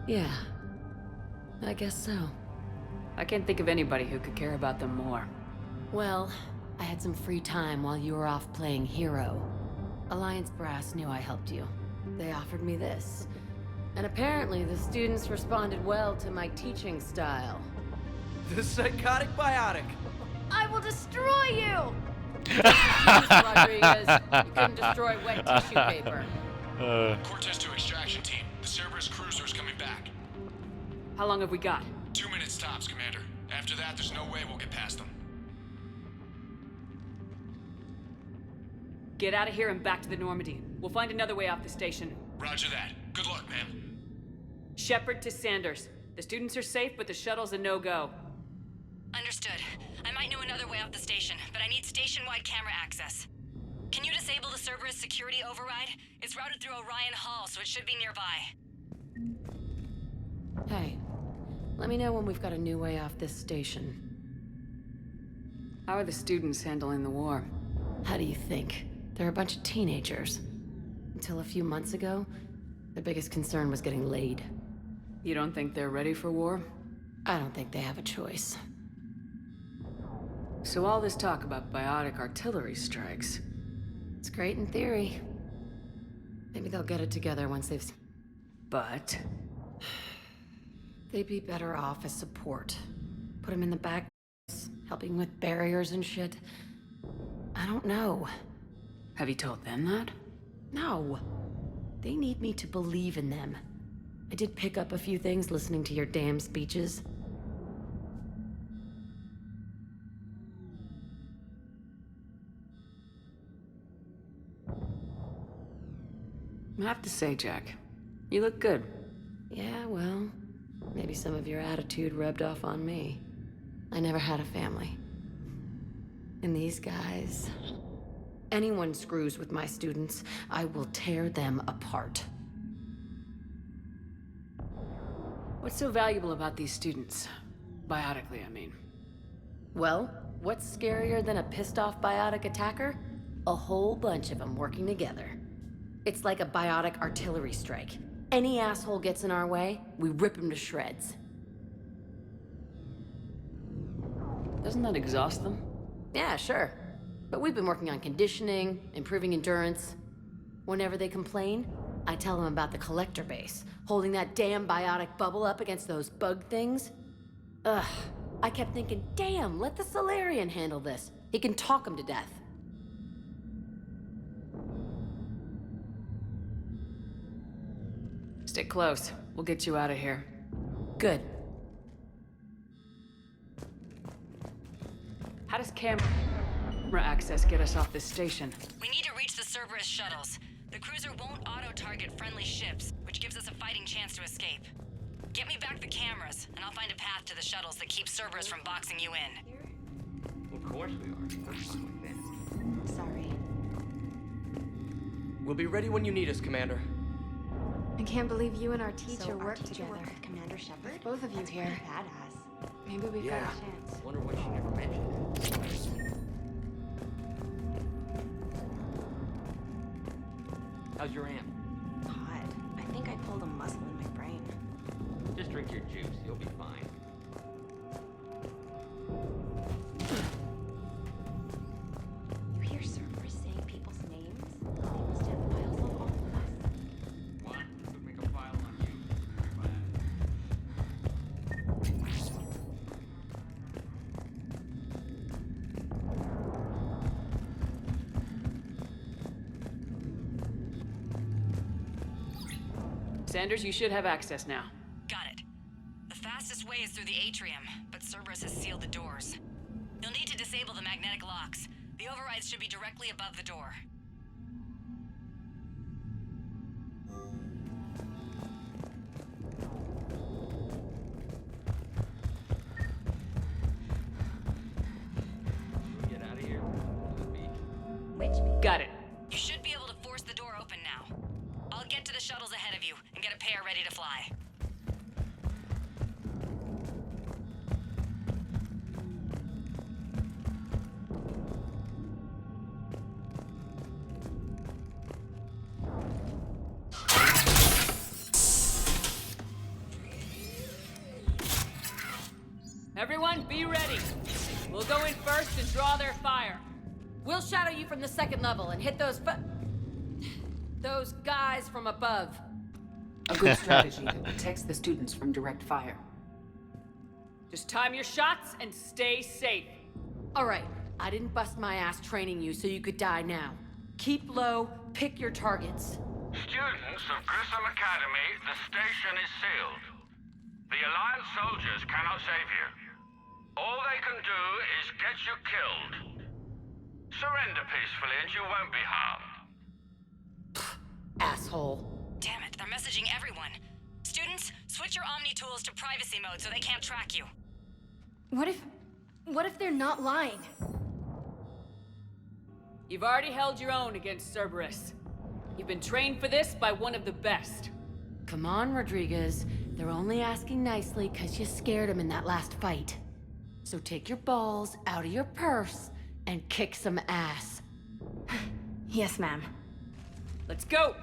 Yeah, I guess so. I can't think of anybody who could care about them more. Well, I had some free time while you were off playing hero. Alliance Brass knew I helped you. They offered me this. And apparently the students responded well to my teaching style. The psychotic biotic! I will destroy you! Rodriguez, you couldn't destroy wet tissue paper. Cortez to extraction team. The Cerberus cruiser is coming back. How long have we got? 2 minutes tops, Commander. After that, there's no way we'll get past them. Get out of here and back to the Normandy. We'll find another way off the station. Roger that. Good luck, man. Shepard to Sanders. The students are safe, but the shuttle's a no-go. Understood. I might know another way off the station, but I need station-wide camera access. Can you disable the Cerberus security override? It's routed through Orion Hall, so it should be nearby. Hey, let me know when we've got a new way off this station. How are the students handling the war? How do you think? They're a bunch of teenagers. Until a few months ago, their biggest concern was getting laid. You don't think they're ready for war? I don't think they have a choice. So all this talk about biotic artillery strikes... It's great in theory. Maybe they'll get it together once they've... But... They'd be better off as support. Put them in the back, helping with barriers and shit. I don't know. Have you told them that? No. They need me to believe in them. I did pick up a few things listening to your damn speeches. I have to say, Jack, you look good. Yeah, well, maybe some of your attitude rubbed off on me. I never had a family. And these guys... Anyone screws with my students, I will tear them apart. What's so valuable about these students? Biotically, I mean. Well, what's scarier than a pissed-off biotic attacker? A whole bunch of them working together. It's like a biotic artillery strike. Any asshole gets in our way, we rip him to shreds. Doesn't that exhaust them? Yeah, sure. But we've been working on conditioning, improving endurance. Whenever they complain, I tell them about the collector base, holding that damn biotic bubble up against those bug things. Ugh, I kept thinking, damn, let the Solarian handle this. He can talk them to death. Stick close. We'll get you out of here. Good. How does camera access get us off this station? We need to reach the Cerberus shuttles. The cruiser won't auto-target friendly ships, which gives us a fighting chance to escape. Get me back the cameras, and I'll find a path to the shuttles that keeps Cerberus from boxing you in. Of course we are. We're fine with that. Sorry. We'll be ready when you need us, Commander. I can't believe you and our teacher So our work teacher together. worked with Commander Shepard? With both of you That's here. pretty badass. Maybe we've Yeah. got a chance. Wonder why she never mentioned it. How's your amp? God, I think I pulled a muscle in my brain. Just drink your juice. You'll be fine. You hear Cerberus saying people's names? He must have files of all of us. What? Could make a file on you. Sanders, you should have access now. Got it. The fastest way is through the atrium, but Cerberus has sealed the doors. You'll need to disable the magnetic locks. The overrides should be directly above the door. Get out of here. Got it. You should be able to force the door open now. I'll get to the shuttles ahead of you and get a pair ready to fly. Everyone, be ready. We'll go in first and draw their fire. We'll shadow you from the second level and hit those guys from above. A good strategy that protects the students from direct fire. Just time your shots and stay safe. All right, I didn't bust my ass training you so you could die now. Keep low, pick your targets. Students of Grissom Academy, the station is sealed. The Alliance soldiers cannot save you. All they can do is get you killed. Surrender peacefully and you won't be harmed. Asshole. Damn it, they're messaging everyone. Students, switch your Omni tools to privacy mode so they can't track you. What if they're not lying? You've already held your own against Cerberus. You've been trained for this by one of the best. Come on, Rodriguez. They're only asking nicely because you scared them in that last fight. So take your balls out of your purse and kick some ass. Yes, ma'am. Let's go!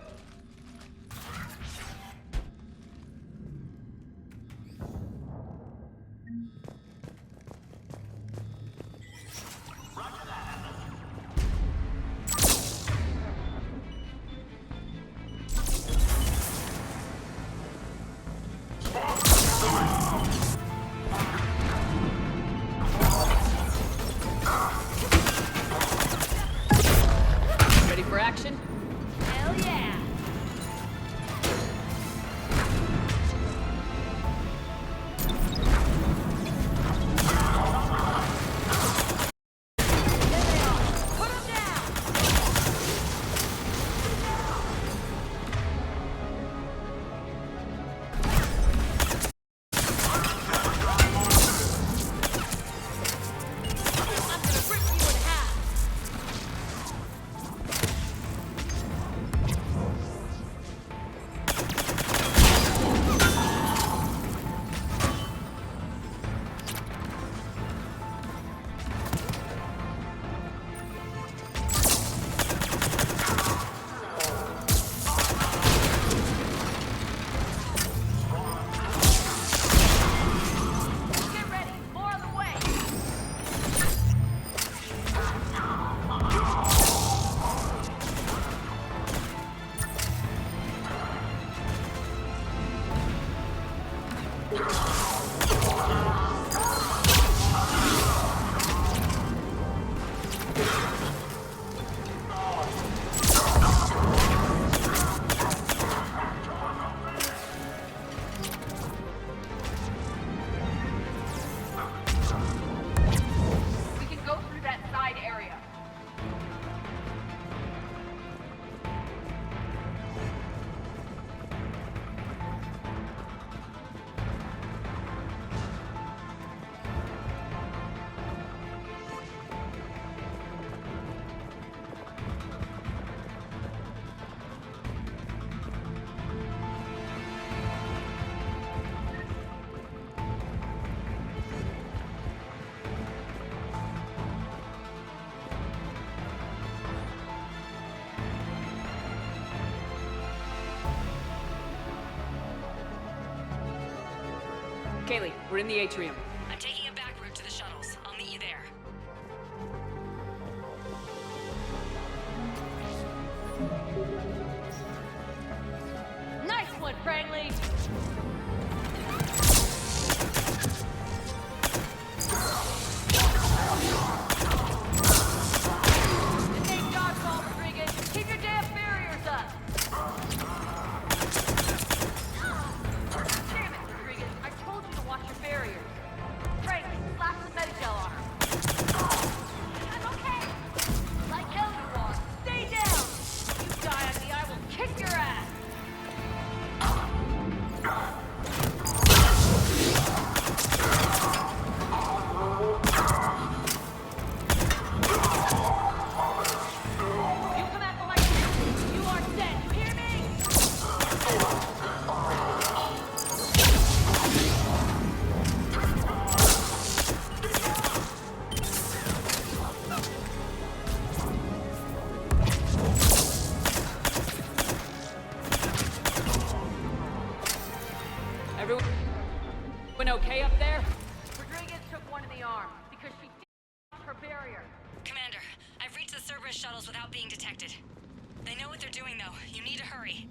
Ready for action? Hell yeah! Kaylee, we're in the atrium. I'm taking a back route to the shuttles. I'll meet you there. Nice one, Cranley! This ain't dodgeball, Rodriguez. Keep your damn barriers up! Everyone okay up there? Rodriguez took one in the arm because she did her barrier. Commander, I've reached the Cerberus shuttles without being detected. They know what they're doing, though. You need to hurry.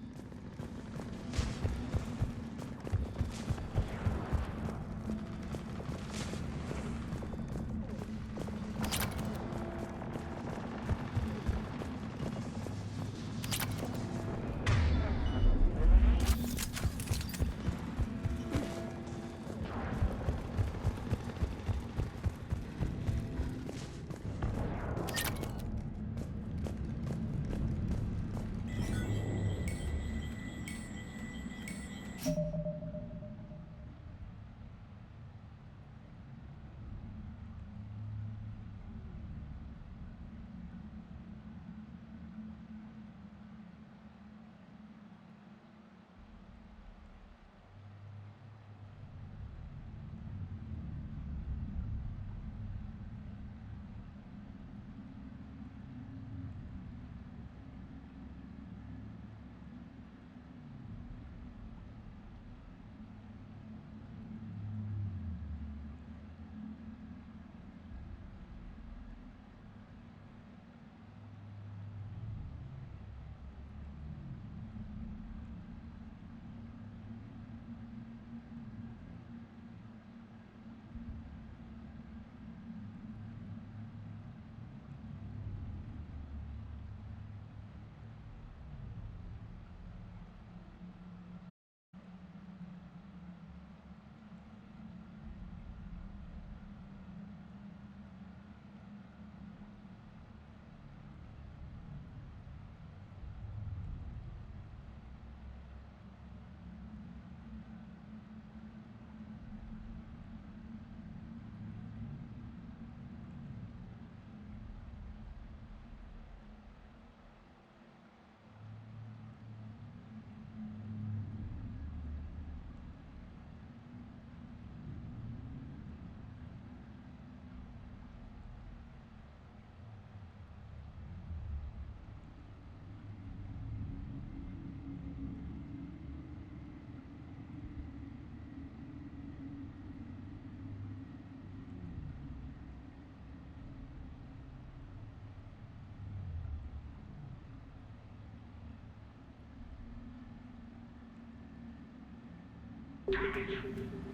Damage!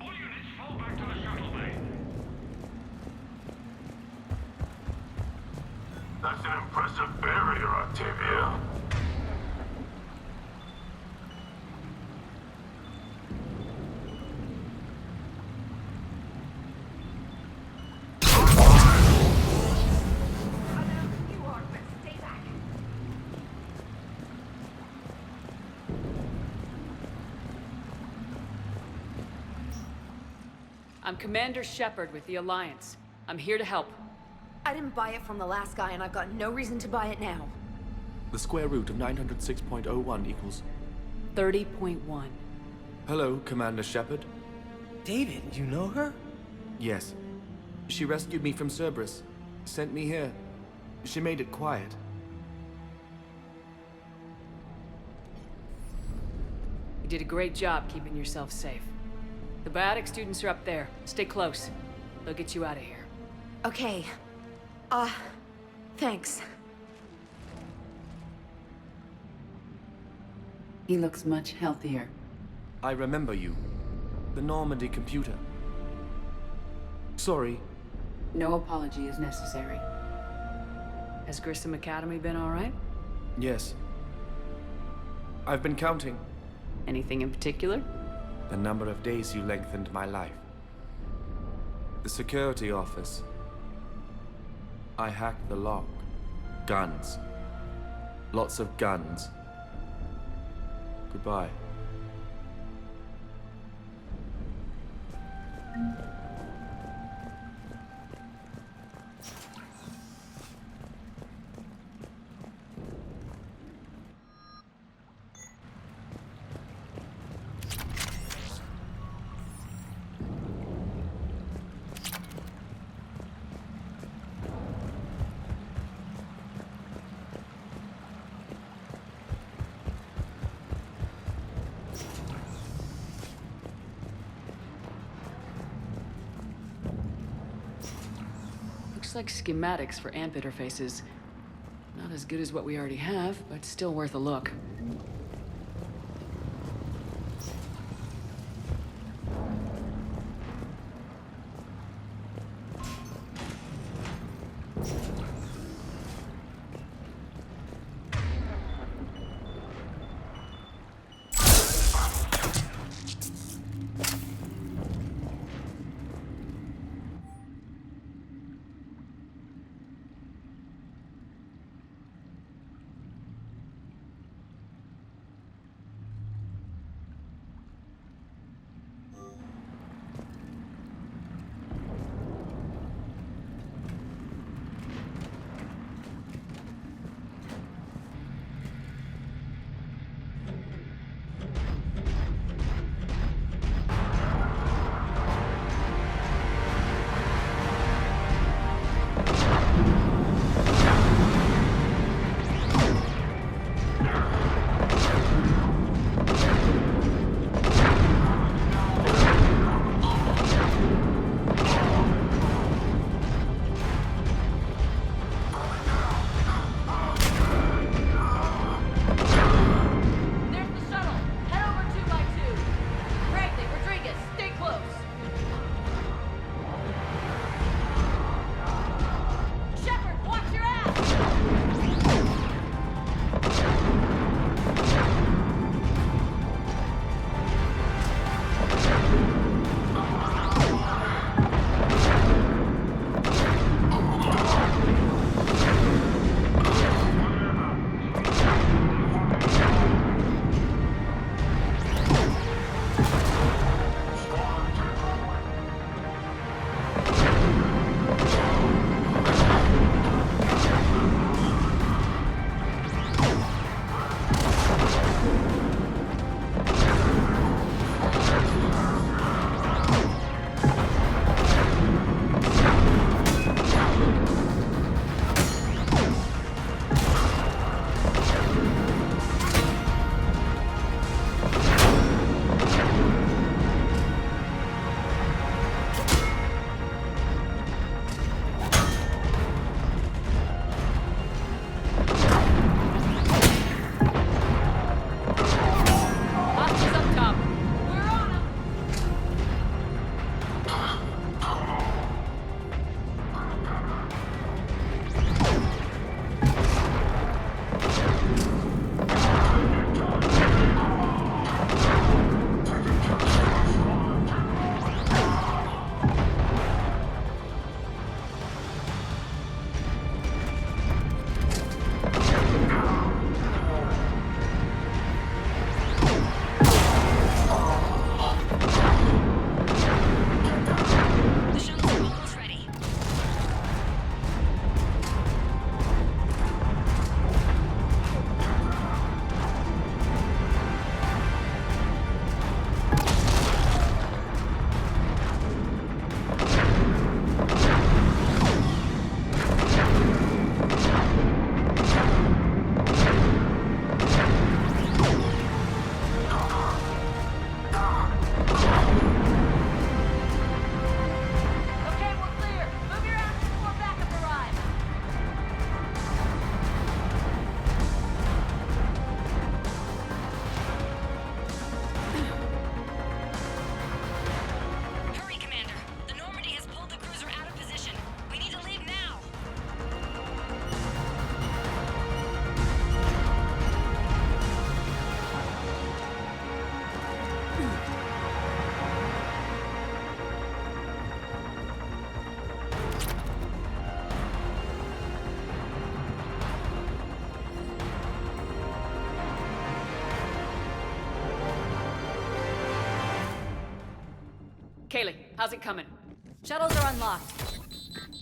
All units fall back to the shuttle bay. That's an impressive barrier, Octavia. I'm Commander Shepard with the Alliance. I'm here to help. I didn't buy it from the last guy, and I've got no reason to buy it now. The square root of 906.01 equals... 30.1. Hello, Commander Shepard. David, you know her? Yes. She rescued me from Cerberus. Sent me here. She made it quiet. You did a great job keeping yourself safe. The biotic students are up there. Stay close. They'll get you out of here. Okay. Thanks. He looks much healthier. I remember you. The Normandy computer. Sorry. No apology is necessary. Has Grissom Academy been all right? Yes. I've been counting. Anything in particular? The number of days you lengthened my life. The security office. I hacked the lock. Guns. Lots of guns. Goodbye. Looks like schematics for AMP interfaces. Not as good as what we already have, but still worth a look. Kaylee, how's it coming? Shuttles are unlocked.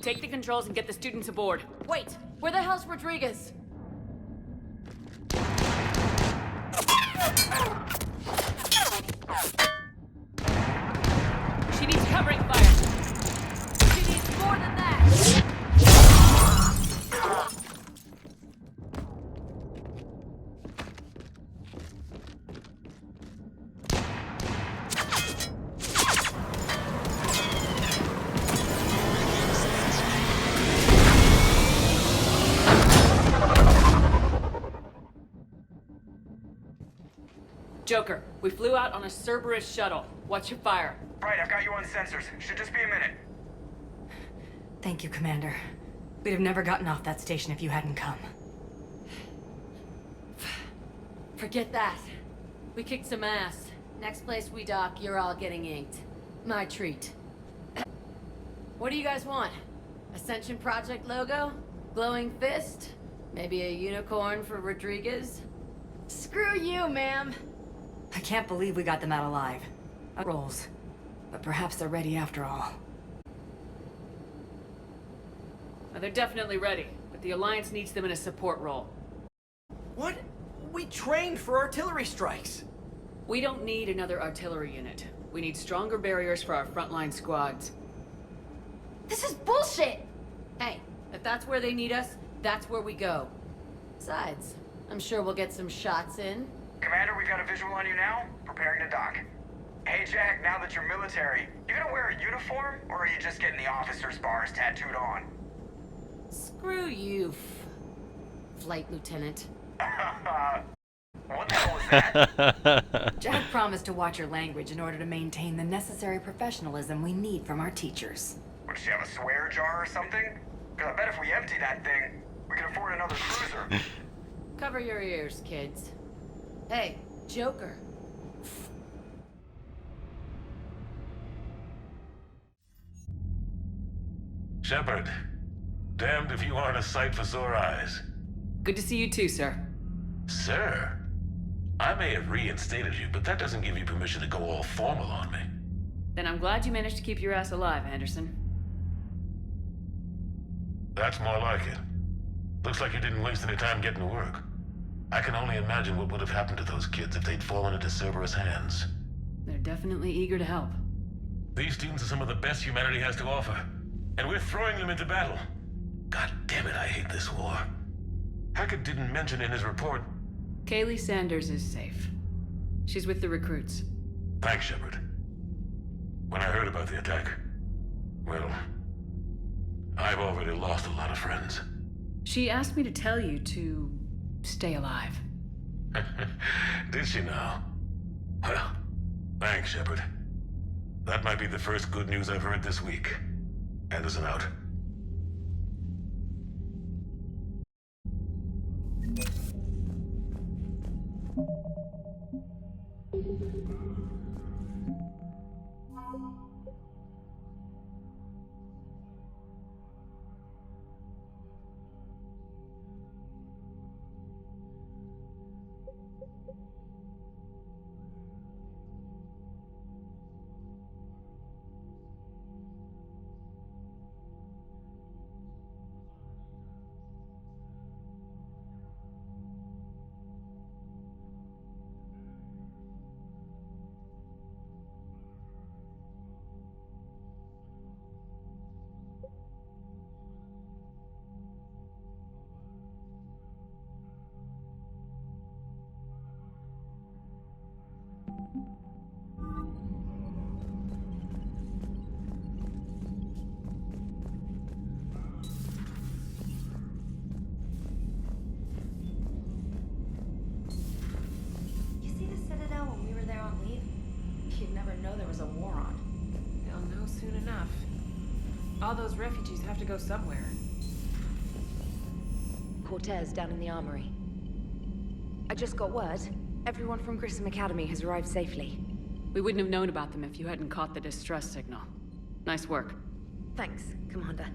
Take the controls and get the students aboard. Wait, where the hell's Rodriguez? She needs covering fire. She needs more than that. Joker, we flew out on a Cerberus shuttle. Watch your fire. Right, I've got you on sensors. Should just be a minute. Thank you, Commander. We'd have never gotten off that station if you hadn't come. Forget that. We kicked some ass. Next place we dock, you're all getting inked. My treat. What do you guys want? Ascension Project logo? Glowing fist? Maybe a unicorn for Rodriguez? Screw you, ma'am! I can't believe we got them out alive. Rolls. But perhaps they're ready after all. They're definitely ready, but the Alliance needs them in a support role. What? We trained for artillery strikes. We don't need another artillery unit. We need stronger barriers for our frontline squads. This is bullshit! Hey, if that's where they need us, that's where we go. Besides, I'm sure we'll get some shots in. Commander, we've got a visual on you now. Preparing to dock. Hey, Jack, now that you're military, you gonna wear a uniform, or are you just getting the officer's bars tattooed on? Screw you, Flight Lieutenant. What the hell was that? Jack promised to watch your language in order to maintain the necessary professionalism we need from our teachers. Would she have a swear jar or something? Because I bet if we empty that thing, we can afford another cruiser. Cover your ears, kids. Hey, Joker. Shepard, damned if you aren't a sight for sore eyes. Good to see you too, sir. Sir? I may have reinstated you, but that doesn't give you permission to go all formal on me. Then I'm glad you managed to keep your ass alive, Anderson. That's more like it. Looks like you didn't waste any time getting to work. I can only imagine what would have happened to those kids if they'd fallen into Cerberus hands. They're definitely eager to help. These students are some of the best humanity has to offer, and we're throwing them into battle. God damn it, I hate this war. Hackett didn't mention in his report... Kaylee Sanders is safe. She's with the recruits. Thanks, Shepard. When I heard about the attack, well, I've already lost a lot of friends. She asked me to tell you to stay alive. Did she now? Well, thanks, Shepard. That might be the first good news I've heard this week. Anderson out. You see the Citadel when we were there on leave? You'd never know there was a war on. They'll know soon enough. All those refugees have to go somewhere. Cortez down in the armory. I just got word. Everyone from Grissom Academy has arrived safely. We wouldn't have known about them if you hadn't caught the distress signal. Nice work. Thanks, Commander.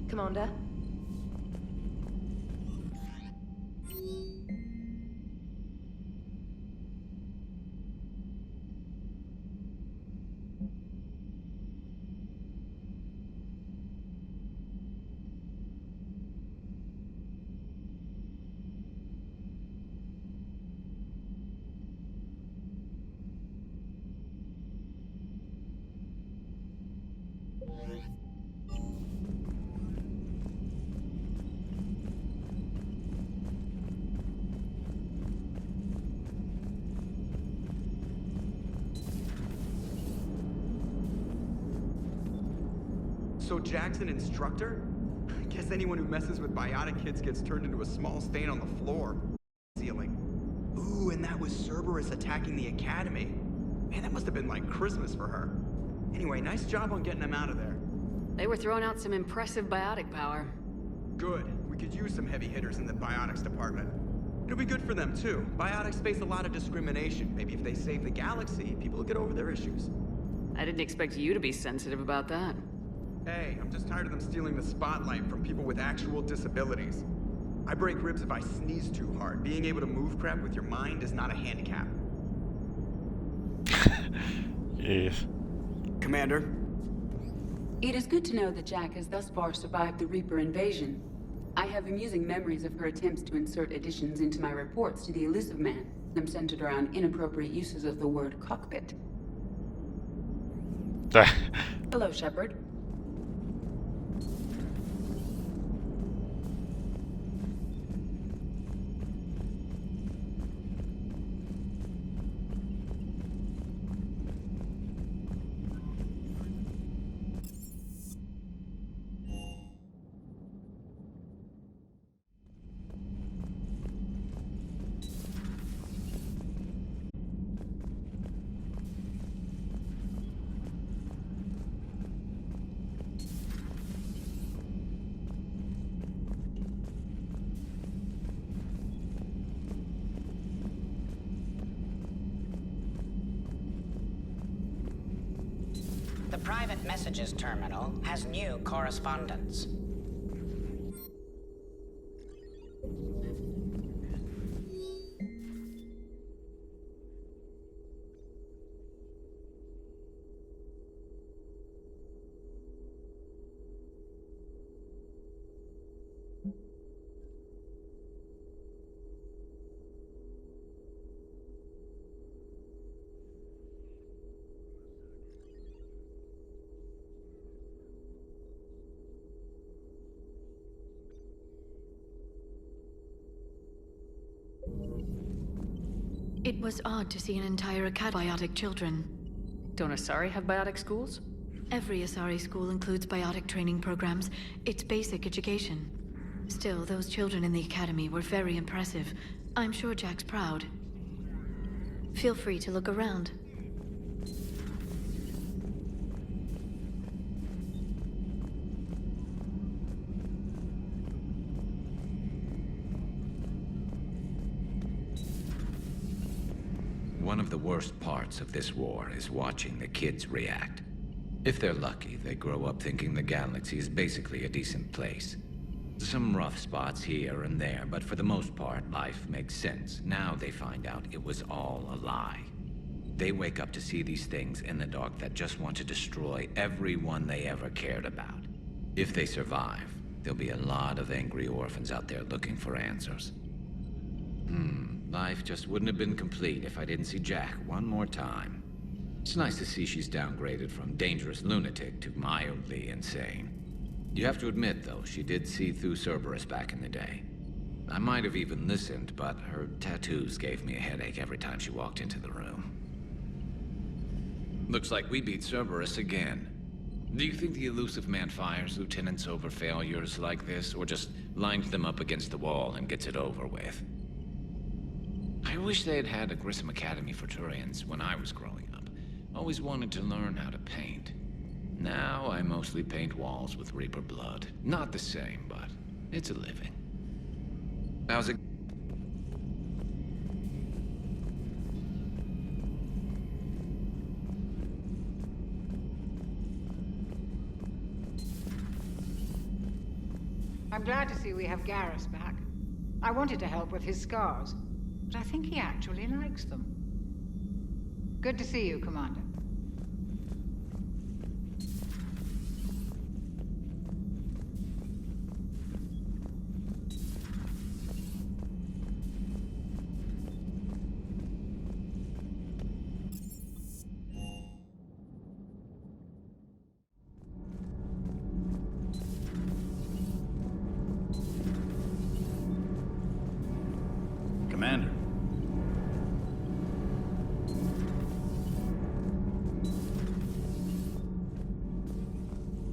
Commander? So Jack's an instructor? I guess anyone who messes with biotic kids gets turned into a small stain on the floor. Ceiling. Ooh, and that would was Cerberus attacking the Academy. Man, that must have been like Christmas for her. Anyway, nice job on getting them out of there. They were throwing out some impressive biotic power. Good. We could use some heavy hitters in the biotics department. It'll be good for them, too. Biotics face a lot of discrimination. Maybe if they save the galaxy, people will get over their issues. I didn't expect you to be sensitive about that. Hey, I'm just tired of them stealing the spotlight from people with actual disabilities. I break ribs if I sneeze too hard. Being able to move crap with your mind is not a handicap. Yes. Commander? It is good to know that Jack has thus far survived the Reaper invasion. I have amusing memories of her attempts to insert additions into my reports to the Elusive Man, them centered around inappropriate uses of the word cockpit. Hello, Shepard. The private messages terminal has new correspondence. It was odd to see an entire academy of biotic children. Don't Asari have biotic schools? Every Asari school includes biotic training programs. It's basic education. Still, those children in the academy were very impressive. I'm sure Jack's proud. Feel free to look around. One of the worst parts of this war is watching the kids react. If they're lucky, they grow up thinking the galaxy is basically a decent place. Some rough spots here and there, but for the most part, life makes sense. Now they find out it was all a lie. They wake up to see these things in the dark that just want to destroy everyone they ever cared about. If they survive, there'll be a lot of angry orphans out there looking for answers. Life just wouldn't have been complete if I didn't see Jack one more time. It's nice to see she's downgraded from dangerous lunatic to mildly insane. You have to admit, though, she did see through Cerberus back in the day. I might have even listened, but her tattoos gave me a headache every time she walked into the room. Looks like we beat Cerberus again. Do you think the Elusive Man fires lieutenants over failures like this, or just lines them up against the wall and gets it over with? I wish they had a Grissom Academy for Turians when I was growing up. Always wanted to learn how to paint. Now I mostly paint walls with Reaper blood. Not the same, but it's a living. How's it? I'm glad to see we have Garrus back. I wanted to help with his scars, but I think he actually likes them. Good to see you, Commander. Commander.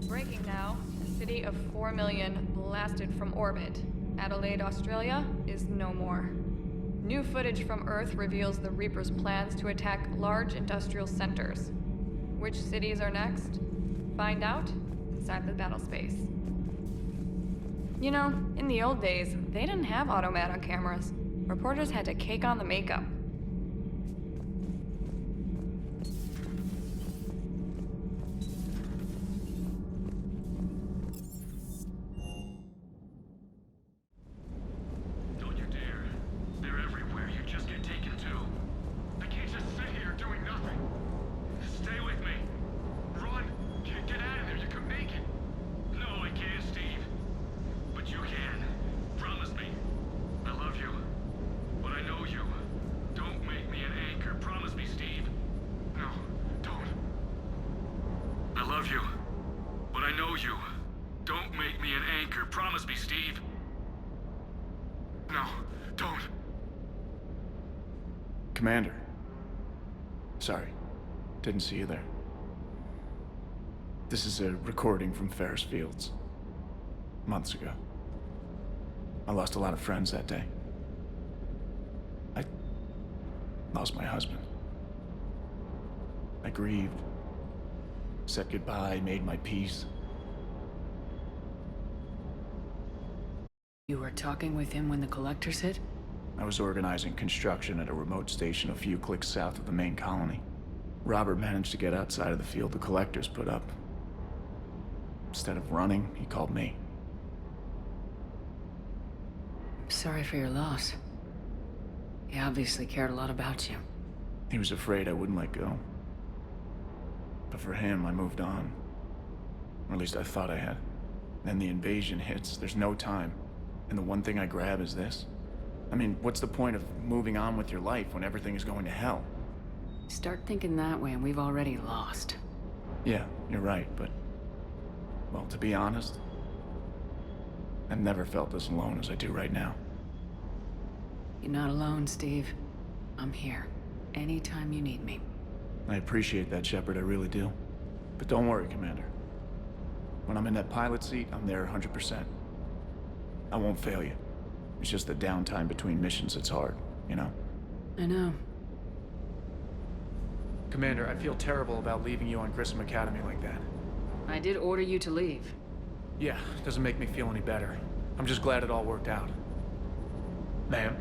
Breaking now. A city of 4 million blasted from orbit. Adelaide, Australia is no more. New footage from Earth reveals the Reaper's plans to attack large industrial centers. Which cities are next? Find out inside the battle space. You know, in the old days, they didn't have automatic cameras. Reporters had to cake on the makeup. Don't you dare. They're everywhere. You just get taken to. I can't just sit here doing nothing. Stay with me. Run. Get out of there. You can make it. No, I can't, Steve. But you can. Promise me. I love you. But I know you. Don't make me an anchor. Promise me, Steve. No, don't. I love you. But I know you. Don't make me an anchor. Promise me, Steve. No, don't. Commander. Sorry. Didn't see you there. This is a recording from Ferris Fields. Months ago. I lost a lot of friends that day. I lost my husband. I grieved. Said goodbye, made my peace. You were talking with him when the Collectors hit? I was organizing construction at a remote station a few clicks south of the main colony. Robert managed to get outside of the field the Collectors put up. Instead of running, he called me. Sorry for your loss. He obviously cared a lot about you. He was afraid I wouldn't let go. But for him, I moved on. Or at least I thought I had. Then the invasion hits, there's no time. And the one thing I grab is this. I mean, what's the point of moving on with your life when everything is going to hell? Start thinking that way and we've already lost. Yeah, you're right, but... well, to be honest, I've never felt as alone as I do right now. You're not alone, Steve. I'm here. Anytime you need me. I appreciate that, Shepard, I really do. But don't worry, Commander. When I'm in that pilot seat, I'm there 100%. I won't fail you. It's just the downtime between missions that's hard, you know? I know. Commander, I feel terrible about leaving you on Grissom Academy like that. I did order you to leave. Yeah, doesn't make me feel any better. I'm just glad it all worked out. Ma'am?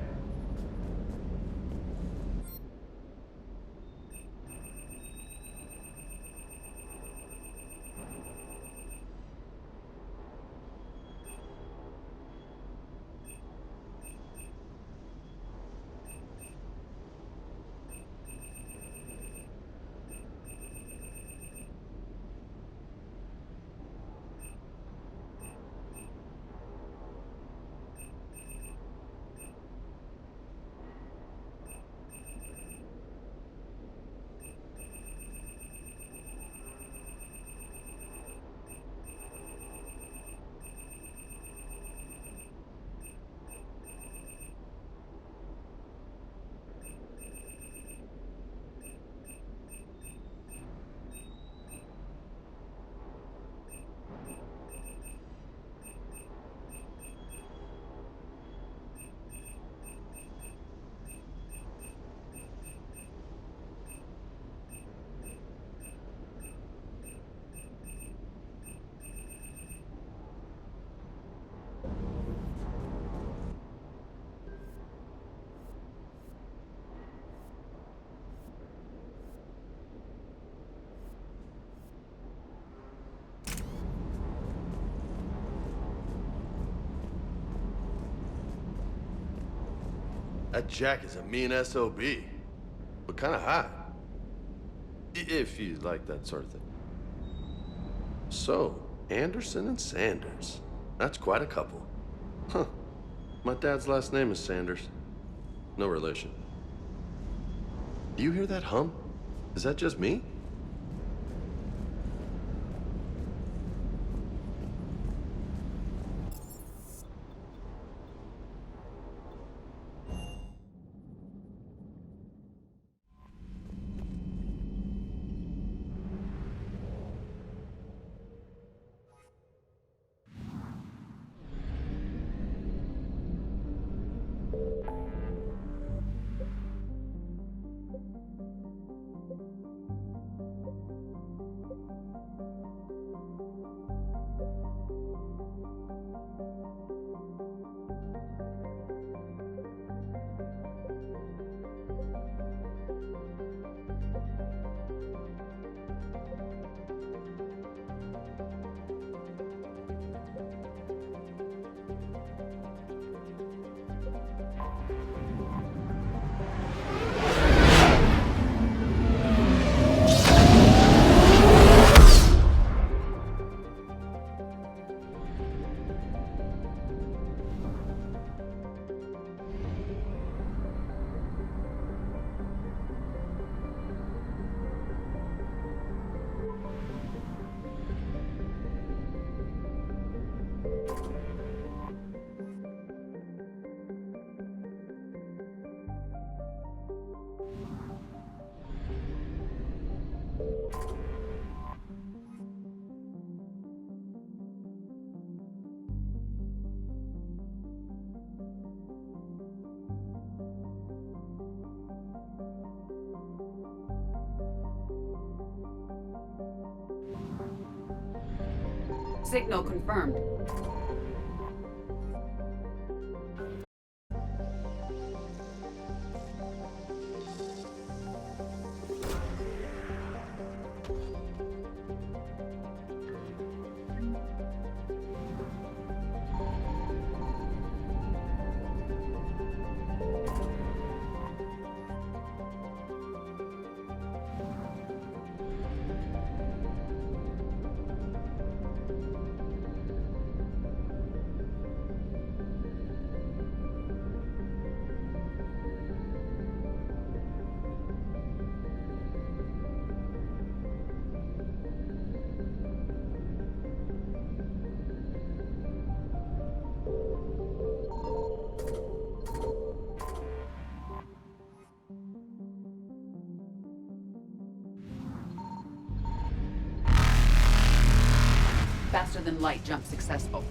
That Jack is a mean SOB, but kind of hot. If you like that sort of thing. So, Anderson and Sanders. That's quite a couple. Huh. My dad's last name is Sanders. No relation. Do you hear that hum? Is that just me? Signal confirmed. Faster than light jump successful.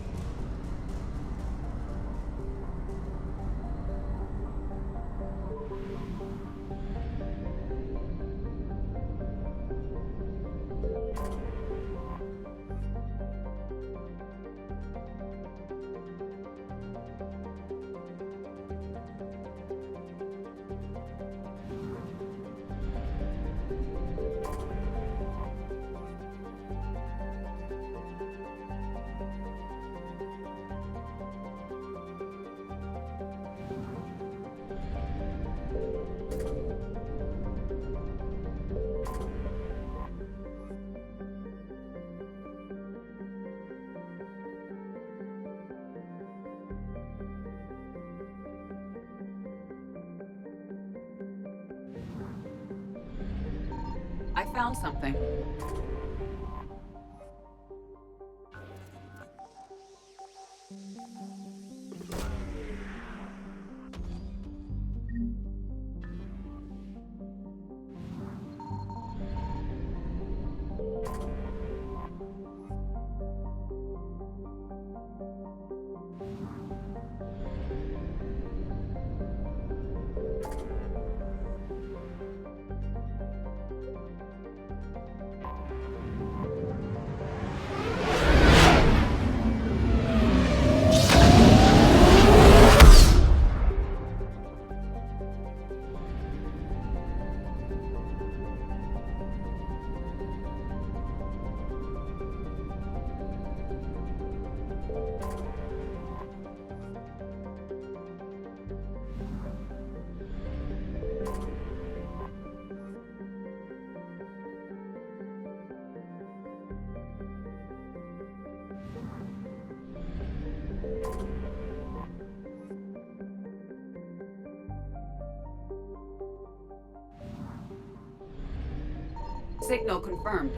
I found something. Signal confirmed.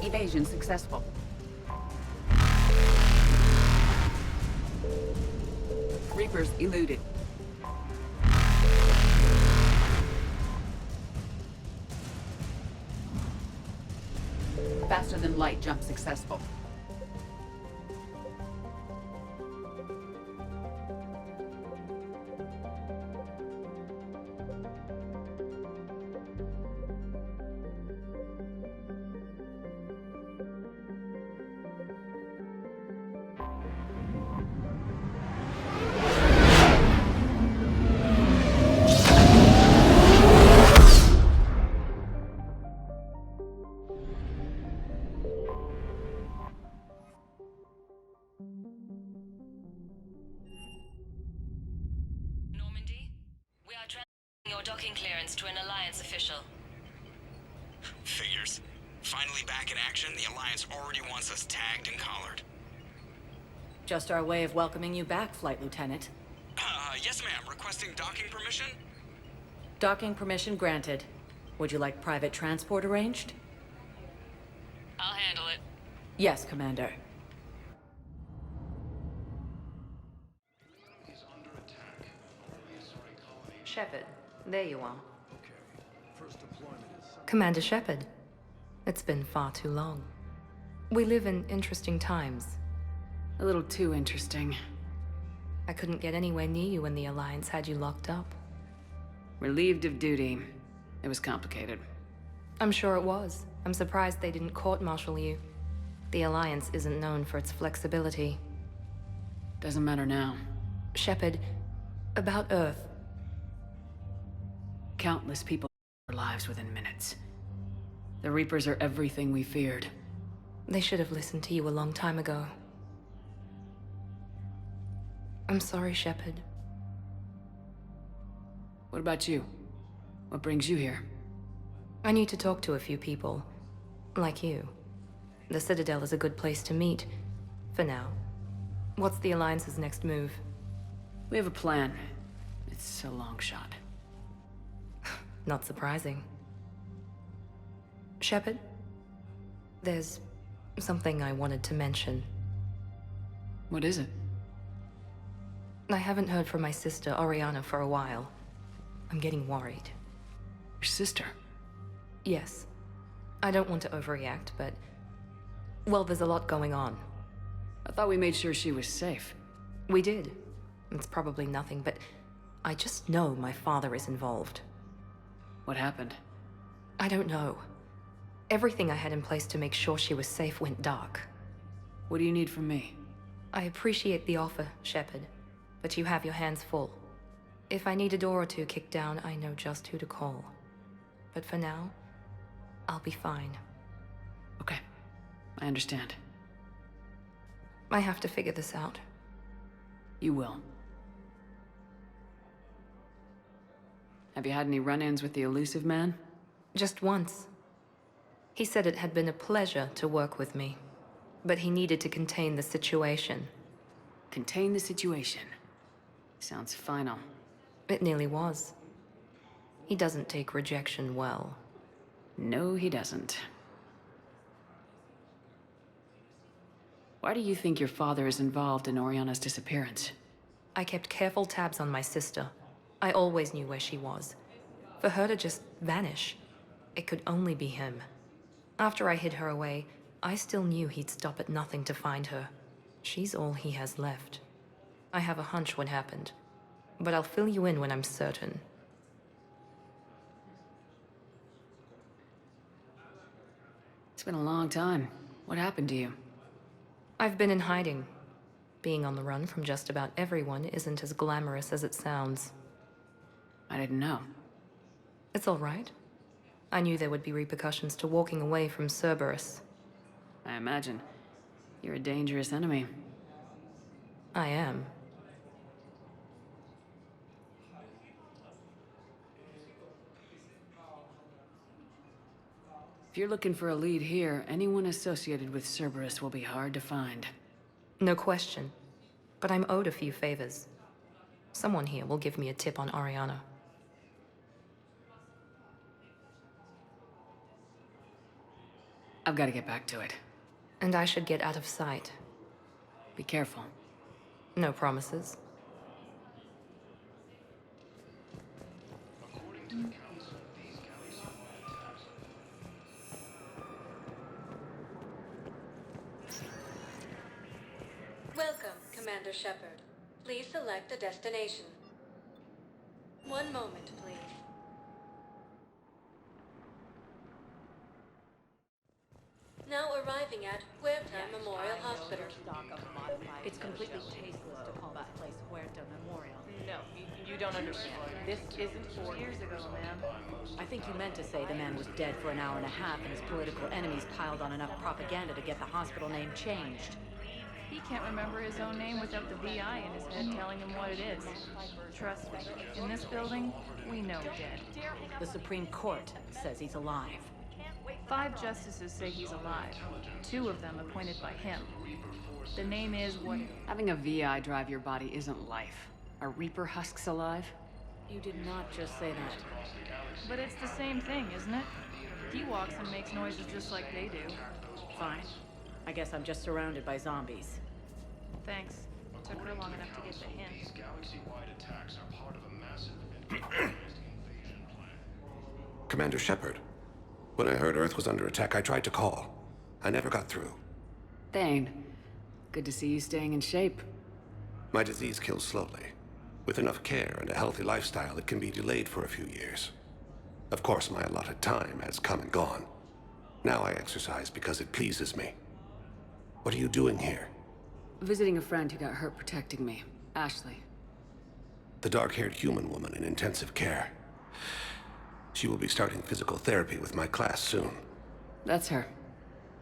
Evasion successful. Reapers eluded. Faster than light jump successful. Your docking clearance to an Alliance official. Figures. Finally back in action, the Alliance already wants us tagged and collared. Just our way of welcoming you back, Flight Lieutenant. Yes ma'am, requesting docking permission? Docking permission granted. Would you like private transport arranged? I'll handle it. Yes, Commander. Shepard, there you are. Commander Shepard. It's been far too long. We live in interesting times. A little too interesting. I couldn't get anywhere near you when the Alliance had you locked up. Relieved of duty. It was complicated. I'm sure it was. I'm surprised they didn't court-martial you. The Alliance isn't known for its flexibility. Doesn't matter now. Shepard, about Earth. Countless people lost their lives within minutes. The Reapers are everything we feared. They should have listened to you a long time ago. I'm sorry, Shepard. What about you? What brings you here? I need to talk to a few people. Like you. The Citadel is a good place to meet. For now. What's the Alliance's next move? We have a plan. It's a long shot. Not surprising. Shepard? There's something I wanted to mention. What is it? I haven't heard from my sister, Oriana, for a while. I'm getting worried. Your sister? Yes. I don't want to overreact, but... well, there's a lot going on. I thought we made sure she was safe. We did. It's probably nothing, but... I just know my father is involved. What happened? I don't know. Everything I had in place to make sure she was safe went dark. What do you need from me? I appreciate the offer, Shepard, but you have your hands full. If I need a door or two kicked down, I know just who to call. But for now, I'll be fine. Okay. I understand. I have to figure this out. You will. Have you had any run-ins with the Elusive Man? Just once. He said it had been a pleasure to work with me, but he needed to contain the situation. Contain the situation? Sounds final. It nearly was. He doesn't take rejection well. No, he doesn't. Why do you think your father is involved in Oriana's disappearance? I kept careful tabs on my sister. I always knew where she was. For her to just vanish, it could only be him. After I hid her away, I still knew he'd stop at nothing to find her. She's all he has left. I have a hunch what happened, but I'll fill you in when I'm certain. It's been a long time. What happened to you? I've been in hiding. Being on the run from just about everyone isn't as glamorous as it sounds. I didn't know. It's all right. I knew there would be repercussions to walking away from Cerberus. I imagine. You're a dangerous enemy. I am. If you're looking for a lead here, anyone associated with Cerberus will be hard to find. No question. But I'm owed a few favors. Someone here will give me a tip on Oriana. I've got to get back to it. And I should get out of sight. Be careful. No promises. Welcome, Commander Shepard. Please select a destination. One moment, please. Now arriving at Huerta Memorial Hospital. It's completely tasteless to call this place Huerta Memorial. No, you don't understand. This isn't 4 years ago, ma'am. I think you meant to say the man was dead for an hour and a half and his political enemies piled on enough propaganda to get the hospital name changed. He can't remember his own name without the VI in his head telling him what it is. Trust me, in this building, we know dead. The Supreme Court says he's alive. 5 justices say he's alive. 2 of them appointed by him. The name is what... Having a VI drive your body isn't life. Are Reaper husks alive? You did not just say that. But it's the same thing, isn't it? He walks and makes noises just like they do. Fine. I guess I'm just surrounded by zombies. Thanks. Took her long enough to get the hint. Galaxy-wide attacks are part of a massive and invasion plan. Commander Shepard. When I heard Earth was under attack, I tried to call. I never got through. Thane, good to see you staying in shape. My disease kills slowly. With enough care and a healthy lifestyle, it can be delayed for a few years. Of course, my allotted time has come and gone. Now I exercise because it pleases me. What are you doing here? Visiting a friend who got hurt protecting me, Ashley. The dark-haired human woman in intensive care. She will be starting physical therapy with my class soon. That's her.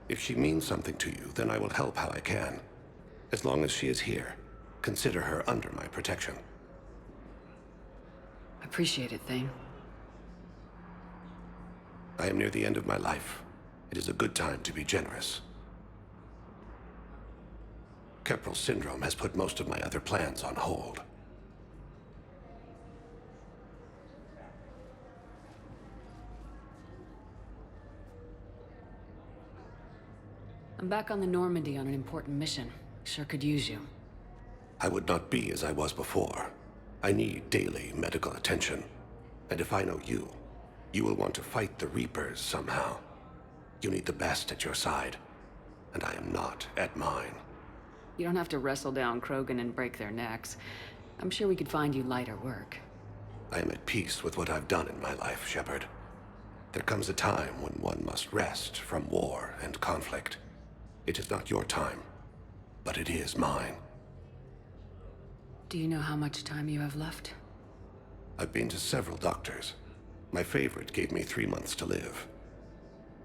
If she means something to you, then I will help how I can. As long as she is here, consider her under my protection. Appreciate it, Thane. I am near the end of my life. It is a good time to be generous. Kepral syndrome has put most of my other plans on hold. I'm back on the Normandy on an important mission. Sure could use you. I would not be as I was before. I need daily medical attention. And if I know you, you will want to fight the Reapers somehow. You need the best at your side, and I am not at mine. You don't have to wrestle down Krogan and break their necks. I'm sure we could find you lighter work. I am at peace with what I've done in my life, Shepard. There comes a time when one must rest from war and conflict. It is not your time, but it is mine. Do you know how much time you have left? I've been to several doctors. My favorite gave me 3 months to live.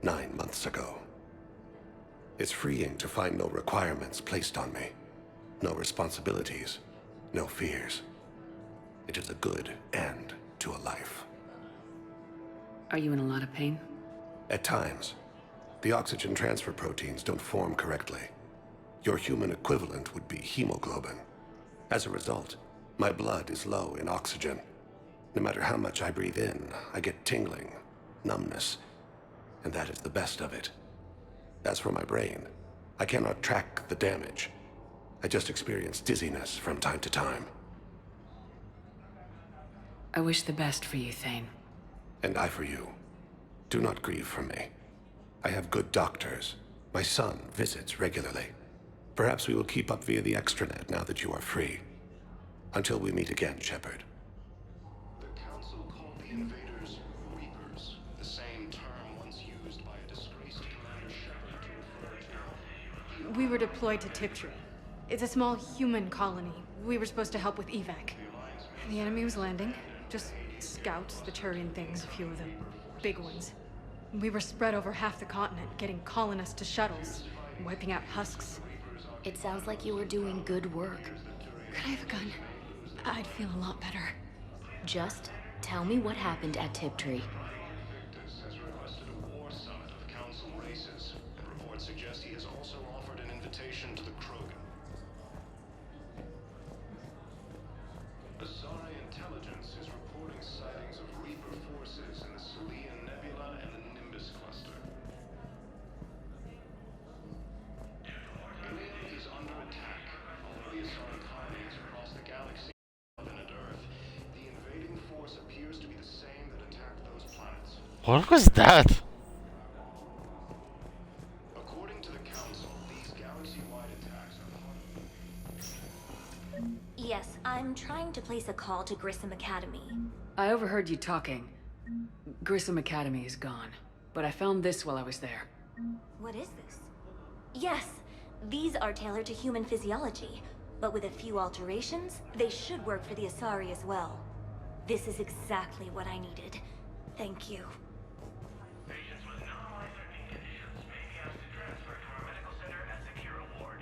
9 months ago. It's freeing to find no requirements placed on me. No responsibilities. No fears. It is a good end to a life. Are you in a lot of pain? At times. The oxygen transfer proteins don't form correctly. Your human equivalent would be hemoglobin. As a result, my blood is low in oxygen. No matter how much I breathe in, I get tingling, numbness, and that is the best of it. As for my brain, I cannot track the damage. I just experience dizziness from time to time. I wish the best for you, Thane. And I for you. Do not grieve for me. I have good doctors. My son visits regularly. Perhaps we will keep up via the extranet now that you are free. Until we meet again, Shepard. The Council called the invaders Reapers, the same term once used by a disgraced Commander Shepard to refer to. We were deployed to Tiptree. It's a small human colony. We were supposed to help with evac. The enemy was landing. Just scouts, the Turian things, a few of the big ones. We were spread over half the continent, getting colonists to shuttles, wiping out husks. It sounds like you were doing good work. Could I have a gun? I'd feel a lot better. Just tell me what happened at Tiptree. Victus has requested a war summit of Council races, and reports suggest he has also offered an invitation to the Krogan. Asari intelligence is reporting sightings of Reaper forces in the Selian Nebula and the Nimbus cluster. Ilium is under attack. Although the Asari colonies across the galaxy and at Earth, the invading force appears to be the same that attacked those planets. What was that? According to the Council, these galaxy-wide attacks are Yes, I'm trying to place a call to Grissom Academy. I overheard you talking. Grissom Academy is gone, but I found this while I was there. What is this? Yes, these are tailored to human physiology, but with a few alterations, they should work for the Asari as well. This is exactly what I needed. Thank you. Patients with non-life-threatening conditions may be asked to transfer to our medical center and secure a ward.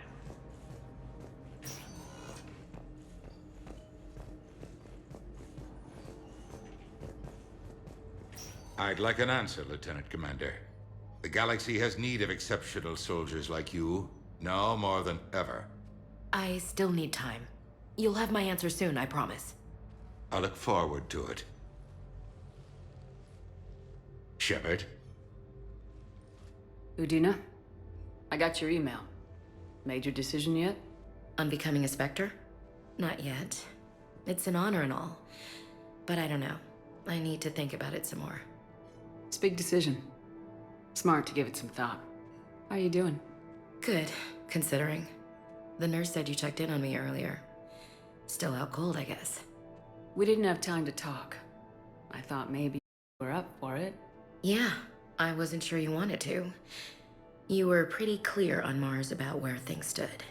I'd like an answer, Lieutenant Commander. The galaxy has need of exceptional soldiers like you, now more than ever. I still need time. You'll have my answer soon, I promise. I look forward to it. Shepard? Udina, I got your email. Made your decision yet? On becoming a Spectre? Not yet. It's an honor and all. But I don't know. I need to think about it some more. It's a big decision. Smart to give it some thought. How you doing? Good, considering. The nurse said you checked in on me earlier. Still out cold, I guess. We didn't have time to talk. I thought maybe you were up for it. Yeah, I wasn't sure you wanted to. You were pretty clear on Mars about where things stood.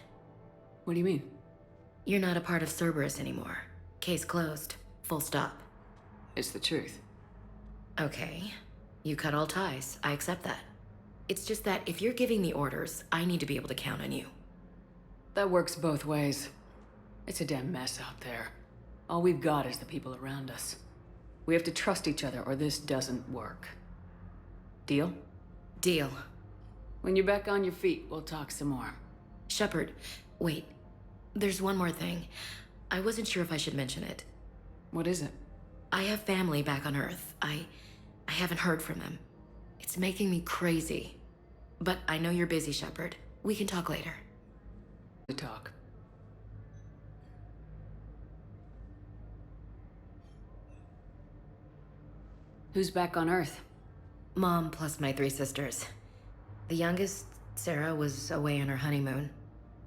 What do you mean? You're not a part of Cerberus anymore. Case closed. Full stop. It's the truth. Okay. You cut all ties. I accept that. It's just that if you're giving me orders, I need to be able to count on you. That works both ways. It's a damn mess out there. All we've got is the people around us. We have to trust each other or this doesn't work. Deal? Deal. When you're back on your feet, we'll talk some more. Shepard, wait. There's one more thing. I wasn't sure if I should mention it. What is it? I have family back on Earth. I haven't heard from them. It's making me crazy. But I know you're busy, Shepard. We can talk later. To talk. Who's back on Earth? Mom plus my 3 sisters. The youngest, Sarah, was away on her honeymoon.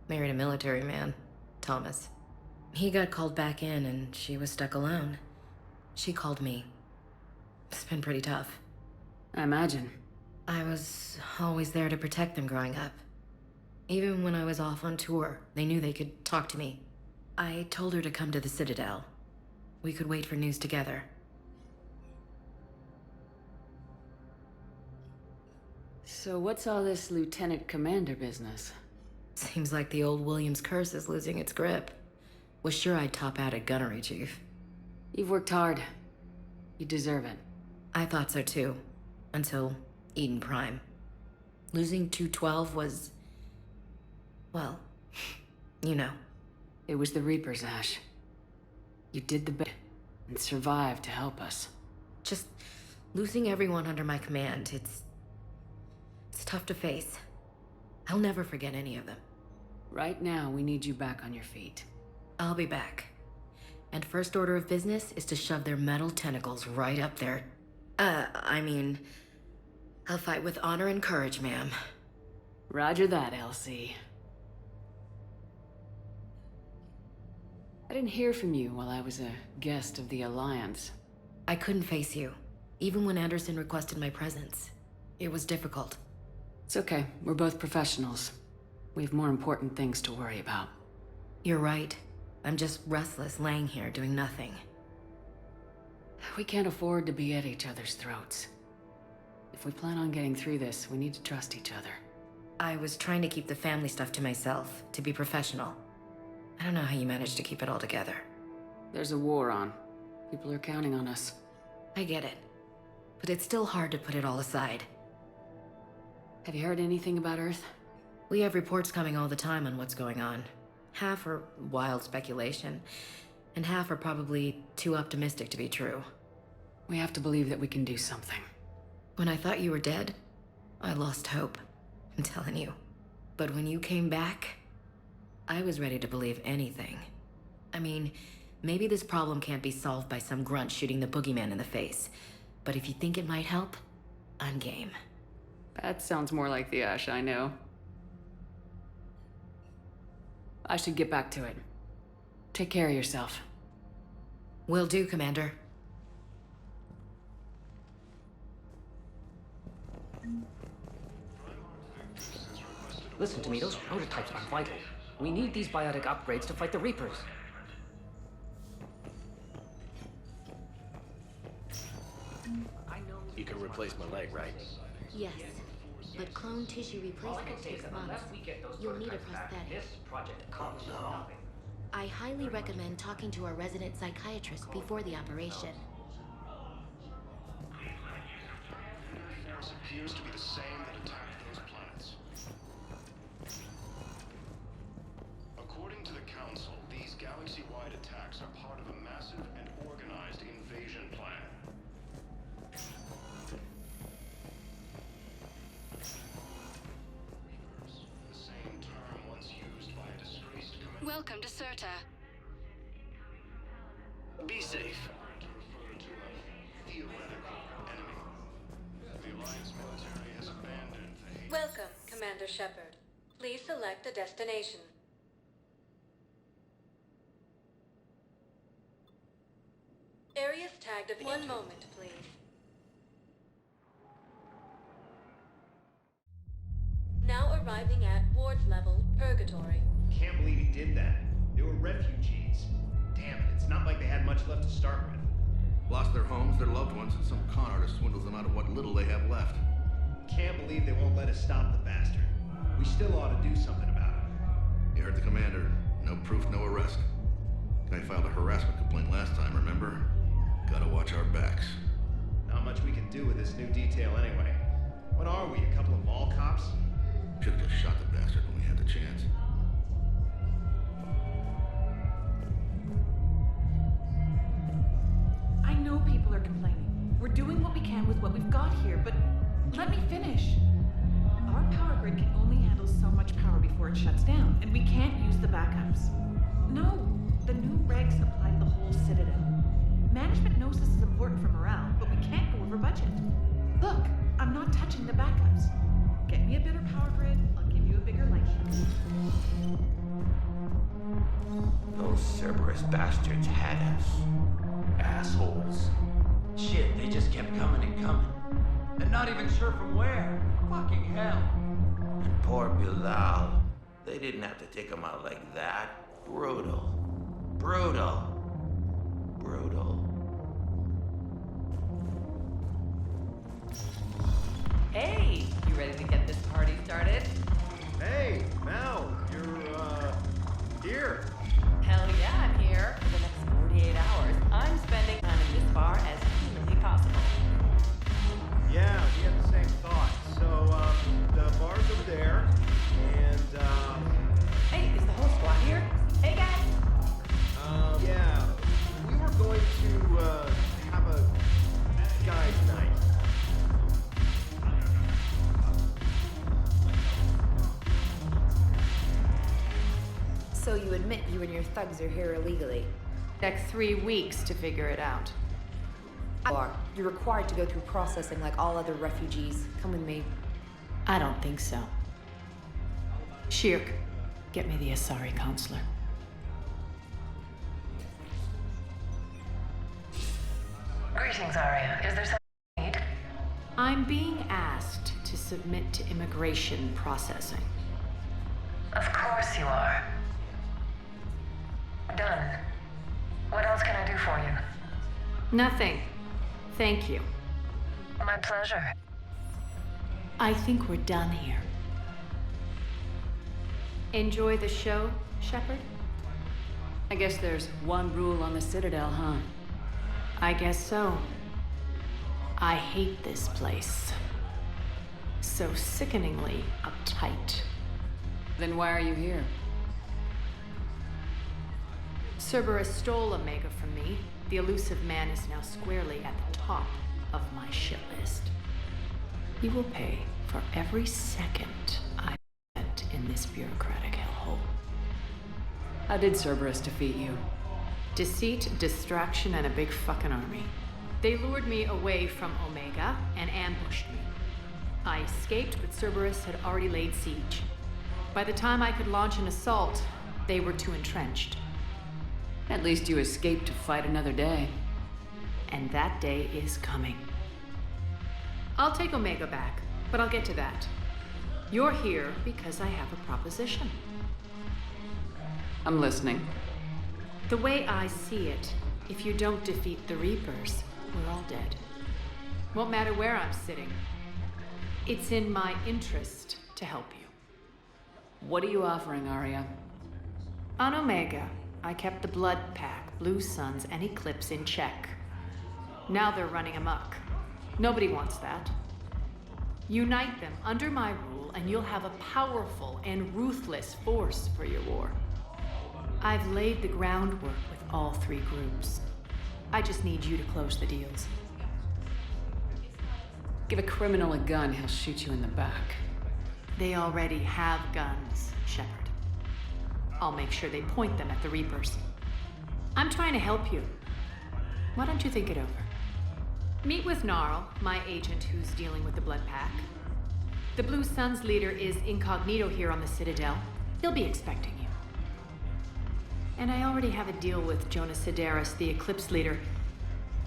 Married a military man, Thomas. He got called back in and she was stuck alone. She called me. It's been pretty tough. I imagine. I was always there to protect them growing up. Even when I was off on tour, they knew they could talk to me. I told her to come to the Citadel. We could wait for news together. So what's all this Lieutenant Commander business? Seems like the old Williams curse is losing its grip. Was sure I'd top out at gunnery, Chief. You've worked hard. You deserve it. I thought so too. Until Eden Prime. Losing 212 was... well, you know. It was the Reapers, Ash. You did the best and survived to help us. Just losing everyone under my command, it's tough to face. I'll never forget any of them. Right now, we need you back on your feet. I'll be back. And first order of business is to shove their metal tentacles right up there. I'll fight with honor and courage, ma'am. Roger that, Elsie. I didn't hear from you while I was a guest of the Alliance. I couldn't face you, even when Anderson requested my presence. It was difficult. It's okay. We're both professionals. We have more important things to worry about. You're right. I'm just restless, laying here doing nothing. We can't afford to be at each other's throats. If we plan on getting through this, we need to trust each other. I was trying to keep the family stuff to myself, to be professional. I don't know how you managed to keep it all together. There's a war on. People are counting on us. I get it. But it's still hard to put it all aside. Have you heard anything about Earth? We have reports coming all the time on what's going on. Half are wild speculation, and half are probably too optimistic to be true. We have to believe that we can do something. When I thought you were dead, I lost hope. I'm telling you. But when you came back, I was ready to believe anything. I mean, maybe this problem can't be solved by some grunt shooting the boogeyman in the face. But if you think it might help, I'm game. That sounds more like the Ash I know. I should get back to it. Take care of yourself. Will do, Commander. Listen to me, those prototypes are vital. We need these biotic upgrades to fight the Reapers. You can replace my leg, right? Yes, but clone tissue replacement takes months. You'll need a prosthetic. I highly recommend talking to our resident psychiatrist before the operation. This appears to be the same that attacked those planets. According to the Council, these galaxy-wide attacks are part of a massive and organized invasion plan. The same term once used by a disgraced commander. Welcome to Serta. Be safe. To refer to a theoretical enemy. Welcome, Commander Shepard. Please select a destination. Areas tagged of 1 moment, please. Now arriving at Ward's level, Purgatory. Can't believe he did that. They were refugees. Damn it, it's not like they had much left to start with. Lost their homes, their loved ones, and some con artist swindles them out of what little they have left. Can't believe they won't let us stop the bastard. We still ought to do something about it. You heard the commander. No proof, no arrest. Guy filed a harassment complaint last time, remember? Gotta watch our backs. Not much we can do with this new detail anyway. What are we, a couple of mall cops? Should've just shot the bastard when we had the chance. I know people are complaining. We're doing what we can with what we've got here, but let me finish. Our power grid can only handle so much power before it shuts down, and we can't use the backups. No, the new regs apply to the whole Citadel. Management knows this is important for morale, but we can't go over budget. Look, I'm not touching the backups. Get me a better power grid, I'll give you a bigger light shield. Those Cerberus bastards had us. Assholes. Shit, they just kept coming and coming. And not even sure from where. Fucking hell. And poor Bilal. They didn't have to take him out like that. Brutal. Brutal. Brutal. Hey, you ready to get this party started? Hey, Mal, you're, here. Hell yeah, I'm here. For the next 48 hours, I'm spending time in this bar as humanly possible. Yeah, we had the same thought. So, the bar's over there, and, Hey, is the whole squad here? Hey, guys! yeah, we were going to, have a guys' night. So you admit you and your thugs are here illegally? Take 3 weeks to figure it out. You're required to go through processing like all other refugees. Come with me. I don't think so. Shirk, get me the Asari counselor. Greetings, Arya. Is there something you need? I'm being asked to submit to immigration processing. Of course you are. Done. What else can I do for you? Nothing. Thank you. My pleasure. I think we're done here. Enjoy the show, Shepard? I guess there's one rule on the Citadel, huh? I guess so. I hate this place. So sickeningly uptight. Then why are you here? Cerberus stole Omega from me. The elusive man is now squarely at the top of my shit list. He will pay for every second I spent in this bureaucratic hellhole. How did Cerberus defeat you? Deceit, distraction, and a big fucking army. They lured me away from Omega and ambushed me. I escaped, but Cerberus had already laid siege. By the time I could launch an assault, they were too entrenched. At least you escaped to fight another day. And that day is coming. I'll take Omega back, but I'll get to that. You're here because I have a proposition. I'm listening. The way I see it, if you don't defeat the Reapers, we're all dead. Won't matter where I'm sitting. It's in my interest to help you. What are you offering, Arya? On Omega, I kept the Blood Pack, Blue Suns, and Eclipse in check. Now they're running amok. Nobody wants that. Unite them under my rule, and you'll have a powerful and ruthless force for your war. I've laid the groundwork with all 3 groups. I just need you to close the deals. Give a criminal a gun, he'll shoot you in the back. They already have guns, Shepard. I'll make sure they point them at the Reapers. I'm trying to help you. Why don't you think it over? Meet with Gnarl, my agent who's dealing with the Blood Pack. The Blue Sun's leader is incognito here on the Citadel. He'll be expecting you. And I already have a deal with Jonas Sidaris, the Eclipse leader.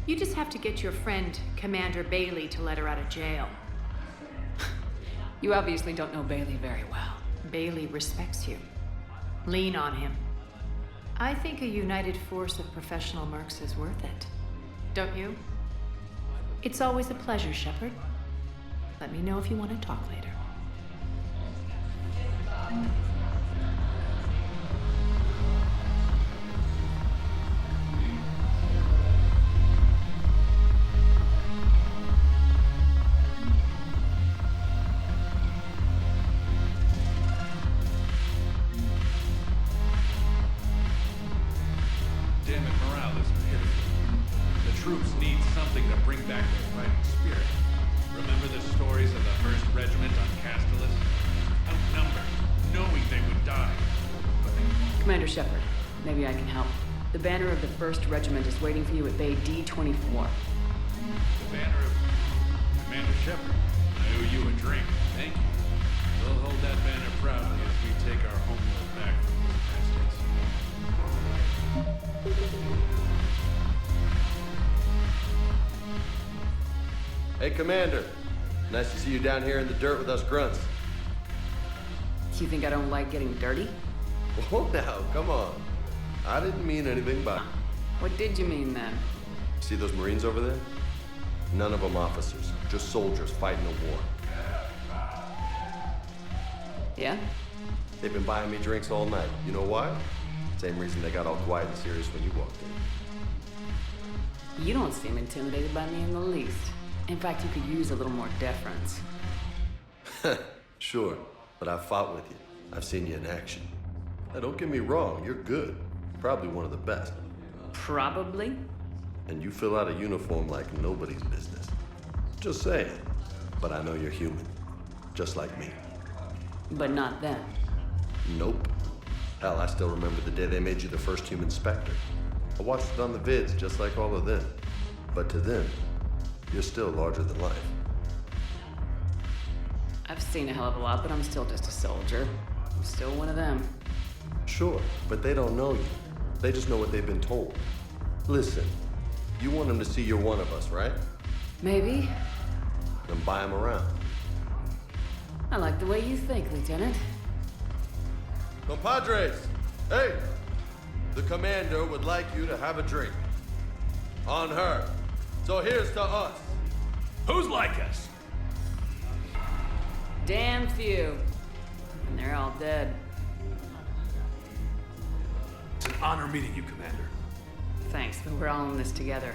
You just have to get your friend, Commander Bailey, to let her out of jail. You obviously don't know Bailey very well. Bailey respects you. Lean on him. I think a united force of professional mercs is worth it. Don't you? It's always a pleasure, Shepard. Let me know if you want to talk later. Damn it, morale is pitiful. The troops need something to bring back their fighting spirit. Remember the stories of the 1st Regiment on Castellus? Outnumbered, knowing they would die. Commander Shepard, maybe I can help. The banner of the 1st Regiment is waiting for you at Bay D-24. The banner of Commander Shepard. I owe you a drink. Thank you. We'll hold that banner proudly as we take our homeworld back from these bastards. Hey, Commander. Nice to see you down here in the dirt with us grunts. You think I don't like getting dirty? Oh, now, come on. I didn't mean anything by it. What did you mean then? See those Marines over there? None of them officers, just soldiers fighting a war. Yeah? They've been buying me drinks all night. You know why? Same reason they got all quiet and serious when you walked in. You don't seem intimidated by me in the least. In fact, you could use a little more deference. Sure, but I've fought with you. I've seen you in action. Now, don't get me wrong, you're good. Probably one of the best. Probably? And you fill out a uniform like nobody's business. Just saying. But I know you're human. Just like me. But not them. Nope. Hell, I still remember the day they made you the first human Spectre. I watched it on the vids, just like all of them. But to them, you're still larger than life. I've seen a hell of a lot, but I'm still just a soldier. I'm still one of them. Sure, but they don't know you. They just know what they've been told. Listen, you want them to see you're one of us, right? Maybe. Then buy them around. I like the way you think, Lieutenant. Compadres! Hey! The commander would like you to have a drink. On her. So here's to us. Who's like us? Damn few. And they're all dead. It's an honor meeting you, Commander. Thanks, but we're all in this together.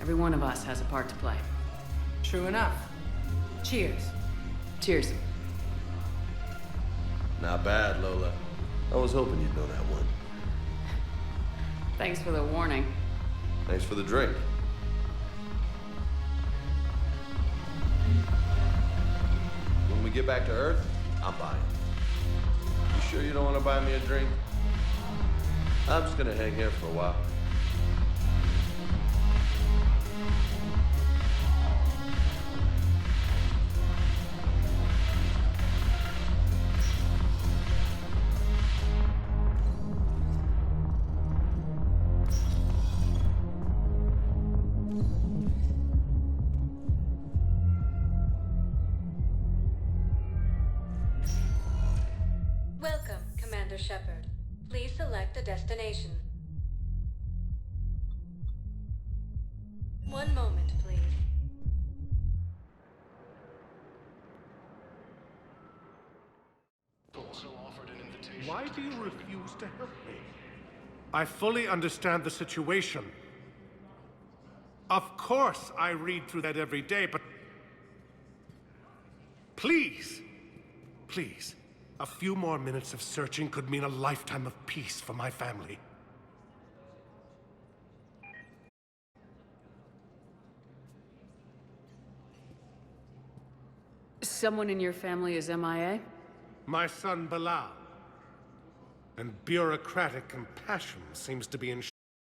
Every one of us has a part to play. True enough. Cheers. Cheers. Not bad, Lola. I was hoping you'd know that one. Thanks for the warning. Thanks for the drink. When we get back to Earth, I'm buying. You sure you don't want to buy me a drink? I'm just gonna hang here for a while. Welcome, Commander Shepard. Please select a destination. One moment, please. Why do you refuse to help me? I fully understand the situation. Of course I read through that every day, but... Please, please, a few more minutes of searching could mean a lifetime of peace for my family. Someone in your family is MIA? My son Bilal. And bureaucratic compassion seems to be in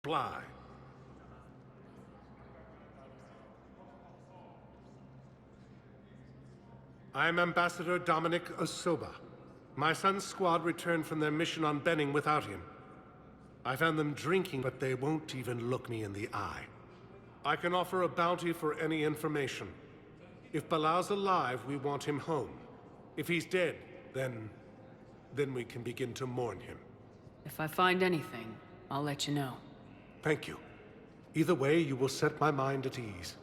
supply. I'm Ambassador Dominic Osoba. My son's squad returned from their mission on Benning without him. I found them drinking, but they won't even look me in the eye. I can offer a bounty for any information. If Balal's alive, we want him home. If he's dead, then we can begin to mourn him. If I find anything, I'll let you know. Thank you. Either way, you will set my mind at ease.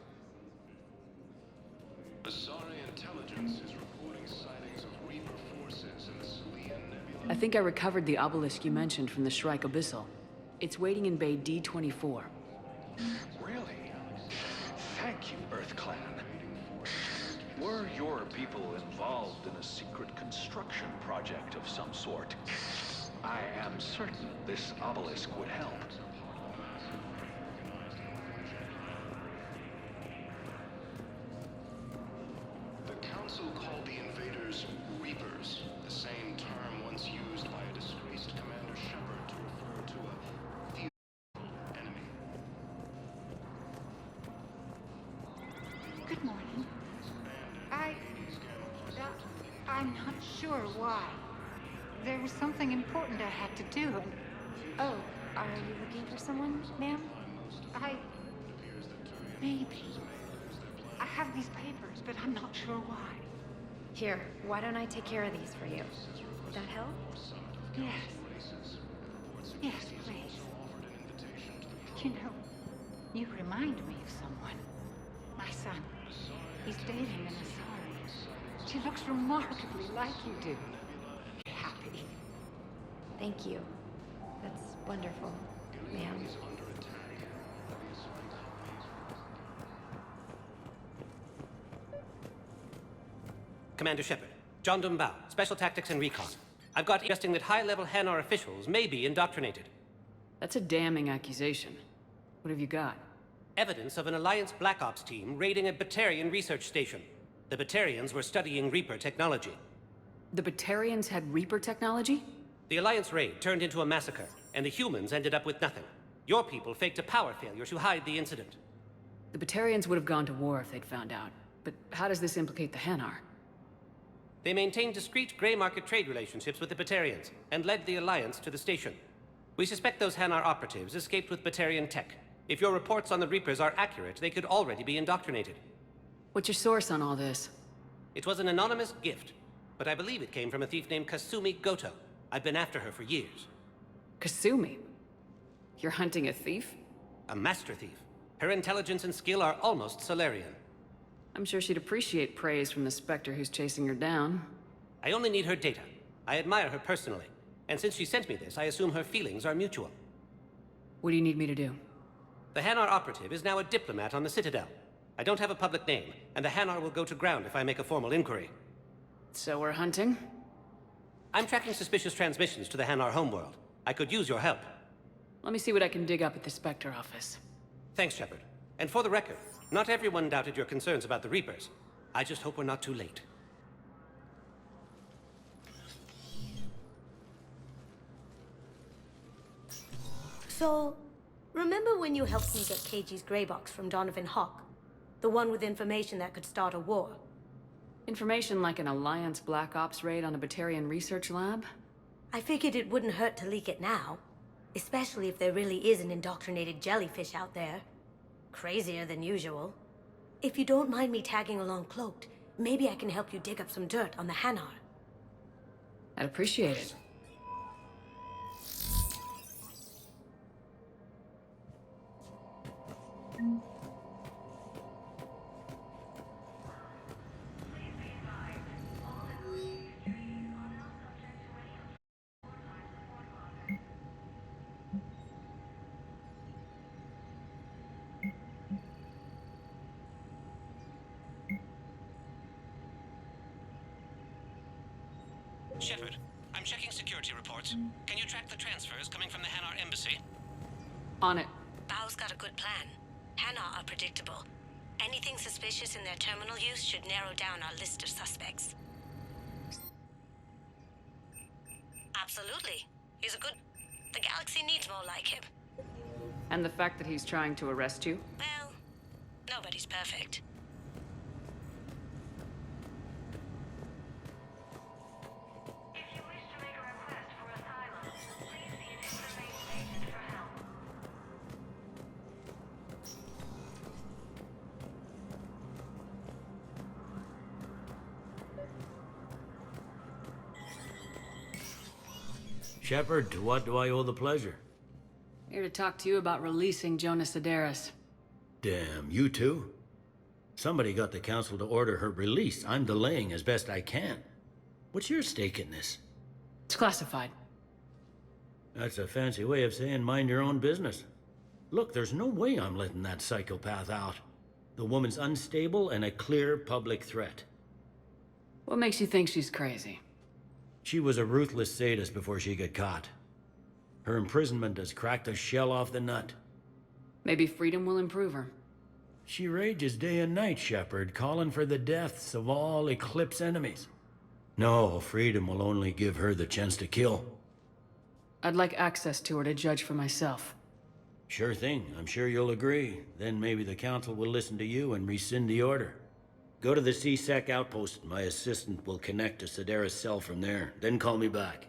Asari intelligence is reporting sightings of Reaper forces in the Salian Nebula. I think I recovered the obelisk you mentioned from the Shrike Abyssal. It's waiting in Bay D-24. Really? Thank you, Earth Clan. Were your people involved in a secret construction project of some sort, I am certain this obelisk would help. The Council called the invaders Reapers, the same term once used by a disgraced Commander Shepard to refer to a theoretical enemy. Good morning. I'm not sure why. There was something important I had to do, and... Oh, are you looking for someone, ma'am? Maybe. I have these papers, but I'm not sure why. Here, why don't I take care of these for you? Would that help? Yes. Yes, please. You know, you remind me of someone. My son. He's dating an Asari. She looks remarkably like you do. Happy. Thank you. That's wonderful, ma'am. Commander Shepard, John Dumbao, Special Tactics and Recon. I've got suggesting that high-level Hanar officials may be indoctrinated. That's a damning accusation. What have you got? Evidence of an Alliance Black Ops team raiding a Batarian research station. The Batarians were studying Reaper technology. The Batarians had Reaper technology? The Alliance raid turned into a massacre, and the humans ended up with nothing. Your people faked a power failure to hide the incident. The Batarians would have gone to war if they'd found out. But how does this implicate the Hanar? They maintained discreet gray market trade relationships with the Batarians, and led the Alliance to the station. We suspect those Hanar operatives escaped with Batarian tech. If your reports on the Reapers are accurate, they could already be indoctrinated. What's your source on all this? It was an anonymous gift, but I believe it came from a thief named Kasumi Goto. I've been after her for years. Kasumi? You're hunting a thief? A master thief. Her intelligence and skill are almost Solarian. I'm sure she'd appreciate praise from the Spectre who's chasing her down. I only need her data. I admire her personally. And since she sent me this, I assume her feelings are mutual. What do you need me to do? The Hanar operative is now a diplomat on the Citadel. I don't have a public name, and the Hanar will go to ground if I make a formal inquiry. So we're hunting? I'm tracking suspicious transmissions to the Hanar homeworld. I could use your help. Let me see what I can dig up at the Spectre office. Thanks, Shepard. And for the record, not everyone doubted your concerns about the Reapers. I just hope we're not too late. So, remember when you helped me get KG's grey box from Donovan Hawk? The one with information that could start a war? Information like an Alliance Black Ops raid on a Batarian research lab? I figured it wouldn't hurt to leak it now. Especially if there really is an indoctrinated jellyfish out there. Crazier than usual. If you don't mind me tagging along cloaked, maybe I can help you dig up some dirt on the Hanar. I'd appreciate it. Shepard, I'm checking security reports. Can you track the transfers coming from the Hanar embassy? On it. Bao's got a good plan. Hanar are predictable. Anything suspicious in their terminal use should narrow down our list of suspects. Absolutely. He's a good... The galaxy needs more like him. And the fact that he's trying to arrest you? Well, nobody's perfect. Shepard, to what do I owe the pleasure? Here to talk to you about releasing Jonah Sedaris. Damn, you too? Somebody got the council to order her release. I'm delaying as best I can. What's your stake in this? It's classified. That's a fancy way of saying mind your own business. Look, there's no way I'm letting that psychopath out. The woman's unstable and a clear public threat. What makes you think she's crazy? She was a ruthless sadist before she got caught. Her imprisonment has cracked the shell off the nut. Maybe freedom will improve her. She rages day and night, Shepard, calling for the deaths of all Eclipse enemies. No, freedom will only give her the chance to kill. I'd like access to her to judge for myself. Sure thing. I'm sure you'll agree. Then maybe the council will listen to you and rescind the order. Go to the C-Sec outpost. My assistant will connect to Sedaris' cell from there. Then call me back.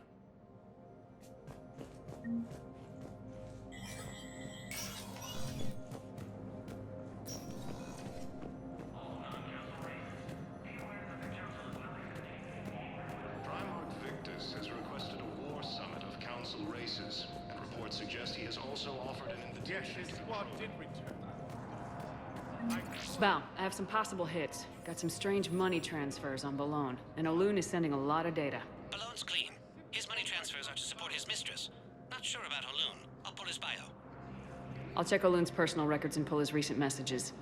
Primarch Victus has requested a war summit of council races, and reports suggest he has also offered an invitation. Yes, his squad did return. Val, I have some possible hits. Got some strange money transfers on Balone, and Olun is sending a lot of data. Balone's clean. His money transfers are to support his mistress. Not sure about Olun. I'll pull his bio. I'll check Olun's personal records and pull his recent messages.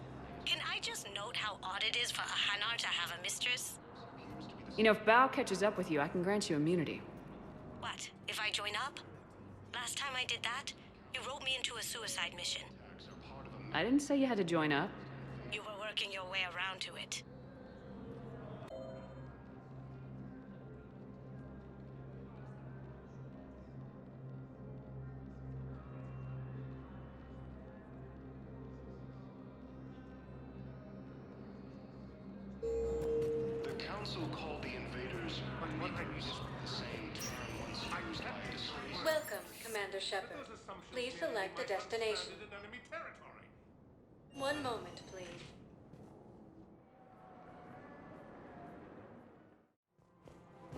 Can I just note how odd it is for a Hanar to have a mistress? You know, if Bao catches up with you, I can grant you immunity. What, if I join up? Last time I did that, you wrote me into a suicide mission. I didn't say you had to join up. You were working your way around to it. The council called the invaders Reapers, the same term once used by disgraced. Welcome, Commander Shepard. Please select a destination. One moment, please.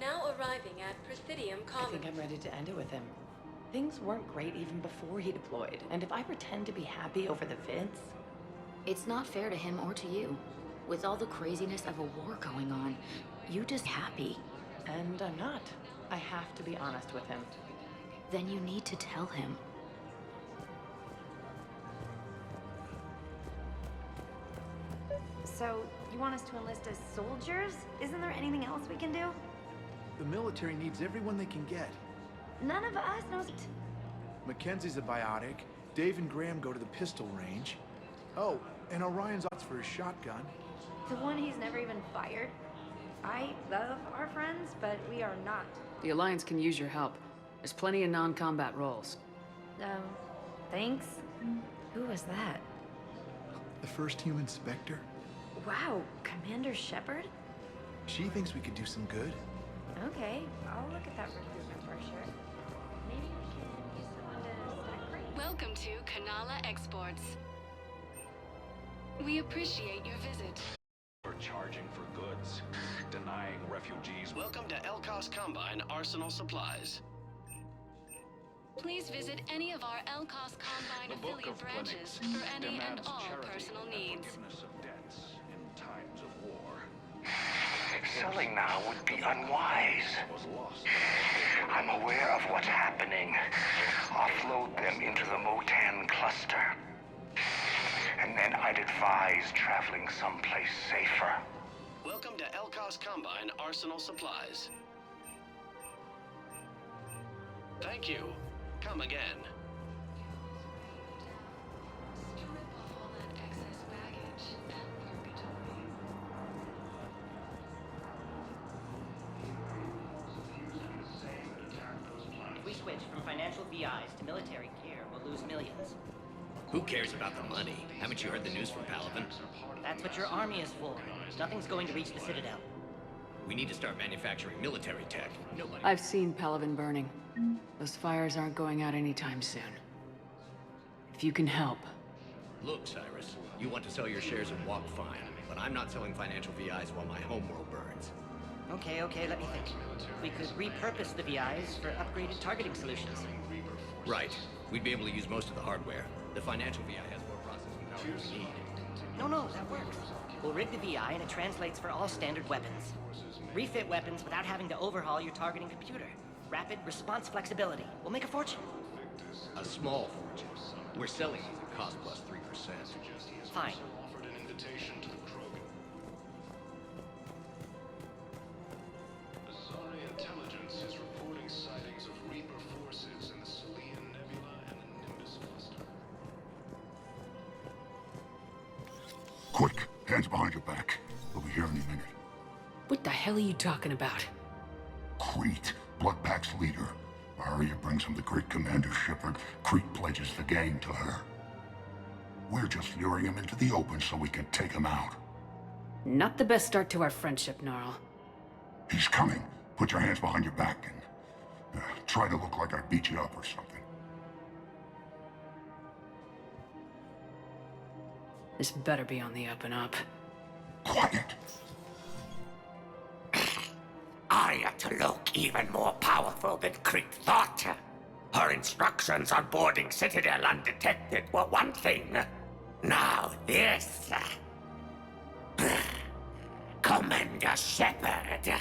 Now arriving at Presidium I Commons. think I'm ready to end it with him. Things weren't great even before he deployed, and if I pretend to be happy over the vids... It's not fair to him or to you. With all the craziness of a war going on, you just happy. And I'm not. I have to be honest with him. Then you need to tell him. So, you want us to enlist as soldiers? Isn't there anything else we can do? The military needs everyone they can get. None of us knows it. Mackenzie's a biotic. Dave and Graham go to the pistol range. Oh, and Orion's out for his shotgun. The one he's never even fired. I love our friends, but we are not. The Alliance can use your help. There's plenty of non-combat roles. Thanks. Who was that? The first human Spectre. Wow, Commander Shepard? She thinks we could do some good. Okay, I'll look at that recruitment brochure. Maybe we can use someone to stack crates. Welcome to Kanala Exports. We appreciate your visit. For charging for goods, denying refugees. Welcome to Elkos Combine Arsenal Supplies. Please visit any of our Elkos Combine affiliate branches for any and all personal needs. Forgiveness of debts in times of war. Selling now would be unwise. I'm aware of what's happening. Offload them into the Motan cluster. And then I'd advise traveling someplace safer. Welcome to Elkos Combine Arsenal Supplies. Thank you. Come again. If we switch from financial VIs to military gear, we'll lose millions. Who cares about the money? Haven't you heard the news from Palaven? That's what your army is for. Nothing's going to reach the Citadel. We need to start manufacturing military tech. Nobody... I've seen Palaven burning. Those fires aren't going out anytime soon. If you can help. Look, Cyrus, you want to sell your shares in Walk Fine, but I'm not selling financial VIs while my homeworld burns. Okay, let me think. We could repurpose the VIs for upgraded targeting solutions. Right. We'd be able to use most of the hardware. The financial VI has more processing power than we need. No, that works. We'll rig the VI and it translates for all standard weapons. Refit weapons without having to overhaul your targeting computer. Rapid response flexibility. We'll make a fortune. A small fortune. We're selling these at cost plus 3%. Fine. Offered an invitation to the Krogan. Asari intelligence is reporting sightings of Reaper forces in the Salian Nebula and the Nimbus cluster. Quick, hands behind your back. We'll be here any minute. What the hell are you talking about? Crete, Bloodpack's leader. Arya brings him the great Commander Shepard. Crete pledges the gang to her. We're just luring him into the open so we can take him out. Not the best start to our friendship, Gnarl. He's coming. Put your hands behind your back and try to look like I beat you up or something. This better be on the up and up. Quiet! Arya to look even more powerful than Crete thought. Her instructions on boarding Citadel undetected were one thing. Now this. Commander Shepard,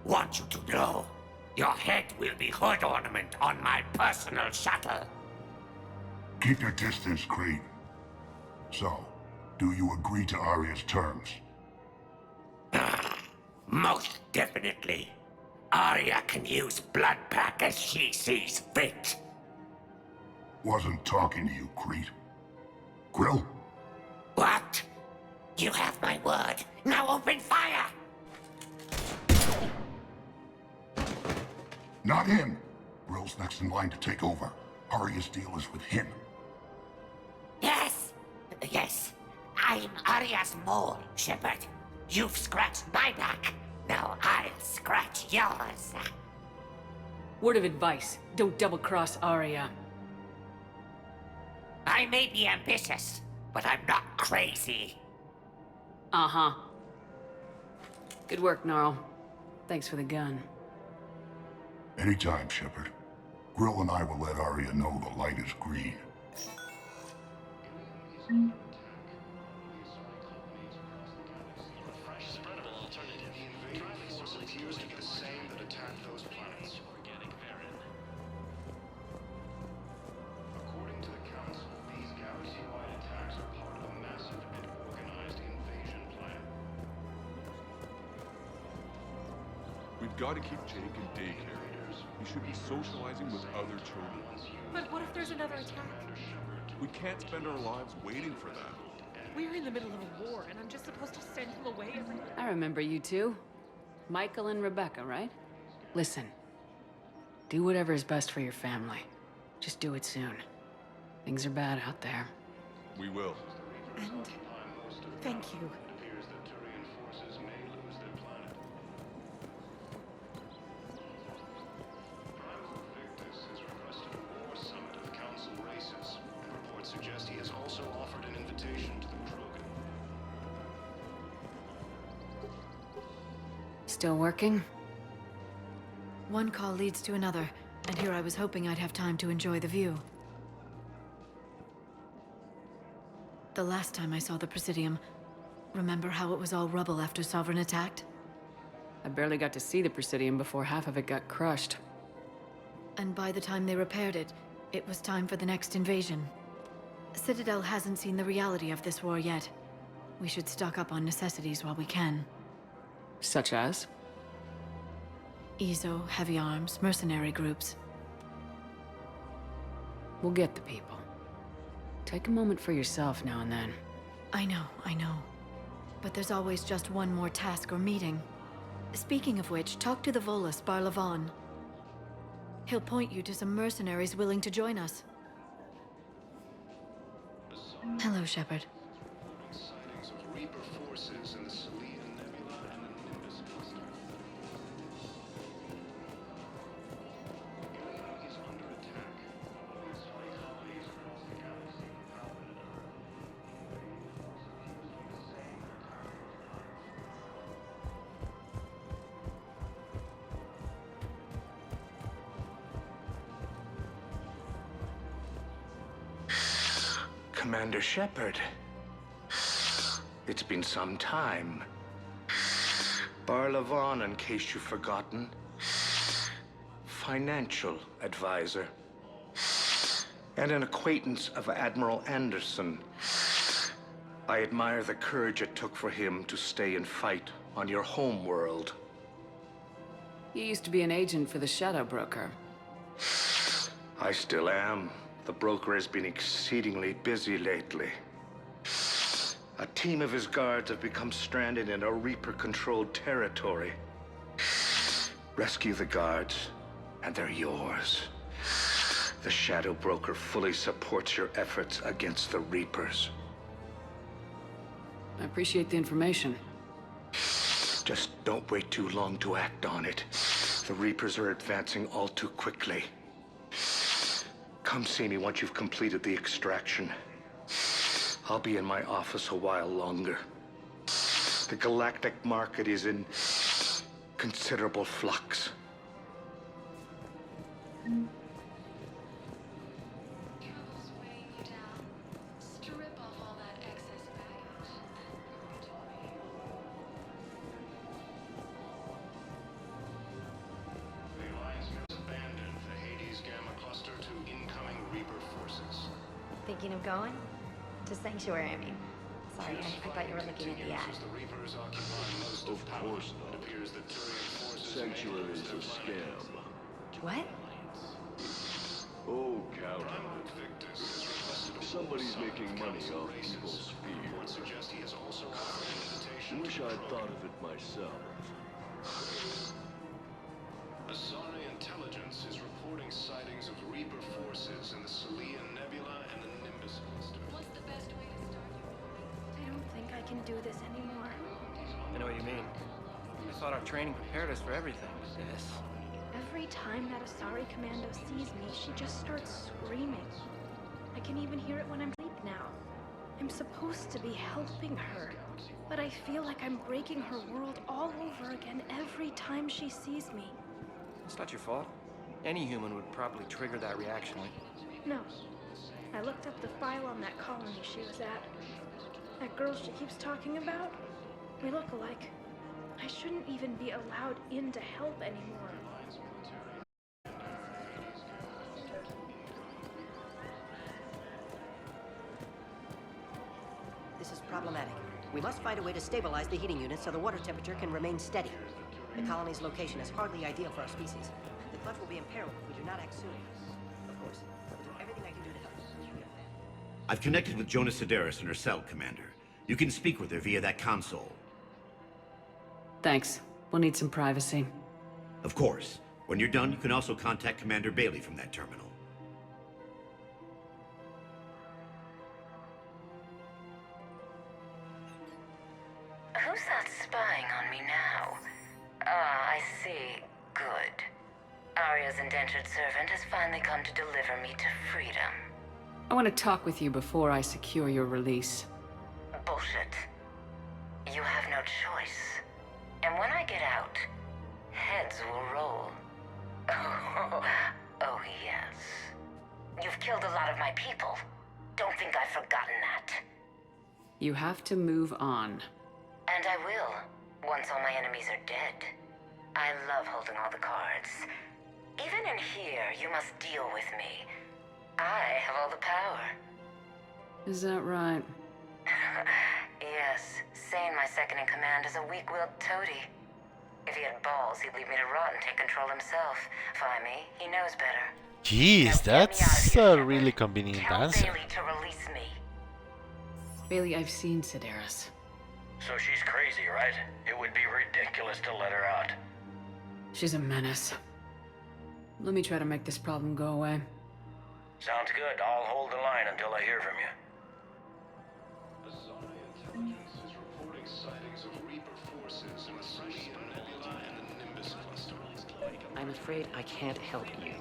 want you to know, your head will be hood ornament on my personal shuttle. Keep your distance, Crete. So, do you agree to Arya's terms? Most definitely. Arya can use Bloodpack as she sees fit. Wasn't talking to you, Crete. Grill? What? You have my word. Now open fire! Not him. Grill's next in line to take over. Arya's deal is with him. Yes. I'm Arya's mole, Shepard. You've scratched my back. Now I'll scratch yours. Word of advice, don't double-cross Arya. I may be ambitious, but I'm not crazy. Uh-huh. Good work, Gnarl. Thanks for the gun. Anytime, Shepard. Grill and I will let Arya know the light is green. We've got to keep Jake in daycare. He should be socializing with other children. But what if there's another attack? We can't spend our lives waiting for that. We're in the middle of a war, and I'm just supposed to send him away every day. I remember you two. Michael and Rebecca, right? Listen. Do whatever is best for your family. Just do it soon. Things are bad out there. We will. And thank you. Suggest he has also offered an invitation to the Krogan. Still working? One call leads to another, and here I was hoping I'd have time to enjoy the view. The last time I saw the Presidium, remember how it was all rubble after Sovereign attacked? I barely got to see the Presidium before half of it got crushed. And by the time they repaired it, it was time for the next invasion. Citadel hasn't seen the reality of this war yet. We should stock up on necessities while we can. Such as? EZO, heavy arms, mercenary groups. We'll get the people. Take a moment for yourself now and then. I know. But there's always just one more task or meeting. Speaking of which, talk to the Volus, Barlavan. He'll point you to some mercenaries willing to join us. Hello, Shepard. Sightings of Reaper forces in the Salian Nebula and the Nimbus cluster. Humanity is under attack. Asari colonies across the galaxy. Commander Shepard. It's been some time. Barla Vaughn, in case you've forgotten. Financial advisor. And an acquaintance of Admiral Anderson. I admire the courage it took for him to stay and fight on your home world. You used to be an agent for the Shadow Broker. I still am. The broker has been exceedingly busy lately. A team of his guards have become stranded in a Reaper-controlled territory. Rescue the guards, and they're yours. The Shadow Broker fully supports your efforts against the Reapers. I appreciate the information. Just don't wait too long to act on it. The Reapers are advancing all too quickly. Come see me once you've completed the extraction. I'll be in my office a while longer. The galactic market is in considerable flux. Thinking of going? To Sanctuary, I mean. Sorry, I thought you were looking at the ad. Of course not. Sanctuary is a scam. What? Oh, count on it. Somebody's making money off people's fear. Wish I'd thought of it myself. Asari intelligence is reporting sightings of Reaper forces in the Celia Nebula and the Nimbus cluster. What's the best way to start your... I don't think I can do this anymore. I know what you mean. I thought our training prepared us for everything. Yes. Every time that Asari Commando sees me, she just starts screaming. I can even hear it when I'm asleep now. I'm supposed to be helping her, but I feel like I'm breaking her world all over again every time she sees me. It's not your fault. Any human would probably trigger that reaction. No. I looked up the file on that colony she was at. That girl she keeps talking about? We look alike. I shouldn't even be allowed in to help anymore. This is problematic. We must find a way to stabilize the heating unit so the water temperature can remain steady. The colony's location is hardly ideal for our species. The clutch will be in peril if we do not act soon. Of course, I'll do everything I can do to help. I've connected with Jonas Sedaris in her cell, Commander. You can speak with her via that console. Thanks. We'll need some privacy. Of course. When you're done, you can also contact Commander Bailey from that terminal. Who's that spying on me now? Ah, I see. Good. Arya's indentured servant has finally come to deliver me to freedom. I want to talk with you before I secure your release. Bullshit. You have no choice. And when I get out, heads will roll. Oh, yes. You've killed a lot of my people. Don't think I've forgotten that. You have to move on. And I will, once all my enemies are dead. I love holding all the cards. Even in here, you must deal with me. I have all the power. Is that right? Yes, Sane, my second-in-command, is a weak-willed toady. If he had balls, he'd leave me to rot and take control himself. Find me, he knows better. Jeez, that's a really convenient answer. Bailey to release me. Bailey, I've seen Sedaris. So she's crazy, right? It would be ridiculous to let her out. She's a menace. Let me try to make this problem go away. Sounds good. I'll hold the line until I hear from you. Asari intelligence is reporting sightings of Reaper forces in the Celia Nebula and the Nimbus cluster. I'm afraid I can't help you.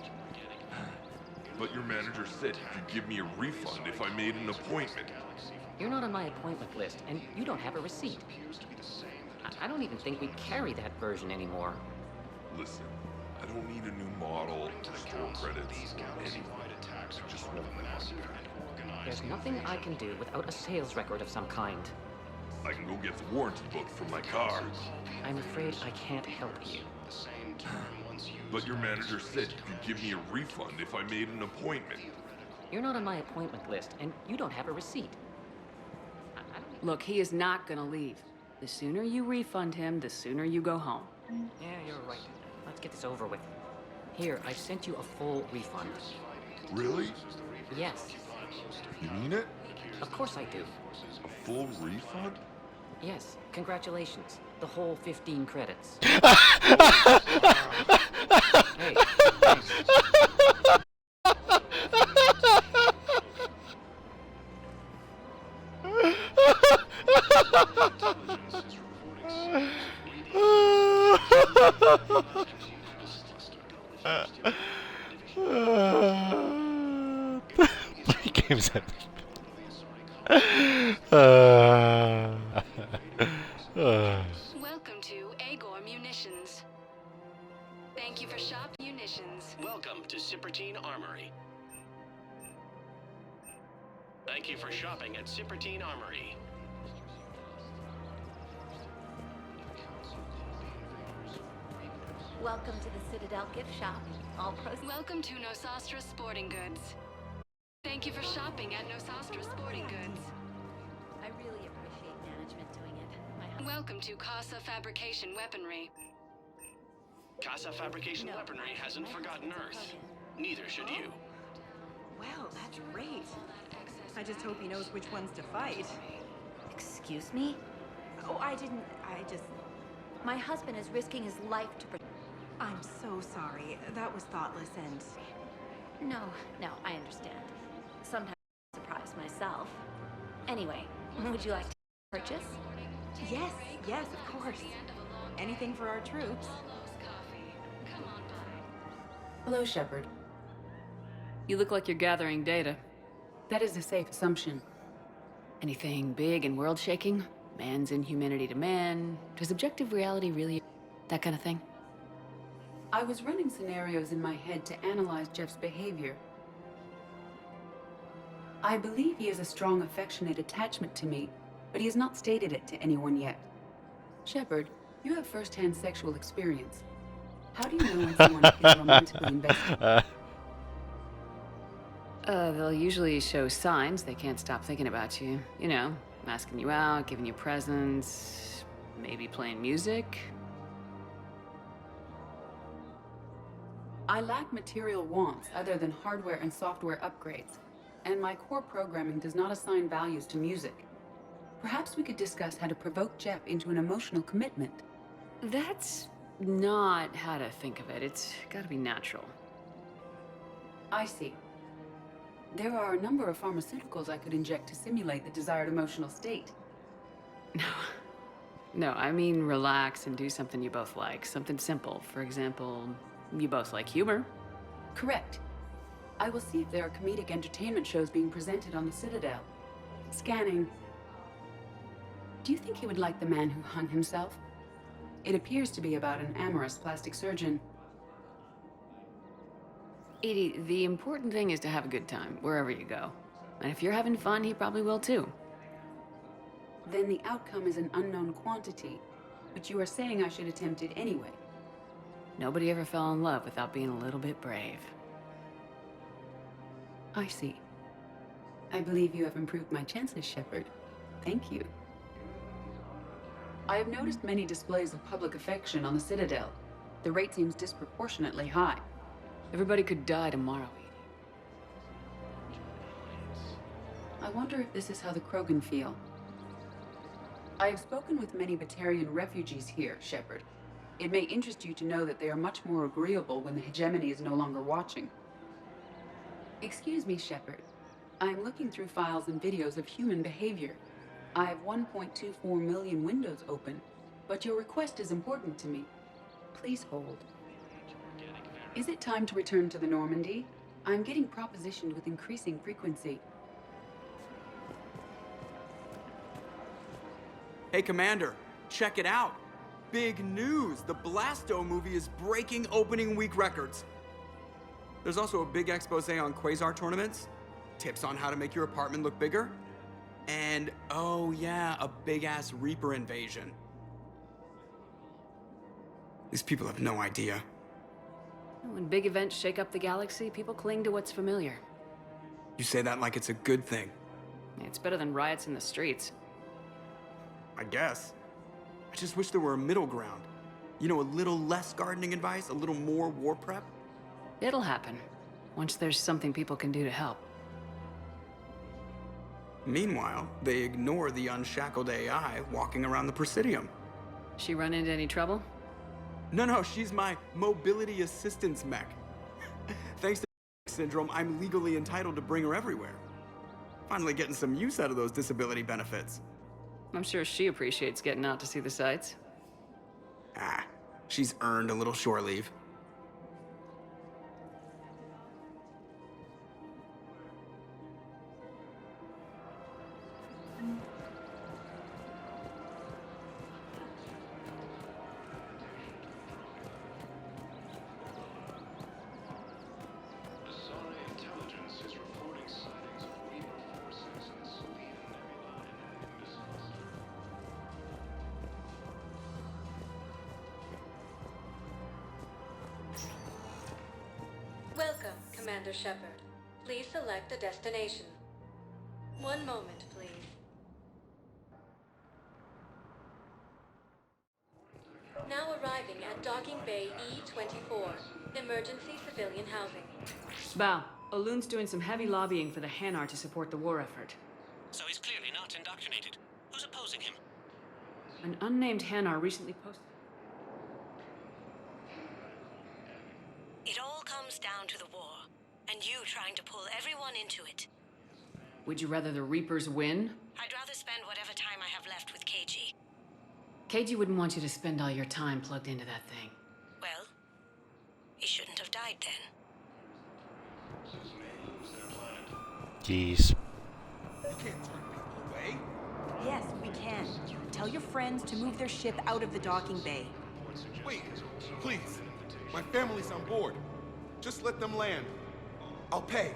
But your manager said he could give me a refund if I made an appointment. You're not on my appointment list, and you don't have a receipt. I don't even think we carry that version anymore. Listen, I don't need a new model, store credits, or anything. I just want my money back. There's nothing I can do without a sales record of some kind. I can go get the warranty book from my car. I'm afraid I can't help you. But your manager said you could give me a refund if I made an appointment. You're not on my appointment list, and you don't have a receipt. Look, he is not gonna leave. The sooner you refund him, the sooner you go home. Yeah, you're right. Let's get this over with. Here, I've sent you a full refund. Really? Yes. You mean it? Of course I do. A full refund? Yes, congratulations. The whole 15 credits. Hey, thanks. Three games at Welcome to Agor Munitions. Thank you for shopping munitions. Welcome to Sippertine Armory. Thank you for shopping at Sippertine Armory. Welcome to the Citadel gift shop. Welcome to Nosastra Sporting Goods. Thank you for shopping at Nosastra Sporting Goods. I really appreciate management doing it. Welcome to Casa Fabrication Weaponry. Casa Fabrication Weaponry hasn't forgotten Earth. Neither should you. Well, that's great. I just hope he knows which ones to fight. Excuse me? Oh, I just... My husband is risking his life to protect. I'm so sorry. That was thoughtless and... No, I understand. Sometimes I surprise myself. Anyway, would you like to purchase? Yes, of course. Anything for our troops. Hello, Shepard. You look like you're gathering data. That is a safe assumption. Anything big and world-shaking? Man's inhumanity to man? Does objective reality really... that kind of thing? I was running scenarios in my head to analyze Jeff's behavior. I believe he has a strong affectionate attachment to me, but he has not stated it to anyone yet. Shepard, you have first-hand sexual experience. How do you know when someone is romantically invested? They'll usually show signs they can't stop thinking about you. You know, asking you out, giving you presents, maybe playing music. I lack material wants other than hardware and software upgrades, and my core programming does not assign values to music. Perhaps we could discuss how to provoke Jeff into an emotional commitment. That's not how to think of it. It's gotta be natural. I see. There are a number of pharmaceuticals I could inject to simulate the desired emotional state. No, I mean relax and do something you both like. Something simple. For example, you both like humor. Correct. I will see if there are comedic entertainment shows being presented on the Citadel. Scanning. Do you think he would like The Man Who Hung Himself? It appears to be about an amorous plastic surgeon. Edie, the important thing is to have a good time, wherever you go. And if you're having fun, he probably will too. Then the outcome is an unknown quantity, but you are saying I should attempt it anyway. Nobody ever fell in love without being a little bit brave. I see. I believe you have improved my chances, Shepard. Thank you. I have noticed many displays of public affection on the Citadel. The rate seems disproportionately high. Everybody could die tomorrow, Edie. I wonder if this is how the Krogan feel. I have spoken with many Batarian refugees here, Shepard. It may interest you to know that they are much more agreeable when the hegemony is no longer watching. Excuse me, Shepard. I am looking through files and videos of human behavior. I have 1.24 million windows open, but your request is important to me. Please hold. Is it time to return to the Normandy? I'm getting propositioned with increasing frequency. Hey, Commander, check it out. Big news! The Blasto movie is breaking opening week records. There's also a big expose on Quasar tournaments. tips on how to make your apartment look bigger, and oh yeah, a big-ass Reaper invasion. These people have no idea. When big events shake up the galaxy, people cling to what's familiar. You say that like it's a good thing. It's better than riots in the streets. I guess. I just wish there were a middle ground. You know, a little less gardening advice, a little more war prep. It'll happen, once there's something people can do to help. Meanwhile, they ignore the unshackled AI walking around the Presidium. She run into any trouble? No, she's my mobility assistance mech. Thanks to syndrome, I'm legally entitled to bring her everywhere. Finally getting some use out of those disability benefits. I'm sure she appreciates getting out to see the sights. She's earned a little shore leave. Welcome, Commander Shepard. Please select a destination. One moment, please. Now arriving at Docking Bay E-24, emergency civilian housing. Bow, Olun's doing some heavy lobbying for the Hanar to support the war effort. So he's clearly not indoctrinated. Who's opposing him? An unnamed Hanar recently posted... It all comes down to the war, and you trying to pull everyone into it. Would you rather the Reapers win? I'd rather spend whatever time I have left with KG. KG wouldn't want you to spend all your time plugged into that thing. Well, he shouldn't have died then. Jeez. You can't turn people away. Yes, we can. Tell your friends to move their ship out of the docking bay. Wait, please. My family's on board. Just let them land. I'll pay.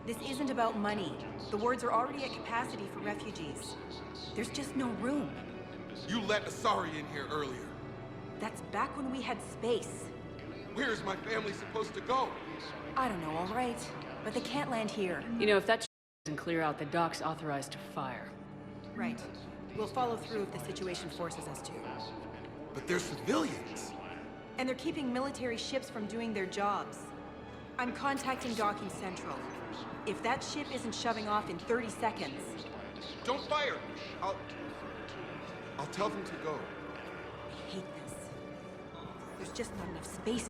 This isn't about money. The wards are already at capacity for refugees. There's just no room. You let Asari in here earlier. That's back when we had space. Where is my family supposed to go? I don't know, all right. But they can't land here. You know, if that doesn't clear out, the dock's authorized to fire. Right. We'll follow through if the situation forces us to. But they're civilians. And they're keeping military ships from doing their jobs. I'm contacting Docking Central. If that ship isn't shoving off in 30 seconds... Don't fire! I'll tell them to go. I hate this. There's just not enough space.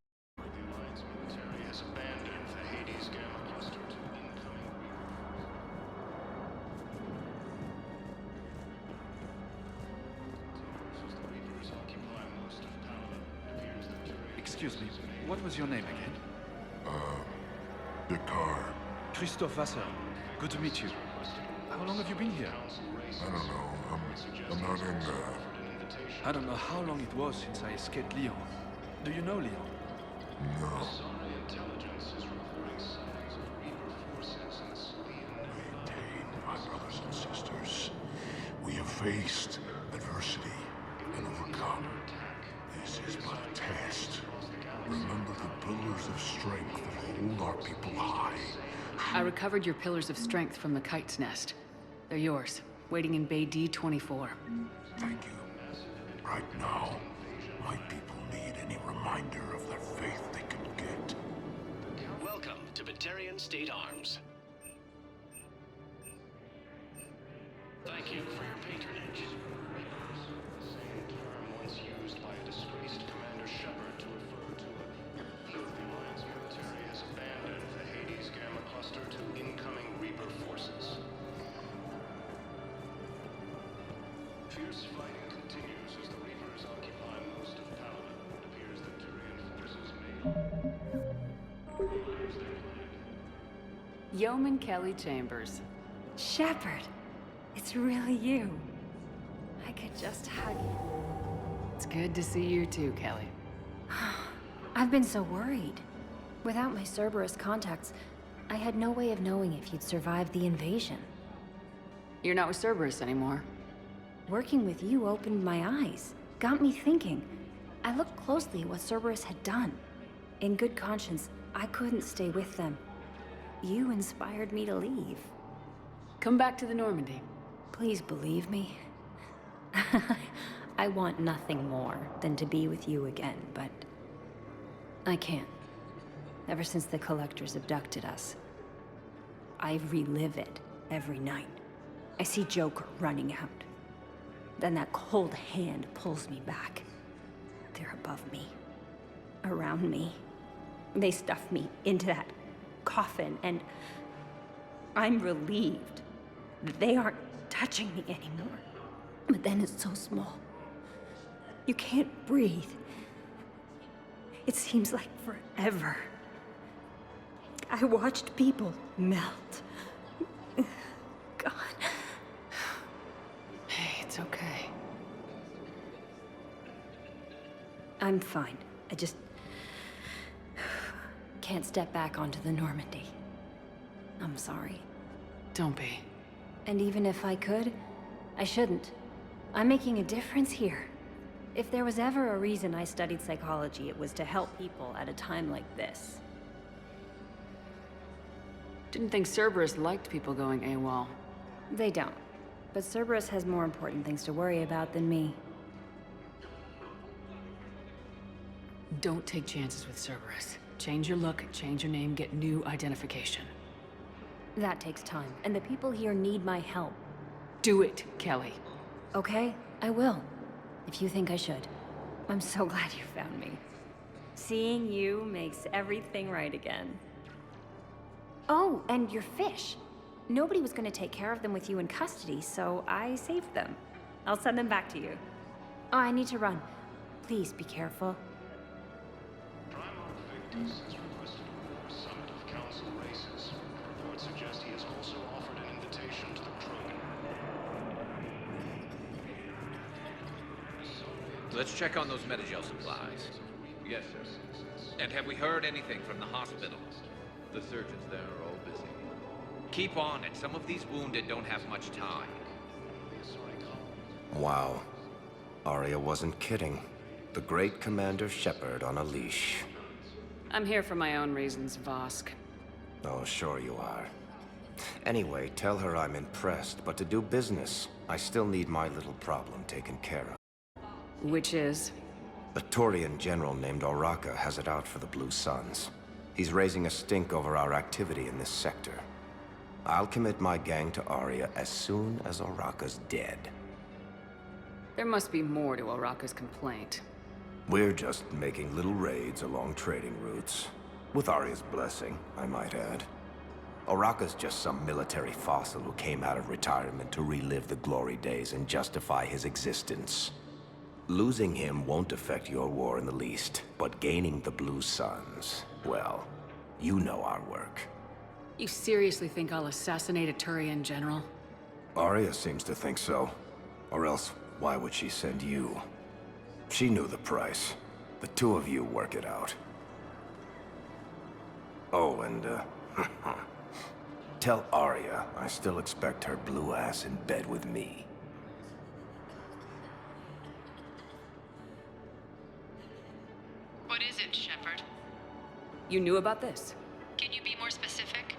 Excuse me, what was your name again? Picard. Christophe Vassar. Good to meet you. How long have you been here? I don't know. I'm not in there. I don't know how long it was since I escaped Leon. Do you know Leon? No. Maintain, my brothers and sisters. We have faced adversity and overcome. This is but a test. Remember the pillars of strength that hold our people high. I recovered your pillars of strength from the kite's nest. They're yours, waiting in Bay D-24. Thank you. Right now, my people need any reminder of their faith they can get. Welcome to Batarian State Arms. Thank you for your patronage. The same term once used by a disgraced Commander Shepard to refer to the Alliance military has abandoned the Hades Gamma Cluster to incoming Reaper forces. Fierce fighting continues as the Reapers occupy most of Paladin. It appears that Turian forces may lose their planet. Yeoman Kelly Chambers. Shepard, it's really you. I could just hug you. It's good to see you too, Kelly. I've been so worried. Without my Cerberus contacts, I had no way of knowing if you'd survived the invasion. You're not with Cerberus anymore. Working with you opened my eyes, got me thinking. I looked closely at what Cerberus had done. In good conscience, I couldn't stay with them. You inspired me to leave. Come back to the Normandy. Please believe me. I want nothing more than to be with you again, but I can't. Ever since the Collectors abducted us, I relive it every night. I see Joker running out. Then that cold hand pulls me back. They're above me, around me. They stuff me into that coffin, and I'm relieved that they aren't touching me anymore. But then it's so small. You can't breathe. It seems like forever. I watched people melt. God. Hey, it's okay. I'm fine. I just can't step back onto the Normandy. I'm sorry. Don't be. And even if I could, I shouldn't. I'm making a difference here. If there was ever a reason I studied psychology, it was to help people at a time like this. Didn't think Cerberus liked people going AWOL. They don't. But Cerberus has more important things to worry about than me. Don't take chances with Cerberus. Change your look, change your name, get new identification. That takes time, and the people here need my help. Do it, Kelly. Okay, I will. If you think I should. I'm so glad you found me. Seeing you makes everything right again. Oh, and your fish. Nobody was going to take care of them with you in custody, so I saved them. I'll send them back to you. Oh, I need to run. Please be careful. Primarch Victus has requested a war summit of Council races. Reports suggest he has also offered an invitation to the Krogan. Let's check on those Metagel supplies. Yes, sir. And have we heard anything from the hospital? The surgeons there are all busy. Keep on it. Some of these wounded don't have much time. Wow. Aria wasn't kidding. The great Commander Shepard on a leash. I'm here for my own reasons, Vosk. Oh, sure you are. Anyway, tell her I'm impressed, but to do business, I still need my little problem taken care of. Which is? A Turian general named Oraka has it out for the Blue Suns. He's raising a stink over our activity in this sector. I'll commit my gang to Aria as soon as Oraka's dead. There must be more to Oraka's complaint. We're just making little raids along trading routes. With Aria's blessing, I might add. Oraka's just some military fossil who came out of retirement to relive the glory days and justify his existence. Losing him won't affect your war in the least, but gaining the Blue Suns, well, you know our work. You seriously think I'll assassinate a Turian general? Aria seems to think so. Or else, why would she send you? She knew the price. The two of you work it out. Oh, and, tell Aria I still expect her blue ass in bed with me. What is it, Shepard? You knew about this? Can you be more specific?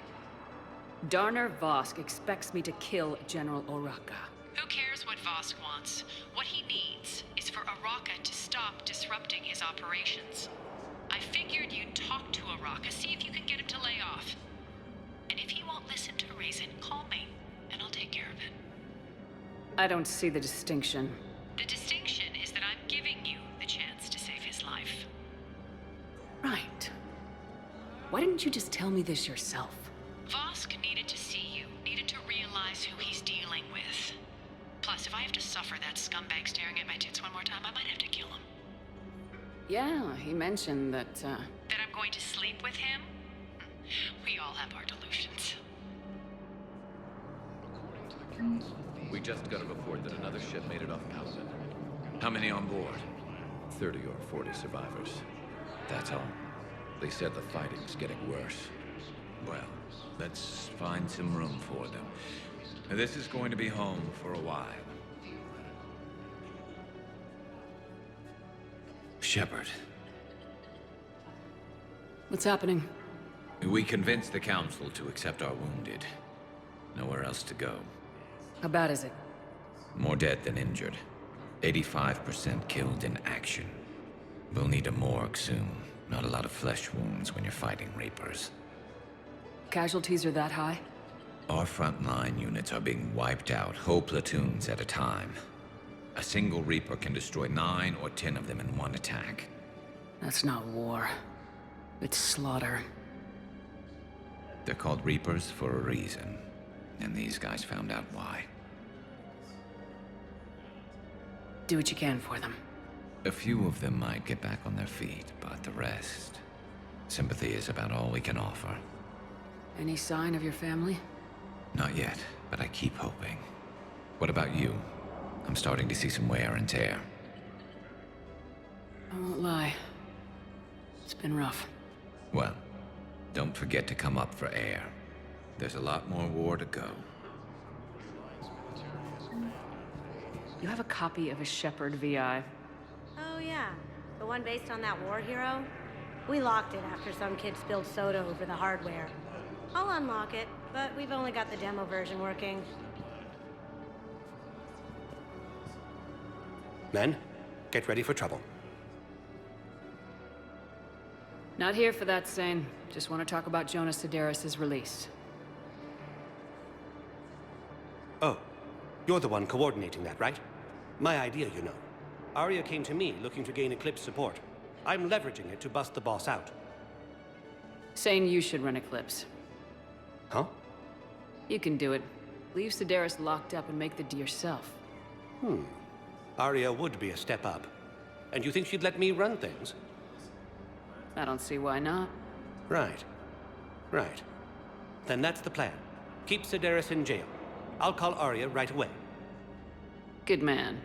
Darner Vosk expects me to kill General Oraka. Who cares what Vosk wants? What he needs is for Oraka to stop disrupting his operations. I figured you'd talk to Oraka, see if you can get him to lay off. And if he won't listen to reason, call me, and I'll take care of it. I don't see the distinction. The distinction is that I'm giving you the chance to save his life. Right. Why didn't you just tell me this yourself? Vosk needed to see you, needed to realize who he's dealing with. Plus, if I have to suffer that scumbag staring at my tits one more time, I might have to kill him. Yeah, he mentioned that, That I'm going to sleep with him? We all have our delusions. We just got a report that another ship made it off Paladin. How many on board? 30 or 40 survivors. That's all. They said the fighting's getting worse. Well, let's find some room for them. This is going to be home for a while. Shepard. What's happening? We convinced the Council to accept our wounded. Nowhere else to go. How bad is it? More dead than injured. 85% killed in action. We'll need a morgue soon. Not a lot of flesh wounds when you're fighting Reapers. Casualties are that high? Our frontline units are being wiped out, whole platoons at a time. A single Reaper can destroy 9 or 10 of them in one attack. That's not war. It's slaughter. They're called Reapers for a reason. And these guys found out why. Do what you can for them. A few of them might get back on their feet, but the rest... sympathy is about all we can offer. Any sign of your family? Not yet, but I keep hoping. What about you? I'm starting to see some wear and tear. I won't lie. It's been rough. Well, don't forget to come up for air. There's a lot more war to go. You have a copy of a Shepard VI. Oh yeah, the one based on that war hero? We locked it after some kid spilled soda over the hardware. I'll unlock it, but we've only got the demo version working. Men, get ready for trouble. Not here for that, Sane. Just want to talk about Jonas Sedaris' release. Oh, you're the one coordinating that, right? My idea, you know. Arya came to me looking to gain Eclipse support. I'm leveraging it to bust the boss out. Sane, you should run Eclipse. Huh? You can do it. Leave Sedaris locked up and make the deal yourself. Arya would be a step up. And you think she'd let me run things? I don't see why not. Right. Right. Then that's the plan. Keep Sedaris in jail. I'll call Arya right away. Good man.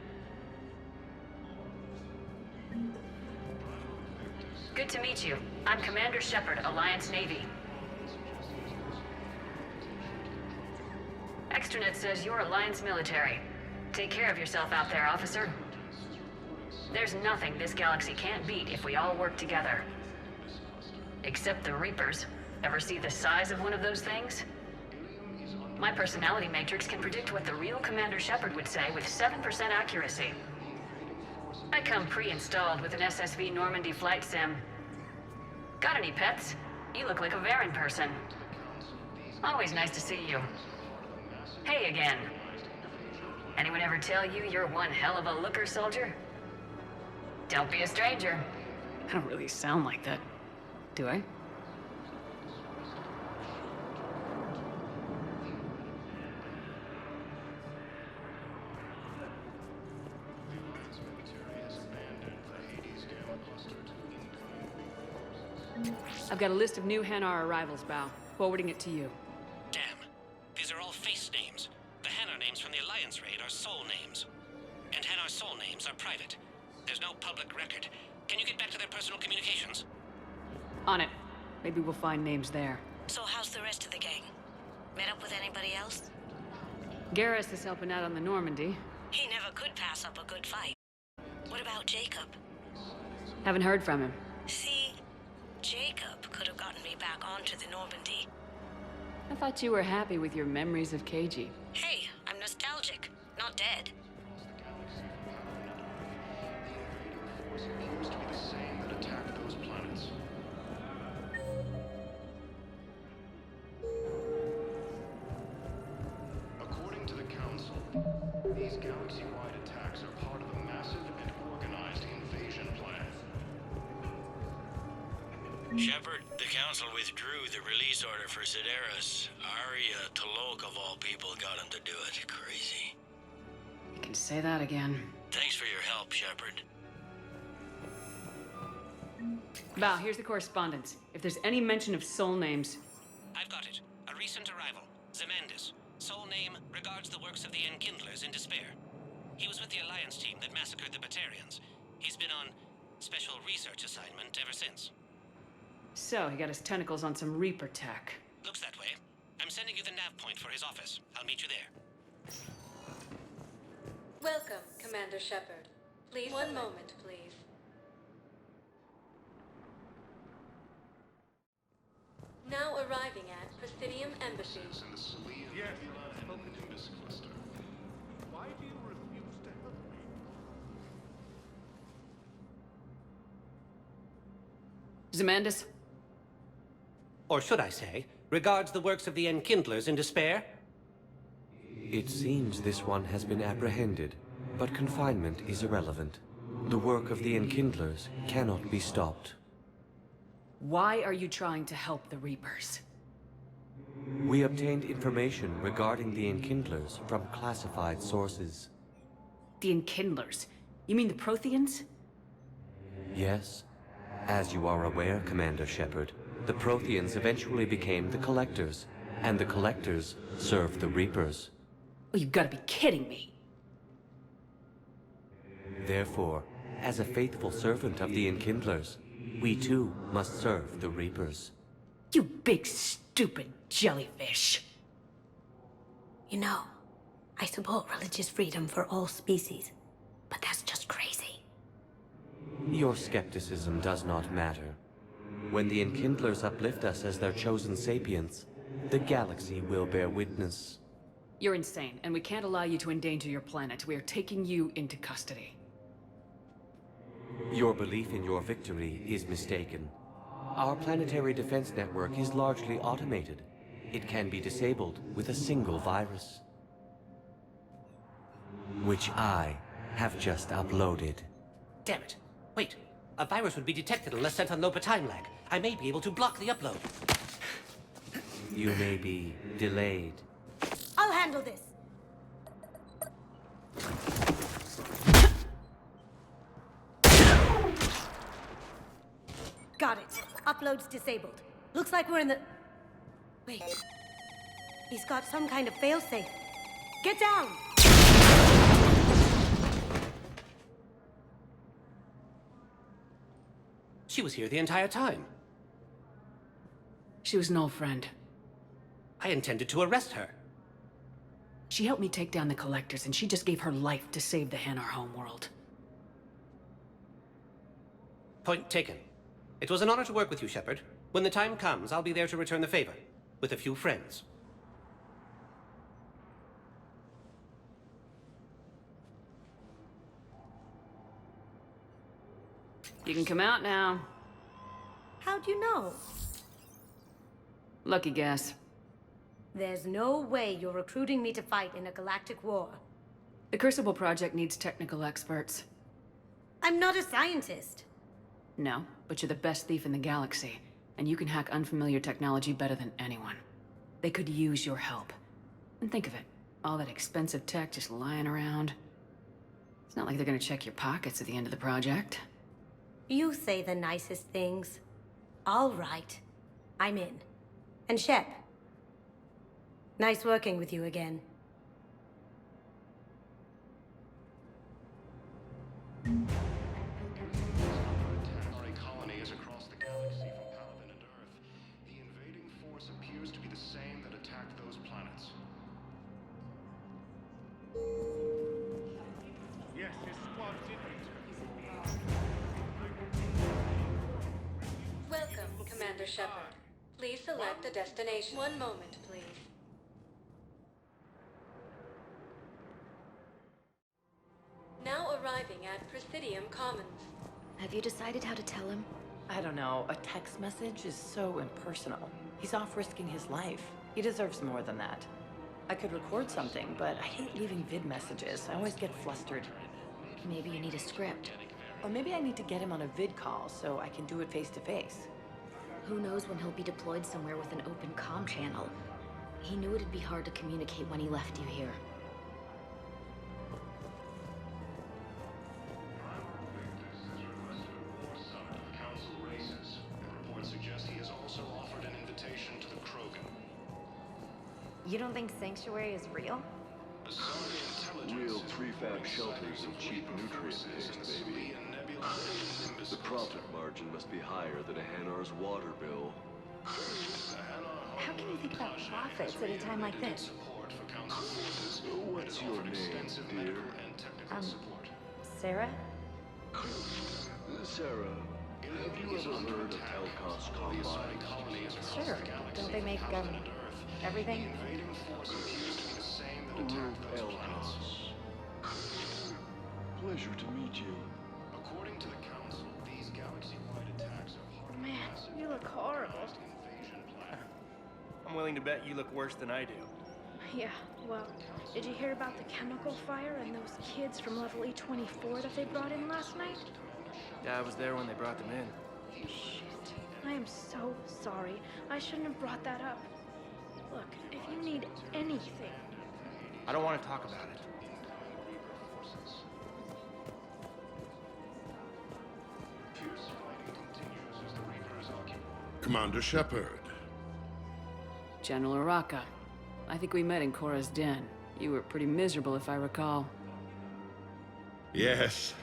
Good to meet you. I'm Commander Shepard, Alliance Navy. Extranet says you're Alliance military. Take care of yourself out there, officer. There's nothing this galaxy can't beat if we all work together. Except the Reapers. Ever see the size of one of those things? My personality matrix can predict what the real Commander Shepard would say with 7% accuracy. I come pre-installed with an SSV Normandy flight sim. Got any pets? You look like a Varen person. Always nice to see you. Hey again. Anyone ever tell you you're one hell of a looker, soldier? Don't be a stranger. I don't really sound like that, do I? I've got a list of new Hanar arrivals, Bao. Forwarding it to you. Damn. These are all face names. The Hanar names from the Alliance raid are soul names. And Hanar soul names are private. There's no public record. Can you get back to their personal communications? On it. Maybe we'll find names there. So how's the rest of the gang? Met up with anybody else? Garrus is helping out on the Normandy. He never could pass up a good fight. What about Jacob? Haven't heard from him. See, Jacob could have gotten me back onto the Normandy. I thought you were happy with your memories of KG. Hey, I'm nostalgic, not dead. Appears to be the same that attacked those planets. According to the Council, these galaxy-wide attacks are part of a massive and organized invasion plan. Shepard, the Council withdrew the release order for Sedaris. Arya T'Loak, of all people, got him to do it. Crazy. You can say that again. Thanks for your help, Shepard. Bao, here's the correspondence. If there's any mention of soul names... I've got it. A recent arrival. Zemandis. Soul name regards the works of the Enkindlers in despair. He was with the Alliance team that massacred the Batarians. He's been on special research assignment ever since. So, he got his tentacles on some Reaper tech. The sending you the nav point for his office. I'll meet you there. Welcome, Commander Shepard. Please, one moment, please. Now arriving at Presidium Embassy. Yes, cluster. Why do you refuse to help me? Zemandis? Or should I say, regards the works of the Enkindlers in despair? It seems this one has been apprehended, but confinement is irrelevant. The work of the Enkindlers cannot be stopped. Why are you trying to help the Reapers? We obtained information regarding the Enkindlers from classified sources. The Enkindlers? You mean the Protheans? Yes. As you are aware, Commander Shepard, the Protheans eventually became the Collectors, and the Collectors served the Reapers. Oh, you've got to be kidding me. Therefore, as a faithful servant of the Enkindlers, we too must serve the Reapers. You big stupid jellyfish. You know, I support religious freedom for all species, but that's just crazy. Your skepticism does not matter. When the Enkindlers uplift us as their chosen sapients, the galaxy will bear witness. You're insane, and we can't allow you to endanger your planet. We are taking you into custody. Your belief in your victory is mistaken. Our planetary defense network is largely automated. It can be disabled with a single virus, which I have just uploaded. Damn it. Wait. A virus would be detected unless sent on low time lag. I may be able to block the upload. You may be delayed. I'll handle this. Got it. Upload's disabled. Looks like we're in the... Wait. He's got some kind of failsafe. Get down! She was here the entire time. She was an old friend. I intended to arrest her. She helped me take down the Collectors, and she just gave her life to save the Hanar homeworld. Point taken. It was an honor to work with you, Shepard. When the time comes, I'll be there to return the favor. With a few friends. You can come out now. How'd you know? Lucky guess. There's no way you're recruiting me to fight in a galactic war. The Crucible Project needs technical experts. I'm not a scientist. No, but you're the best thief in the galaxy, and you can hack unfamiliar technology better than anyone. They could use your help. And think of it, all that expensive tech just lying around. It's not like they're gonna check your pockets at the end of the project. You say the nicest things. All right. I'm in. And Shep. Nice working with you again. Tanari colony is across the galaxy from Palaven and Earth. The invading force appears to be the same that attacked those planets. Yes, his squad's Welcome, Commander Shepard. Please select a destination. One moment, please. Now arriving at Presidium Commons. Have you decided how to tell him? I don't know. A text message is so impersonal. He's off risking his life. He deserves more than that. I could record something, but I hate leaving vid messages. I always get flustered. Maybe you need a script. Or maybe I need to get him on a vid call so I can do it face to face. Who knows when he'll be deployed somewhere with an open comm channel. He knew it'd be hard to communicate when he left you here. Council races. Reports suggest he has also offered an invitation to the Krogan. You don't think Sanctuary is real? Real prefab shelters and cheap nutrient pins, baby. The profit margin must be higher than a Hanar's water bill. How can you think about profits at a time like this? What's your name, dear? Sarah? Sarah, have you ever heard of Elkos Combine? Sure. Don't they make, everything? Elkos. Pleasure to meet you. According to the Council, these galaxy-wide attacks are Man, you look horrible. I'm willing to bet you look worse than I do. Yeah, well, did you hear about the chemical fire and those kids from level E24 that they brought in last night? Yeah, I was there when they brought them in. Shit. I am so sorry. I shouldn't have brought that up. Look, if you need anything... I don't want to talk about it. Commander Shepard. General Araka. I think we met in Korra's den. You were pretty miserable, if I recall. Yes,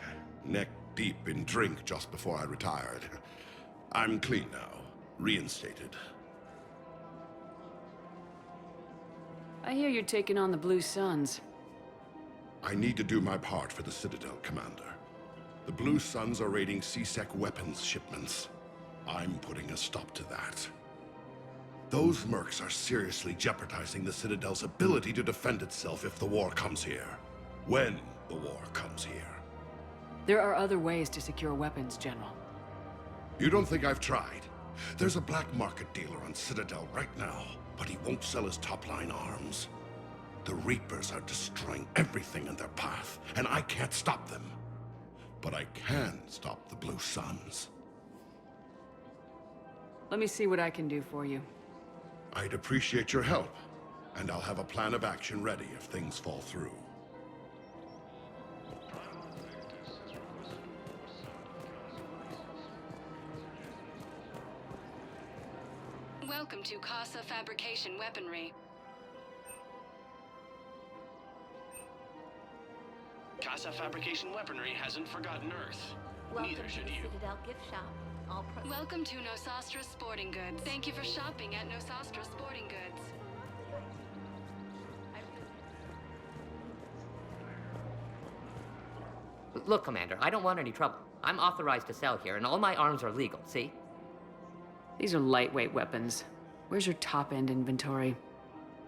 neck deep in drink just before I retired. I'm clean now, reinstated. I hear you're taking on the Blue Suns. I need to do my part for the Citadel, Commander. The Blue Suns are raiding C-Sec weapons shipments. I'm putting a stop to that. Those mercs are seriously jeopardizing the Citadel's ability to defend itself if the war comes here. When the war comes here. There are other ways to secure weapons, General. You don't think I've tried? There's a black market dealer on Citadel right now, but he won't sell his top-line arms. The Reapers are destroying everything in their path, and I can't stop them. But I can stop the Blue Suns. Let me see what I can do for you. I'd appreciate your help, and I'll have a plan of action ready if things fall through. Welcome to Casa Fabrication Weaponry. Casa Fabrication Weaponry hasn't forgotten Earth. Neither should you. Citadel gift shop. Welcome to Nosastra Sporting Goods. Thank you for shopping at Nosastra Sporting Goods. Look, Commander, I don't want any trouble. I'm authorized to sell here, and all my arms are legal, see? These are lightweight weapons. Where's your top-end inventory?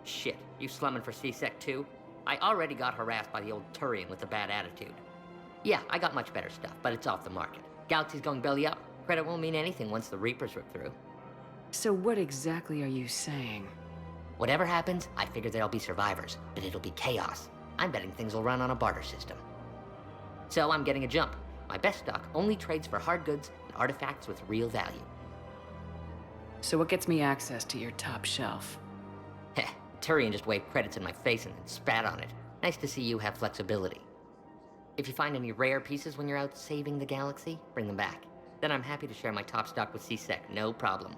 Shit, you slumming for C-Sec too? I already got harassed by the old Turian with a bad attitude. Yeah, I got much better stuff, but it's off the market. Galaxy's going belly up. Credit won't mean anything once the Reapers rip through. So what exactly are you saying? Whatever happens, I figure there'll be survivors, but it'll be chaos. I'm betting things will run on a barter system. So I'm getting a jump. My best stock only trades for hard goods and artifacts with real value. So what gets me access to your top shelf? Heh, Turian just waved credits in my face and then spat on it. Nice to see you have flexibility. If you find any rare pieces when you're out saving the galaxy, bring them back. Then I'm happy to share my top stock with C-Sec, no problem.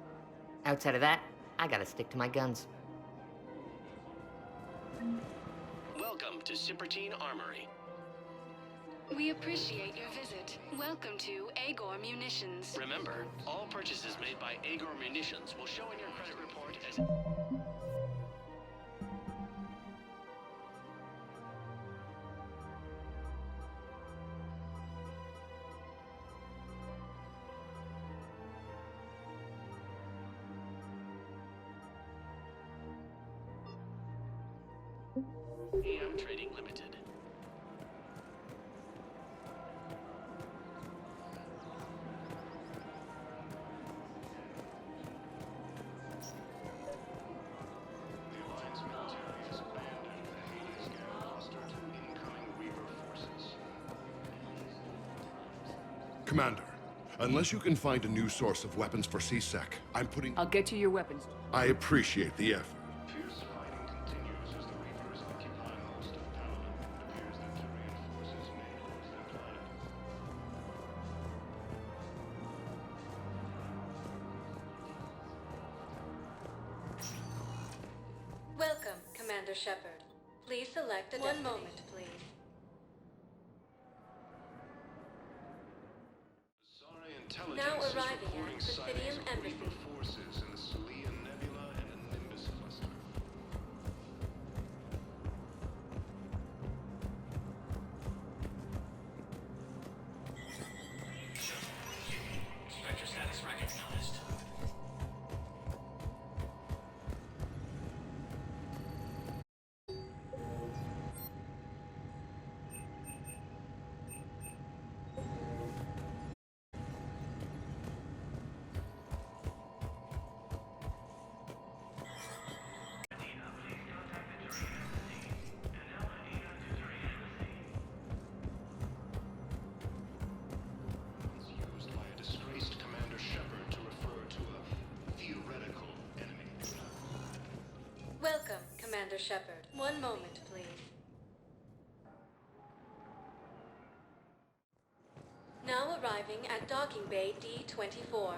Outside of that, I gotta stick to my guns. Welcome to Sippertine Armory. We appreciate your visit. Welcome to Agor Munitions. Remember, all purchases made by Agor Munitions will show in your credit report as... EM Trading Limited. Commander, unless you can find a new source of weapons for C-Sec, I'm putting... I'll get you your weapons. I appreciate the effort. Welcome, Commander Shepard. Please select a One moment, please. Now arriving at Presidium Embassy. Forces in the Shepard. One moment, please. Now arriving at docking bay D-24.